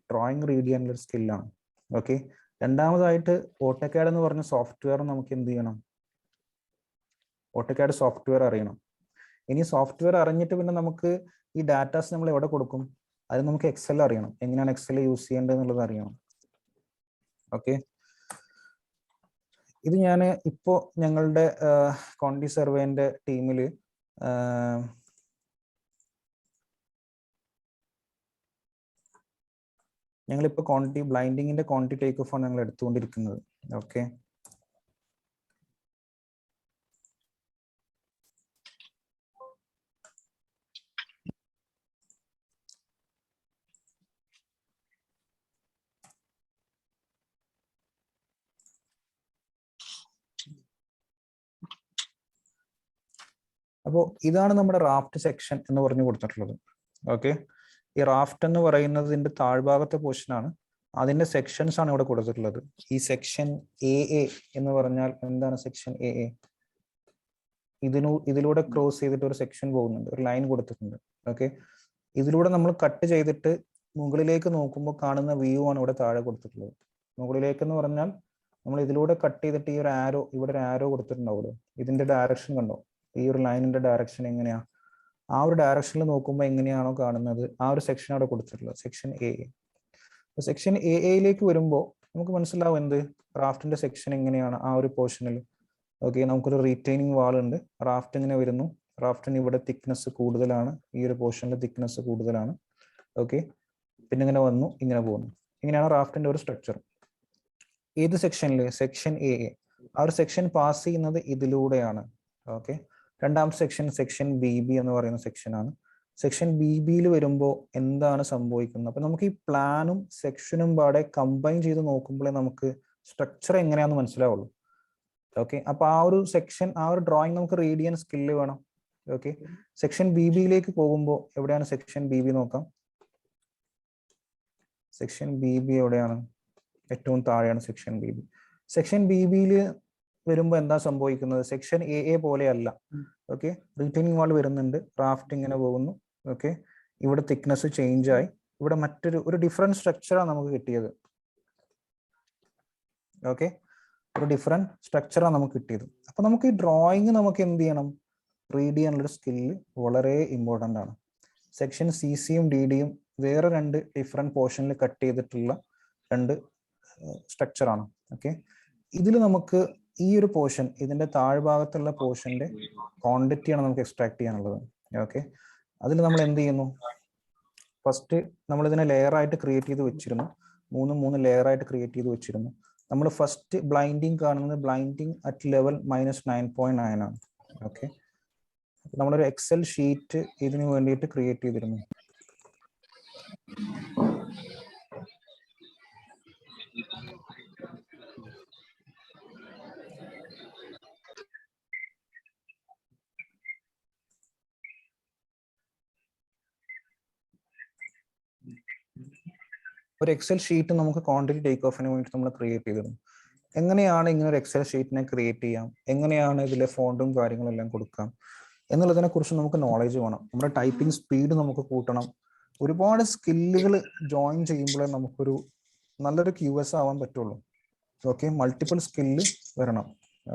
ഡ്രോയിങ് റീഡ് ചെയ്യാനുള്ള ഒരു സ്കില്ലാണ്. ഓക്കെ, രണ്ടാമതായിട്ട് ഓട്ടോകാഡ് എന്ന് പറഞ്ഞ സോഫ്റ്റ്വെയർ നമുക്ക് എന്ത് ചെയ്യണം, ഓട്ടോകാഡ് സോഫ്റ്റ്വെയർ അറിയണം. ഇനി സോഫ്റ്റ്വെയർ അറിഞ്ഞിട്ട് പിന്നെ നമുക്ക് ഈ ഡാറ്റാസ് നമ്മൾ എവിടെ കൊടുക്കും, അത് നമുക്ക് എക്സൽ അറിയണം, എങ്ങനെയാണ് എക്സൽ യൂസ് ചെയ്യേണ്ടത് എന്നുള്ളത് അറിയണം. ഓക്കെ, ഇത് ഞാൻ ഇപ്പോൾ ഞങ്ങളുടെ ക്വാണ്ടിറ്റി സർവേന്റെ ടീമിൽ ഞങ്ങളിപ്പോൾ ക്വാണ്ടിറ്റി ബ്ലൈൻഡിങ്ങിന്റെ ക്വാണ്ടിറ്റി ടേക്ക് ഓഫ് ആണ് ഞങ്ങൾ എടുത്തുകൊണ്ടിരിക്കുന്നത്. ഓക്കെ, അപ്പോൾ ഇതാണ് നമ്മുടെ റാഫ്റ്റ് സെക്ഷൻ എന്ന് പറഞ്ഞു കൊടുത്തിട്ടുള്ളത്. ഓക്കെ, ഈ റാഫ്റ്റ് എന്ന് പറയുന്നതിന്റെ താഴ്ഭാഗത്തെ പോർഷനാണ്, അതിന്റെ സെക്ഷൻസ് ആണ് ഇവിടെ കൊടുത്തിട്ടുള്ളത്. ഈ സെക്ഷൻ AA എന്ന് പറഞ്ഞാൽ എന്താണ്? സെക്ഷൻ AA ഇതിലൂടെ ക്രോസ് ചെയ്തിട്ട് ഒരു സെക്ഷൻ പോകുന്നുണ്ട്, ഒരു ലൈൻ കൊടുത്തിട്ടുണ്ട്. ഓക്കെ, ഇതിലൂടെ നമ്മൾ കട്ട് ചെയ്തിട്ട് മുകളിലേക്ക് നോക്കുമ്പോൾ കാണുന്ന വ്യൂ ആണ് ഇവിടെ താഴെ കൊടുത്തിട്ടുള്ളത്. മുകളിലേക്ക് എന്ന് പറഞ്ഞാൽ നമ്മൾ ഇതിലൂടെ കട്ട് ചെയ്തിട്ട് ഈ ഒരു ആരോ, ഇവിടെ ഒരു ആരോ കൊടുത്തിട്ടുണ്ടാവുമല്ലോ, ഇതിന്റെ ഡയറക്ഷൻ കണ്ടോ, ഈ ഒരു ലൈനിന്റെ ഡയറക്ഷൻ എങ്ങനെയാ, ആ ഒരു ഡയറക്ഷനിൽ നോക്കുമ്പോൾ എങ്ങനെയാണോ കാണുന്നത് ആ ഒരു സെക്ഷൻ അവിടെ കൊടുത്തിട്ടുള്ളത്, സെക്ഷൻ AA. സെക്ഷൻ AA വരുമ്പോൾ നമുക്ക് മനസ്സിലാവും എന്ത്, റാഫ്റ്റിന്റെ സെക്ഷൻ എങ്ങനെയാണ് ആ ഒരു പോർഷനിൽ. ഓക്കെ, നമുക്കൊരു റീറ്റെയിനിങ് വാൾ ഉണ്ട്, റാഫ്റ്റ് ഇങ്ങനെ വരുന്നു, റാഫ്റ്റിന് ഇവിടെ തിക്നെസ് കൂടുതലാണ്, ഈ ഒരു പോർഷനിൽ തിക്നെസ് കൂടുതലാണ്. ഓക്കെ, പിന്നെ ഇങ്ങനെ വന്നു, ഇങ്ങനെ പോകുന്നു. ഇങ്ങനെയാണ് റാഫ്റ്റിന്റെ ഒരു സ്ട്രക്ചർ. ഏത് സെക്ഷനിൽ? Section AA. ആ ഒരു സെക്ഷൻ പാസ് ചെയ്യുന്നത് ഇതിലൂടെയാണ്. ഓക്കെ, രണ്ടാമത്തെ സെക്ഷൻ BB എന്ന് പറയുന്ന സെക്ഷനാണ്. സെക്ഷൻ ബി ബിയിൽ വരുമ്പോൾ എന്താണ് സംഭവിക്കുന്നത്? അപ്പൊ നമുക്ക് ഈ പ്ലാനും സെക്ഷനും പാടെ കമ്പൈൻ ചെയ്ത് നോക്കുമ്പോഴേ നമുക്ക് സ്ട്രക്ചർ എങ്ങനെയാണെന്ന് മനസ്സിലാവുള്ളൂ. ഓക്കെ, അപ്പൊ ആ ഒരു സെക്ഷൻ, ആ ഒരു ഡ്രോയിങ് നമുക്ക് റീഡ് ചെയ്യാൻ സ്കില്ല് വേണം. ഓക്കെ, സെക്ഷൻ ബി ബിയിലേക്ക് പോകുമ്പോൾ എവിടെയാണ് സെക്ഷൻ ബി ബി നോക്കാം. സെക്ഷൻ ബി ബി എവിടെയാണ്? ഏറ്റവും താഴെയാണ് section B B. Section B ബിയിൽ വരുമ്പോൾ എന്താ സംഭവിക്കുന്നത്? സെക്ഷൻ എ പോലെയല്ല. ഓക്കെ, റീറ്റെയിനിങ് വാൾ വരുന്നുണ്ട്, റാഫ്റ്റ് ഇങ്ങനെ പോകുന്നു. ഓക്കെ, ഇവിടെ തിക്നെസ് ചേഞ്ച് ആയി, ഇവിടെ ഒരു ഡിഫറെന്റ് സ്ട്രക്ചറാണ് നമുക്ക് കിട്ടിയത്. ഓക്കെ, ഒരു ഡിഫറെന്റ് സ്ട്രക്ചറാണ് നമുക്ക് കിട്ടിയത്. അപ്പൊ നമുക്ക് ഈ ഡ്രോയിങ് നമുക്ക് എന്ത് ചെയ്യണം? റീഡ് ചെയ്യാനുള്ളൊരു സ്കില്ല് വളരെ ഇമ്പോർട്ടൻ്റ് ആണ്. സെക്ഷൻ സി സിയും ഡി ഡിയും വേറെ രണ്ട് ഡിഫറെന്റ് പോർഷനിൽ കട്ട് ചെയ്തിട്ടുള്ള രണ്ട് സ്ട്രക്ചറാണ്. ഓക്കെ, ഇതിൽ നമുക്ക് ഈ ഒരു പോർഷൻ, ഇതിന്റെ താഴ്ഭാഗത്തുള്ള പോർഷന്റെ ക്വാണ്ടിറ്റിയാണ് നമുക്ക് എക്സ്ട്രാക്ട് ചെയ്യാനുള്ളത്. ഓക്കെ, അതിൽ നമ്മൾ എന്ത് ചെയ്യുന്നു? ഫസ്റ്റ് നമ്മൾ ഇതിനെ ലെയർ ആയിട്ട് ക്രിയേറ്റ് ചെയ്ത് വെച്ചിരുന്നു. മൂന്ന് ലെയർ ആയിട്ട് ക്രിയേറ്റ് ചെയ്ത് വെച്ചിരുന്നു. നമ്മൾ ഫസ്റ്റ് ബ്ലൈൻഡിങ് കാണുന്നത് ബ്ലൈൻഡിങ് അറ്റ് ലെവൽ -9.9 ആണ്. ഓക്കെ, നമ്മളൊരു എക്സൽ ഷീറ്റ് ഇതിന് വേണ്ടിയിട്ട് ക്രിയേറ്റ് ചെയ്തിരുന്നു. ഒരു എക്സൽ ഷീറ്റ് നമുക്ക് ക്വാണ്ടിറ്റി ടേക്ക് ഓഫിന് വേണ്ടി നമ്മൾ ക്രിയേറ്റ് ചെയ്തിരുന്നു. എങ്ങനെയാണ് ഇങ്ങനെ ഒരു എക്സൽ ഷീറ്റിനെ ക്രിയേറ്റ് ചെയ്യാം, എങ്ങനെയാണ് ഇതിലെ ഫോണ്ടും കാര്യങ്ങളും എല്ലാം കൊടുക്കാം എന്നുള്ളതിനെ കുറിച്ച് നമുക്ക് നോളജ് വേണം. നമ്മുടെ ടൈപ്പിംഗ് സ്പീഡ് നമുക്ക് കൂട്ടണം. ഒരുപാട് സ്കില്ലുകൾ ജോയിൻ ചെയ്യുമ്പോഴേ നമുക്കൊരു നല്ലൊരു QS ആവാൻ പറ്റുള്ളൂ. ഓക്കെ, മൾട്ടിപ്പിൾ സ്കില്ല് വരണം.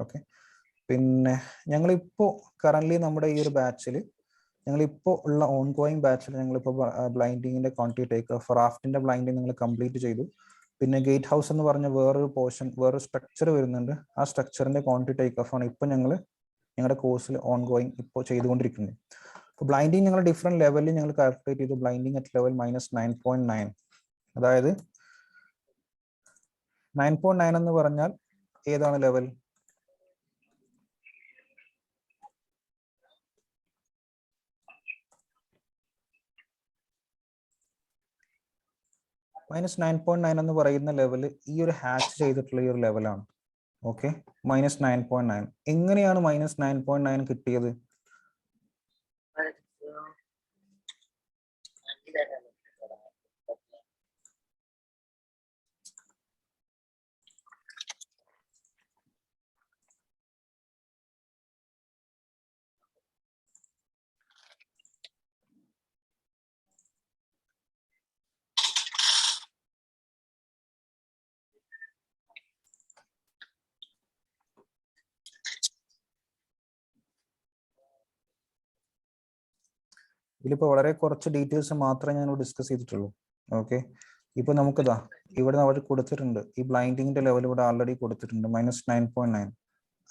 ഓക്കെ, പിന്നെ ഞങ്ങളിപ്പോൾ കറന്റ് നമ്മുടെ ഈ ഒരു ബാച്ചിൽ, ഞങ്ങളിപ്പോൾ ഉള്ള ഓൺ ഗോയിങ് ബാച്ചിൽ ഞങ്ങളിപ്പോൾ ബ്ലൈൻഡിങ്ങിന്റെ ക്വാണ്ടിറ്റി ടേക്ക് ഓഫ്, റാഫ്റ്റിന്റെ ബ്ലൈൻഡിങ് നിങ്ങൾ കംപ്ലീറ്റ് ചെയ്തു. പിന്നെ ഗേറ്റ് ഹൗസ് എന്ന് പറഞ്ഞ വേറൊരു പോർഷൻ, വേറൊരു സ്ട്രക്ചർ വരുന്നുണ്ട്. ആ സ്ട്രക്ചറിന്റെ ക്വാണ്ടിറ്റി ടേക്ക് ഓഫ് ആണ് ഇപ്പോൾ ഞങ്ങളുടെ കോഴ്സിൽ ഓൺ ഗോയിങ് ഇപ്പോൾ ചെയ്തുകൊണ്ടിരിക്കുന്നത്. അപ്പോൾ ബ്ലൈൻഡിങ് ഞങ്ങൾ ഡിഫറെന്റ് ലെവലിൽ ഞങ്ങൾ കാൽക്കുലേറ്റ് ചെയ്തു. ബ്ലൈൻഡിങ് അറ്റ് ലെവൽ -9.9, അതായത് 9.9 എന്ന് പറഞ്ഞാൽ ഏതാണ് ലെവൽ? -9.9 എന്ന് പറയുന്ന ലെവല് ഈ ഒരു ഹാച്ച് ചെയ്തിട്ടുള്ള ഈ ഒരു ലെവലാണ്. ഓക്കെ, -9.9. എങ്ങനെയാണ് -9.9 കിട്ടിയത്? ഇതിലിപ്പോൾ വളരെ കുറച്ച് ഡീറ്റെയിൽസ് മാത്രമേ ഞാൻ ഡിസ്കസ് ചെയ്തിട്ടുള്ളൂ. ഓക്കെ, ഇപ്പൊ നമുക്കിതാ ഇവിടെ അവർ കൊടുത്തിട്ടുണ്ട്, ഈ ബ്ലൈൻഡിങ്ങിന്റെ ലെവൽ ഇവിടെ ആൾറെഡി കൊടുത്തിട്ടുണ്ട്, -9.9.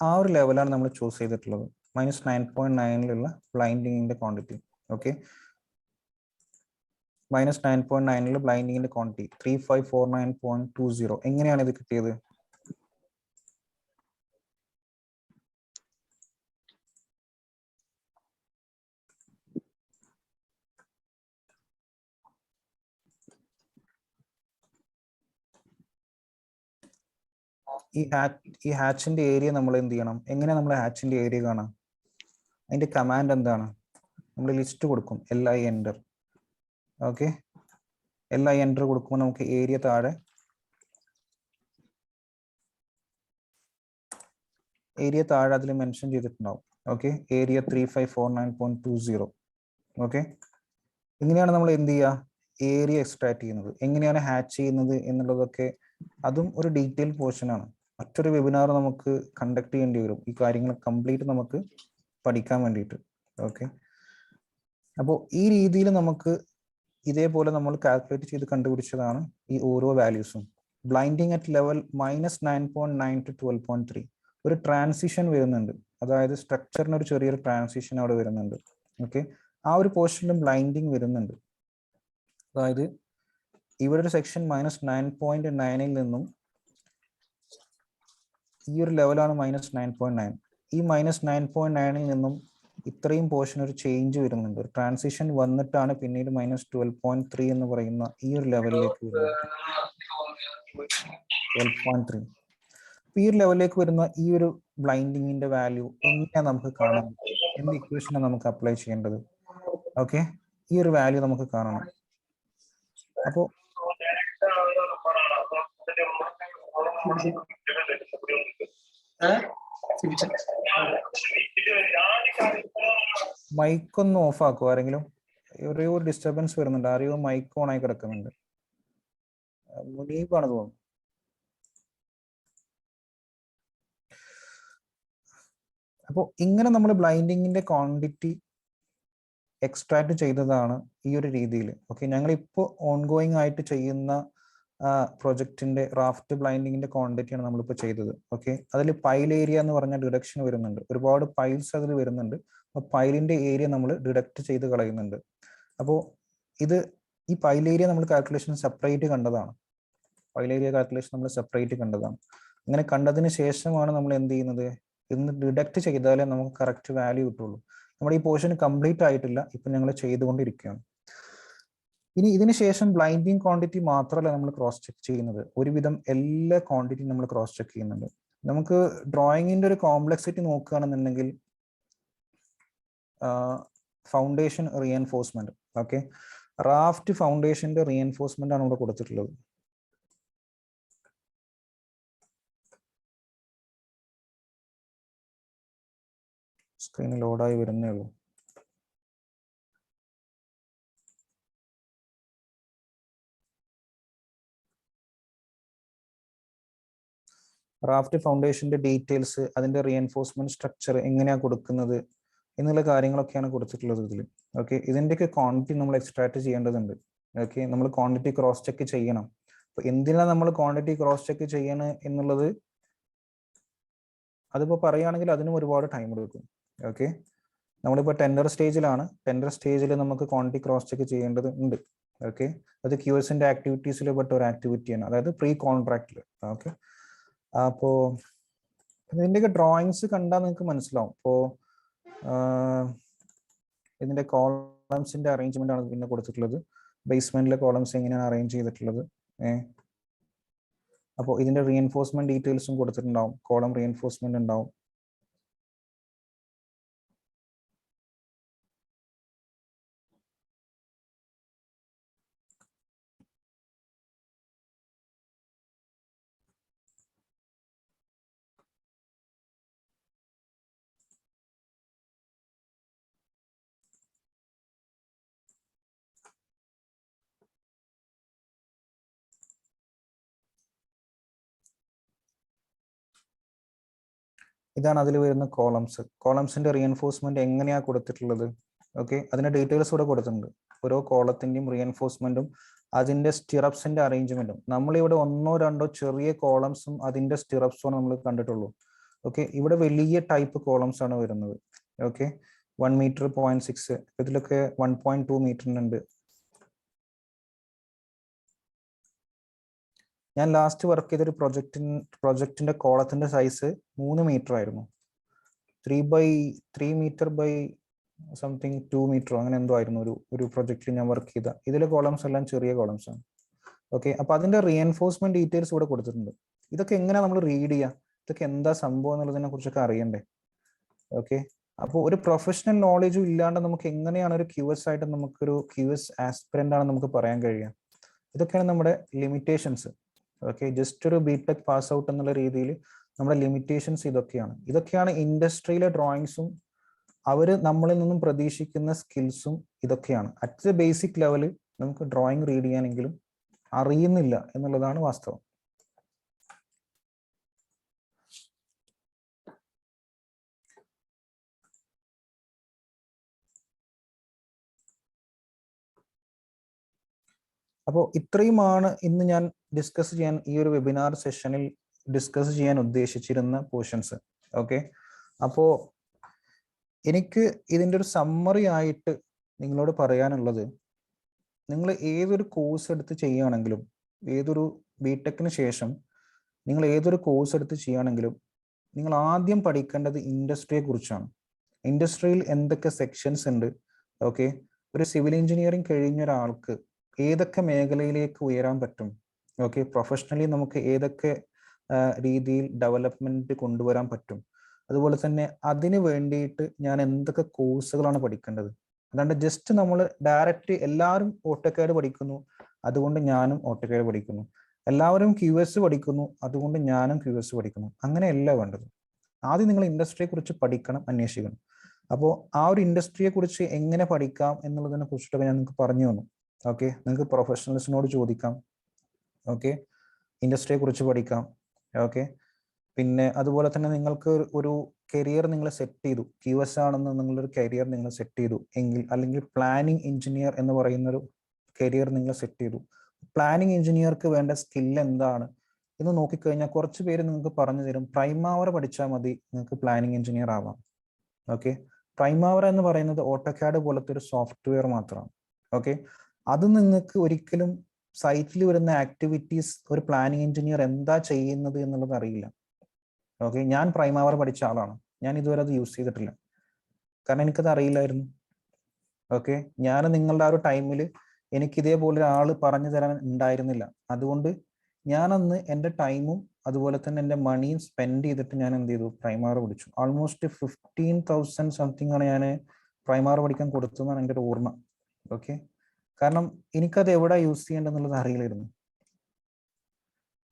ആ ഒരു ലെവലാണ് നമ്മൾ ചൂസ് ചെയ്തിട്ടുള്ളത്, -9.9 ബ്ലൈൻഡിങ്ങിന്റെ ക്വാണ്ടിറ്റി. ഓക്കെ, -9.9 ബ്ലൈൻഡിങ്ങിന്റെ ക്വാണ്ടിറ്റി 3549.20. എങ്ങനെയാണ് ഇത് കിട്ടിയത്? ഈ ഹാച്ചിന്റെ ഏരിയ നമ്മൾ എന്ത് ചെയ്യണം? എങ്ങനെയാണ് നമ്മൾ ഹാച്ചിന്റെ ഏരിയ കാണാം? അതിന്റെ കമാൻഡ് എന്താണ്? നമ്മൾ ലിസ്റ്റ് കൊടുക്കും, LI enter. Okay, LI enter കൊടുക്കുമ്പോൾ നമുക്ക് ഏരിയ താഴെ അതിൽ മെൻഷൻ ചെയ്തിട്ടുണ്ടാവും. Okay, area 3549.20. ഓക്കെ, ഇങ്ങനെയാണ് നമ്മൾ എന്ത് ചെയ്യുക? ഏരിയ എക്സ്ട്രാക്ട് ചെയ്യുന്നത്. എങ്ങനെയാണ് ഹാച്ച് ചെയ്യുന്നത് എന്നുള്ളതൊക്കെ അതും ഒരു ഡീറ്റെയിൽ പോർഷൻ ആണ്. മറ്റൊരു വെബിനാർ നമുക്ക് കണ്ടക്ട് ചെയ്യേണ്ടി വരും ഈ കാര്യങ്ങൾ കംപ്ലീറ്റ് നമുക്ക് പഠിക്കാൻ വേണ്ടിയിട്ട്. ഓക്കെ, അപ്പോൾ ഈ രീതിയിൽ നമുക്ക് ഇതേപോലെ നമ്മൾ കാൽക്കുലേറ്റ് ചെയ്ത് കണ്ടുപിടിച്ചതാണ് ഈ ഓരോ വാല്യൂസും. ബ്ലൈൻഡിങ് അറ്റ് ലെവൽ -9.9 to 12.3 ഒരു ട്രാൻസിഷൻ വരുന്നുണ്ട്, അതായത് സ്ട്രക്ചറിന് ഒരു ചെറിയൊരു ട്രാൻസിഷൻ അവിടെ വരുന്നുണ്ട്. ഓക്കെ, ആ ഒരു പോർഷനിലും ബ്ലൈൻഡിങ് വരുന്നുണ്ട്. അതായത് ഇവിടെ ഒരു സെക്ഷൻ -9.9 നിന്നും ഈ ഒരു ലെവലാണ് -9.9. ഈ -9.9 നിന്നും ഇത്രയും പോർഷൻ ഒരു ചേഞ്ച് വരുന്നുണ്ട്. ഒരു ട്രാൻസിഷൻ വന്നിട്ടാണ് പിന്നീട് -12.3 എന്ന് പറയുന്ന ഈ ഒരു ലെവലിലേക്ക് വരുന്നത്. 12.3 ഈ ഒരു ലെവലിലേക്ക് വരുന്ന ഈ ഒരു ബ്ലൈൻഡിങ്ങിന്റെ വാല്യൂ എങ്ങനെയാണ് നമുക്ക് കാണാൻ, എന്ത് ഇക്വേഷനാണ് നമുക്ക് അപ്ലൈ ചെയ്യേണ്ടത്? ഓക്കെ, ഈ ഒരു വാല്യൂ നമുക്ക് കാണണം. അപ്പോൾ മൈക്ക് ഒന്ന് ഓഫ് ആക്കുമോ ആരെങ്കിലും? ഒരു ഡിസ്റ്റർബൻസ് വരുന്നുണ്ട്. ആരെയോ മൈക്ക് ഓൺ ആയി കിടക്കുന്നുണ്ട്. മുനീബാണ് തോന്നുന്നു. അപ്പോൾ ഇങ്ങനെ നമ്മൾ ബ്ലൈൻഡിങ്ങിന്റെ ക്വാണ്ടിറ്റി എക്സ്ട്രാക്ട് ചെയ്തതാണ് ഈ ഒരു രീതിയിൽ. ഓക്കെ, ഞങ്ങൾ ഇപ്പോൾ ഓൺഗോയിങ് ആയിട്ട് ചെയ്യുന്ന പ്രൊജക്ടിന്റെ റാഫ്റ്റ് ബ്ലൈൻഡിങ്ങിന്റെ ക്വാണ്ടിറ്റിയാണ് നമ്മളിപ്പോൾ ചെയ്തത്. ഓക്കെ, അതിൽ പൈൽ ഏരിയ എന്ന് പറഞ്ഞ ഡിഡക്ഷൻ വരുന്നുണ്ട്. ഒരുപാട് പൈൽസ് അതിൽ വരുന്നുണ്ട്. അപ്പോൾ പൈലിന്റെ ഏരിയ നമ്മൾ ഡിഡക്ട് ചെയ്ത് കളയുന്നുണ്ട്. അപ്പോൾ ഈ പൈൽ ഏരിയ നമ്മൾ കാൽക്കുലേഷൻ സെപ്പറേറ്റ് കണ്ടതാണ്. പൈൽ ഏരിയ കാൽക്കുലേഷൻ നമ്മൾ സെപ്പറേറ്റ് കണ്ടതാണ്. അങ്ങനെ കണ്ടതിന് ശേഷമാണ് നമ്മൾ എന്ത് ചെയ്യുന്നത്, ഇന്ന് ഡിഡക്ട് ചെയ്താലേ നമുക്ക് കറക്റ്റ് വാല്യൂ കിട്ടുള്ളൂ. നമ്മുടെ ഈ പോർഷൻ കംപ്ലീറ്റ് ആയിട്ടില്ല, ഇപ്പം ഞങ്ങൾ ചെയ്തുകൊണ്ടിരിക്കുകയാണ്. ഇനി ഇതിന് ശേഷം ബ്ലൈൻഡിങ് ക്വാണ്ടിറ്റി മാത്രമല്ല നമ്മൾ ക്രോസ് ചെക്ക് ചെയ്യുന്നത്, ഒരുവിധം എല്ലാ ക്വാണ്ടിറ്റിയും നമ്മൾ ക്രോസ് ചെക്ക് ചെയ്യുന്നുണ്ട്. നമുക്ക് ഡ്രോയിങ്ങിന്റെ ഒരു കോംപ്ലക്സിറ്റി നോക്കുകയാണെന്നുണ്ടെങ്കിൽ ഫൗണ്ടേഷൻ റീഎൻഫോഴ്സ്മെന്റ്, ഓക്കെ, റാഫ്റ്റ് ഫൗണ്ടേഷന്റെ റീഎൻഫോഴ്സ്മെന്റ് ആണ് ഇവിടെ കൊടുത്തിട്ടുള്ളത്. സ്ക്രീനിൽ ലോഡായി വരുന്നേ ഉള്ളൂ. റാഫ്റ്റ് ഫൗണ്ടേഷന്റെ ഡീറ്റെയിൽസ്, അതിന്റെ റീഎൻഫോഴ്സ്മെന്റ് സ്ട്രക്ചർ എങ്ങനെയാണ് കൊടുക്കുന്നത് എന്നുള്ള കാര്യങ്ങളൊക്കെയാണ് കൊടുത്തിട്ടുള്ളത് ഇതിൽ. ഓക്കെ, ഇതിന്റെയൊക്കെ ക്വാണ്ടിറ്റി നമ്മൾ എക്സ്ട്രാക്ട് ചെയ്യേണ്ടതുണ്ട്. ഓക്കെ, നമ്മൾ ക്വാണ്ടിറ്റി ക്രോസ് ചെക്ക് ചെയ്യണം. അപ്പൊ എന്തിനാണ് നമ്മൾ ക്വാണ്ടിറ്റി ക്രോസ് ചെക്ക് ചെയ്യണം എന്നുള്ളത് അതിപ്പോൾ പറയുകയാണെങ്കിൽ അതിനും ഒരുപാട് ടൈം എടുക്കും. ഓക്കെ, നമ്മളിപ്പോൾ ടെൻഡർ സ്റ്റേജിലാണ്. ടെൻഡർ സ്റ്റേജിൽ നമുക്ക് ക്വാണ്ടിറ്റി ക്രോസ് ചെക്ക് ചെയ്യേണ്ടത് ഉണ്ട്. ഓക്കെ, അത് ക്യൂഎസിന്റെ ആക്ടിവിറ്റീസിൽ പെട്ട ഒരു ആക്ടിവിറ്റിയാണ്, അതായത് പ്രീ കോൺട്രാക്റ്റിൽ. ഓക്കെ, അപ്പോൾ ഇതിൻ്റെയൊക്കെ ഡ്രോയിങ്സ് കണ്ടാൽ നിങ്ങൾക്ക് മനസ്സിലാവും. ഇപ്പോൾ ഇതിന്റെ കോളംസിന്റെ അറേഞ്ച്മെന്റ് ആണ് പിന്നെ കൊടുത്തിട്ടുള്ളത്. ബേസ്മെന്റിലെ കോളംസ് എങ്ങനെയാണ് അറേഞ്ച് ചെയ്തിട്ടുള്ളത്. അപ്പോൾ ഇതിന്റെ റീഎൻഫോഴ്സ്മെന്റ് ഡീറ്റെയിൽസും കൊടുത്തിട്ടുണ്ടാവും. കോളം റീഎൻഫോഴ്സ്മെന്റ് ഉണ്ടാവും. ഇതാണ് അതിൽ വരുന്ന കോളംസ്. കോളംസിന്റെ റീഎൻഫോഴ്സ്മെന്റ് എങ്ങനെയാണ് കൊടുത്തിട്ടുള്ളത്. ഓക്കെ, അതിന്റെ ഡീറ്റെയിൽസ് കൂടെ കൊടുത്തിട്ടുണ്ട്. ഓരോ കോളത്തിന്റെയും റീഎൻഫോഴ്സ്മെന്റും അതിന്റെ സ്റ്റിറപ്സിന്റെ അറേഞ്ച്മെന്റും. നമ്മളിവിടെ 1-2 ചെറിയ കോളംസും അതിന്റെ സ്റ്റിറപ്സും നമ്മൾ കണ്ടിട്ടുള്ളൂ. ഓക്കെ, ഇവിടെ വലിയ ടൈപ്പ് കോളംസ് ആണ് വരുന്നത്. ഓക്കെ, 1 മീറ്റർ 0.6, ഇതിലൊക്കെ 1.2 മീറ്ററിനുണ്ട്. ഞാൻ ലാസ്റ്റ് വർക്ക് ചെയ്തൊരു പ്രൊജക്ടിന്റെ കോളത്തിന്റെ സൈസ് 3 മീറ്റർ ആയിരുന്നു. 3 മീറ്റർ ബൈ സംതിങ് 2 മീറ്റർ അങ്ങനെ എന്തോ ആയിരുന്നു ഒരു പ്രൊജക്റ്റിൽ ഞാൻ വർക്ക് ചെയ്ത. ഇതിലെ കോളംസ് എല്ലാം ചെറിയ കോളംസ് ആണ്. ഓക്കെ, അപ്പൊ അതിന്റെ റീഎൻഫോഴ്സ്മെന്റ് ഡീറ്റെയിൽസ് ഇവിടെ കൊടുത്തിട്ടുണ്ട്. ഇതൊക്കെ എങ്ങനെ നമ്മൾ റീഡ് ചെയ്യുക, ഇതൊക്കെ എന്താ സംഭവം എന്നുള്ളതിനെ കുറിച്ചൊക്കെ അറിയണ്ടേ. ഓക്കെ, അപ്പോൾ ഒരു പ്രൊഫഷണൽ നോളജും ഇല്ലാണ്ട് നമുക്ക് എങ്ങനെയാണ് ഒരു QS ആയിട്ട് നമുക്കൊരു QS ആസ്പിറന്റ് ആണ് നമുക്ക് പറയാൻ കഴിയുക. ഇതൊക്കെയാണ് നമ്മുടെ ലിമിറ്റേഷൻസ്. ഓക്കെ, ജസ്റ്റ് ഒരു ബിടെക് പാസ് ഔട്ട് എന്നുള്ള രീതിയിൽ നമ്മുടെ ലിമിറ്റേഷൻസ് ഇതൊക്കെയാണ് ഇൻഡസ്ട്രിയിലെ ഡ്രോയിങ്സും അവർ നമ്മളിൽ നിന്നും പ്രതീക്ഷിക്കുന്ന സ്കിൽസും ഇതൊക്കെയാണ്. അറ്റ് ദ ബേസിക് ലെവല് നമുക്ക് ഡ്രോയിങ് റീഡ് ചെയ്യാനെങ്കിലും അറിയുന്നില്ല എന്നുള്ളതാണ് വാസ്തവം. അപ്പോൾ ഇത്രയുമാണ് ഇന്ന് ഞാൻ ഡിസ്കസ് ചെയ്യാൻ ഈ ഒരു വെബിനാർ സെഷനിൽ ഡിസ്കസ് ചെയ്യാൻ ഉദ്ദേശിച്ചിരുന്ന പോർഷൻസ്. ഓക്കെ, അപ്പോൾ എനിക്ക് ഇതിൻ്റെ ഒരു സമ്മറി ആയിട്ട് നിങ്ങളോട് പറയാനുള്ളത്, നിങ്ങൾ ഏതൊരു കോഴ്സ് എടുത്ത് ചെയ്യുകയാണെങ്കിലും, ഏതൊരു ബിടെക്കിന് ശേഷം നിങ്ങൾ ഏതൊരു കോഴ്സ് എടുത്ത് ചെയ്യുകയാണെങ്കിലും നിങ്ങൾ ആദ്യം പഠിക്കേണ്ടത് ഇൻഡസ്ട്രിയെ കുറിച്ചാണ്. ഇൻഡസ്ട്രിയിൽ എന്തൊക്കെ സെക്ഷൻസ് ഉണ്ട്, ഓക്കെ, ഒരു സിവിൽ എഞ്ചിനീയറിംഗ് കഴിഞ്ഞ ഒരാൾക്ക് ഏതൊക്കെ മേഖലയിലേക്ക് ഉയരാൻ പറ്റും, ഓക്കെ, പ്രൊഫഷണലി നമുക്ക് ഏതൊക്കെ രീതിയിൽ ഡെവലപ്മെന്റ് കൊണ്ടുവരാൻ പറ്റും, അതുപോലെ തന്നെ അതിന് വേണ്ടിയിട്ട് ഞാൻ എന്തൊക്കെ കോഴ്സുകളാണ് പഠിക്കേണ്ടത്. അതാണ്ട് ജസ്റ്റ് നമ്മൾ ഡയറക്റ്റ് എല്ലാവരും ഓട്ടോകാഡ് പഠിക്കുന്നു അതുകൊണ്ട് ഞാനും ഓട്ടോകാഡ് പഠിക്കുന്നു, എല്ലാവരും QS പഠിക്കുന്നു അതുകൊണ്ട് ഞാനും QS പഠിക്കുന്നു, അങ്ങനെയല്ല വേണ്ടത്. ആദ്യം നിങ്ങൾ ഇൻഡസ്ട്രിയെ കുറിച്ച് പഠിക്കണം, അന്വേഷിക്കണം. അപ്പോൾ ആ ഒരു ഇൻഡസ്ട്രിയെ കുറിച്ച് എങ്ങനെ പഠിക്കാം എന്നുള്ളതിനെ കുറിച്ചിട്ടൊക്കെ ഞാൻ നിങ്ങൾക്ക് പറഞ്ഞു തന്നു. ഓക്കെ, നിങ്ങൾക്ക് പ്രൊഫഷണൽസിനോട് ചോദിക്കാം, ഓക്കെ, ഇൻഡസ്ട്രിയെ കുറിച്ച് പഠിക്കാം. ഓക്കെ, പിന്നെ അതുപോലെ തന്നെ നിങ്ങൾക്ക് ഒരു കരിയർ നിങ്ങൾ സെറ്റ് ചെയ്തു, QS ആണെന്ന് നിങ്ങളൊരു കരിയർ നിങ്ങൾ സെറ്റ് ചെയ്തു എങ്കിൽ, അല്ലെങ്കിൽ പ്ലാനിങ് എഞ്ചിനീയർ എന്ന് പറയുന്നൊരു കരിയർ നിങ്ങൾ സെറ്റ് ചെയ്തു, പ്ലാനിങ് എഞ്ചിനീയർക്ക് വേണ്ട സ്കിൽ എന്താണ് എന്ന് നോക്കിക്കഴിഞ്ഞാൽ കുറച്ച് പേര് നിങ്ങൾക്ക് പറഞ്ഞു തരും, പ്രൈമാവർ പഠിച്ചാൽ മതി നിങ്ങൾക്ക് പ്ലാനിങ് എഞ്ചിനീയർ ആവാം. ഓക്കെ, പ്രൈമാവർ എന്ന് പറയുന്നത് ഓട്ടോകാഡ് പോലത്തെ ഒരു സോഫ്റ്റ്വെയർ മാത്രമാണ്. ഓക്കെ, അത് നിങ്ങൾക്ക് ഒരിക്കലും സൈറ്റിൽ വരുന്ന ആക്ടിവിറ്റീസ് ഒരു പ്ലാനിങ് എഞ്ചിനീയർ എന്താ ചെയ്യുന്നത് എന്നുള്ളത് അറിയില്ല. ഓക്കെ, ഞാൻ പ്രൈമാവർ പഠിച്ച ആളാണ്, ഞാൻ ഇതുവരെ അത് യൂസ് ചെയ്തിട്ടില്ല, കാരണം എനിക്കത് അറിയില്ലായിരുന്നു. ഓക്കെ, ഞാൻ നിങ്ങളുടെ ആ ഒരു ടൈമിൽ എനിക്ക് ഇതേപോലെ ഒരാൾ പറഞ്ഞു തരാൻ ഉണ്ടായിരുന്നില്ല. അതുകൊണ്ട് ഞാനന്ന് എൻ്റെ ടൈമും അതുപോലെ തന്നെ എൻ്റെ മണിയും സ്പെൻഡ് ചെയ്തിട്ട് ഞാൻ എന്ത് ചെയ്തു, പ്രൈമാവർ പഠിച്ചു. ആൾമോസ്റ്റ് 15,000 സംതിങ് ആണ് ഞാൻ പ്രൈമാവർ പഠിക്കാൻ കൊടുത്തതെന്നാണ് എൻ്റെ ഒരു ഓർമ്മ. ഓക്കെ, കാരണം എനിക്കത് എവിടെ യൂസ് ചെയ്യേണ്ടതെന്നുള്ളത് അറിയില്ലായിരുന്നു.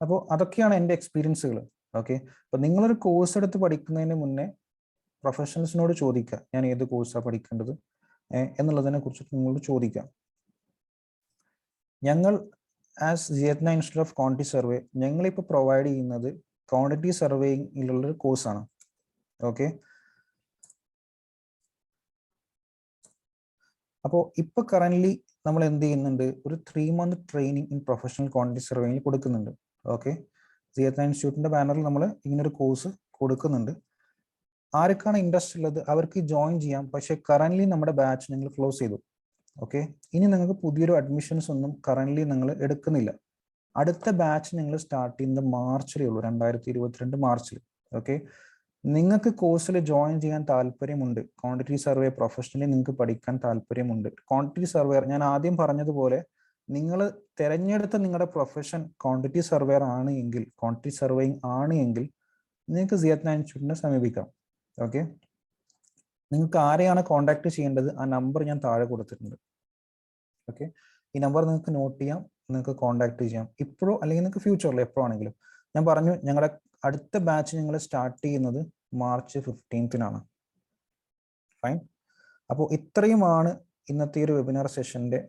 അപ്പോൾ അതൊക്കെയാണ് എൻ്റെ എക്സ്പീരിയൻസുകൾ. ഓക്കെ, അപ്പോൾ നിങ്ങളൊരു കോഴ്സ് എടുത്ത് പഠിക്കുന്നതിന് മുന്നേ പ്രൊഫഷണൽസിനോട് ചോദിക്കുക, ഞാൻ ഏത് കോഴ്സാണ് പഠിക്കേണ്ടത് എന്നുള്ളതിനെ കുറിച്ച് നിങ്ങളോട് ചോദിക്കാം. ഞങ്ങൾ ആസ് ജിയത്ന ഇൻസ്റ്റിറ്റ്യൂട്ട് ഓഫ് ക്വാണ്ടിറ്റി സർവേ ഞങ്ങളിപ്പോൾ പ്രൊവൈഡ് ചെയ്യുന്നത് ക്വാണ്ടിറ്റി സർവേയിലുള്ളൊരു കോഴ്സാണ്. ഓക്കെ, അപ്പോൾ ഇപ്പോൾ കറൻ്റ്ലി നമ്മൾ എന്ത് ചെയ്യുന്നുണ്ട്, ഒരു 3 month training in professional quantity സർവേയിൽ കൊടുക്കുന്നുണ്ട്. ഓക്കെ, ജിയത്ന ഇൻസ്റ്റിറ്റ്യൂട്ടിന്റെ ബാനറിൽ നമ്മൾ ഇങ്ങനൊരു കോഴ്സ് കൊടുക്കുന്നുണ്ട്. ആർക്കാണ് ഇൻട്രസ്റ്റ് ഉള്ളത് അവർക്ക് ജോയിൻ ചെയ്യാം. പക്ഷേ കറൻ്റ്ലി നമ്മുടെ ബാച്ച് നിങ്ങൾ ക്ലോസ് ചെയ്തു. ഓക്കെ, ഇനി നിങ്ങൾക്ക് പുതിയൊരു അഡ്മിഷൻസ് ഒന്നും കറൻ്റ്ലി നിങ്ങൾ എടുക്കുന്നില്ല. അടുത്ത ബാച്ച് നിങ്ങൾ സ്റ്റാർട്ട് ചെയ്യുന്നത് മാർച്ചിലേ ഉള്ളൂ, 2022 മാർച്ചിൽ. ഓക്കെ, നിങ്ങൾക്ക് കോഴ്സിൽ ജോയിൻ ചെയ്യാൻ താല്പര്യമുണ്ട്, ക്വാണ്ടിറ്റി സർവേ പ്രൊഫഷണലി നിങ്ങൾക്ക് പഠിക്കാൻ താല്പര്യമുണ്ട്, ക്വാണ്ടിറ്റി സർവേയർ ഞാൻ ആദ്യം പറഞ്ഞതുപോലെ നിങ്ങൾ തിരഞ്ഞെടുത്ത നിങ്ങളുടെ പ്രൊഫഷൻ ക്വാണ്ടിറ്റി സർവേയർ ആണ് എങ്കിൽ, ക്വാണ്ടിറ്റി സർവേയിങ് ആണ് എങ്കിൽ നിങ്ങൾക്ക് ജിയത്ന ഇൻസ്റ്റിറ്റ്യൂട്ടിനെ സമീപിക്കാം. ഓക്കെ, നിങ്ങൾക്ക് ആരെയാണ് കോൺടാക്ട് ചെയ്യേണ്ടത് ആ നമ്പർ ഞാൻ താഴെ കൊടുത്തിട്ടുണ്ട്. ഓക്കെ, ഈ നമ്പർ നിങ്ങൾക്ക് നോട്ട് ചെയ്യാം, നിങ്ങൾക്ക് കോൺടാക്ട് ചെയ്യാം, ഇപ്പോഴോ അല്ലെങ്കിൽ നിങ്ങൾക്ക് ഫ്യൂച്ചറിൽ എപ്പോഴാണെങ്കിലും. ഞാൻ പറഞ്ഞു ഞങ്ങളുടെ അടുത്ത ബാച്ച് ഞങ്ങൾ സ്റ്റാർട്ട് ചെയ്യുന്നത് മാർച്ച് 15-നാണ്. ഫൈൻ, അപ്പോൾ ഇത്രയുമാണ് ഇന്നത്തെ ഒരു വെബിനാർ സെഷൻ്റെ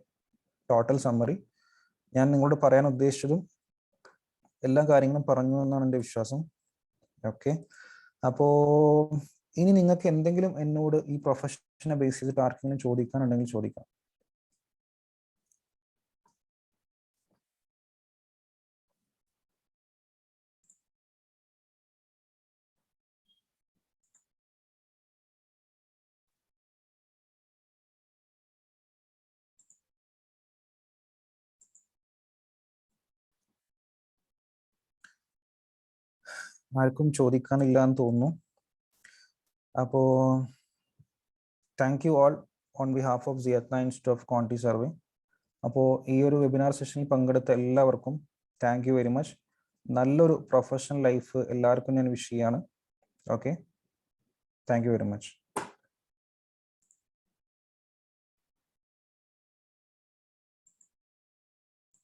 ടോട്ടൽ സമ്മറി. ഞാൻ നിങ്ങളോട് പറയാൻ ഉദ്ദേശിച്ചതും എല്ലാ കാര്യങ്ങളും പറഞ്ഞു എന്നാണ് എൻ്റെ വിശ്വാസം. ഓക്കെ, അപ്പോൾ ഇനി നിങ്ങൾക്ക് എന്തെങ്കിലും എന്നോട് ഈ പ്രൊഫഷനെ ബേസ് ചെയ്തിട്ട് ആർക്കെങ്കിലും ചോദിക്കാനുണ്ടെങ്കിൽ ചോദിക്കാം. ആർക്കും ചോദിക്കാനില്ല എന്ന് തോന്നുന്നു. അപ്പോൾ thank you all on behalf of ജിയത്ന ഇൻസ്റ്റിറ്റ്യൂട്ട് ഓഫ് ക്വാണ്ടിറ്റി സർവേ. അപ്പോൾ ഈ ഒരു വെബിനാർ സെഷനിൽ പങ്കെടുത്ത എല്ലാവർക്കും താങ്ക് യു വെരി മച്ച്. നല്ലൊരു പ്രൊഫഷണൽ ലൈഫ് എല്ലാവർക്കും ഞാൻ വിഷ് ചെയ്യാണ്. Okay, thank you very much.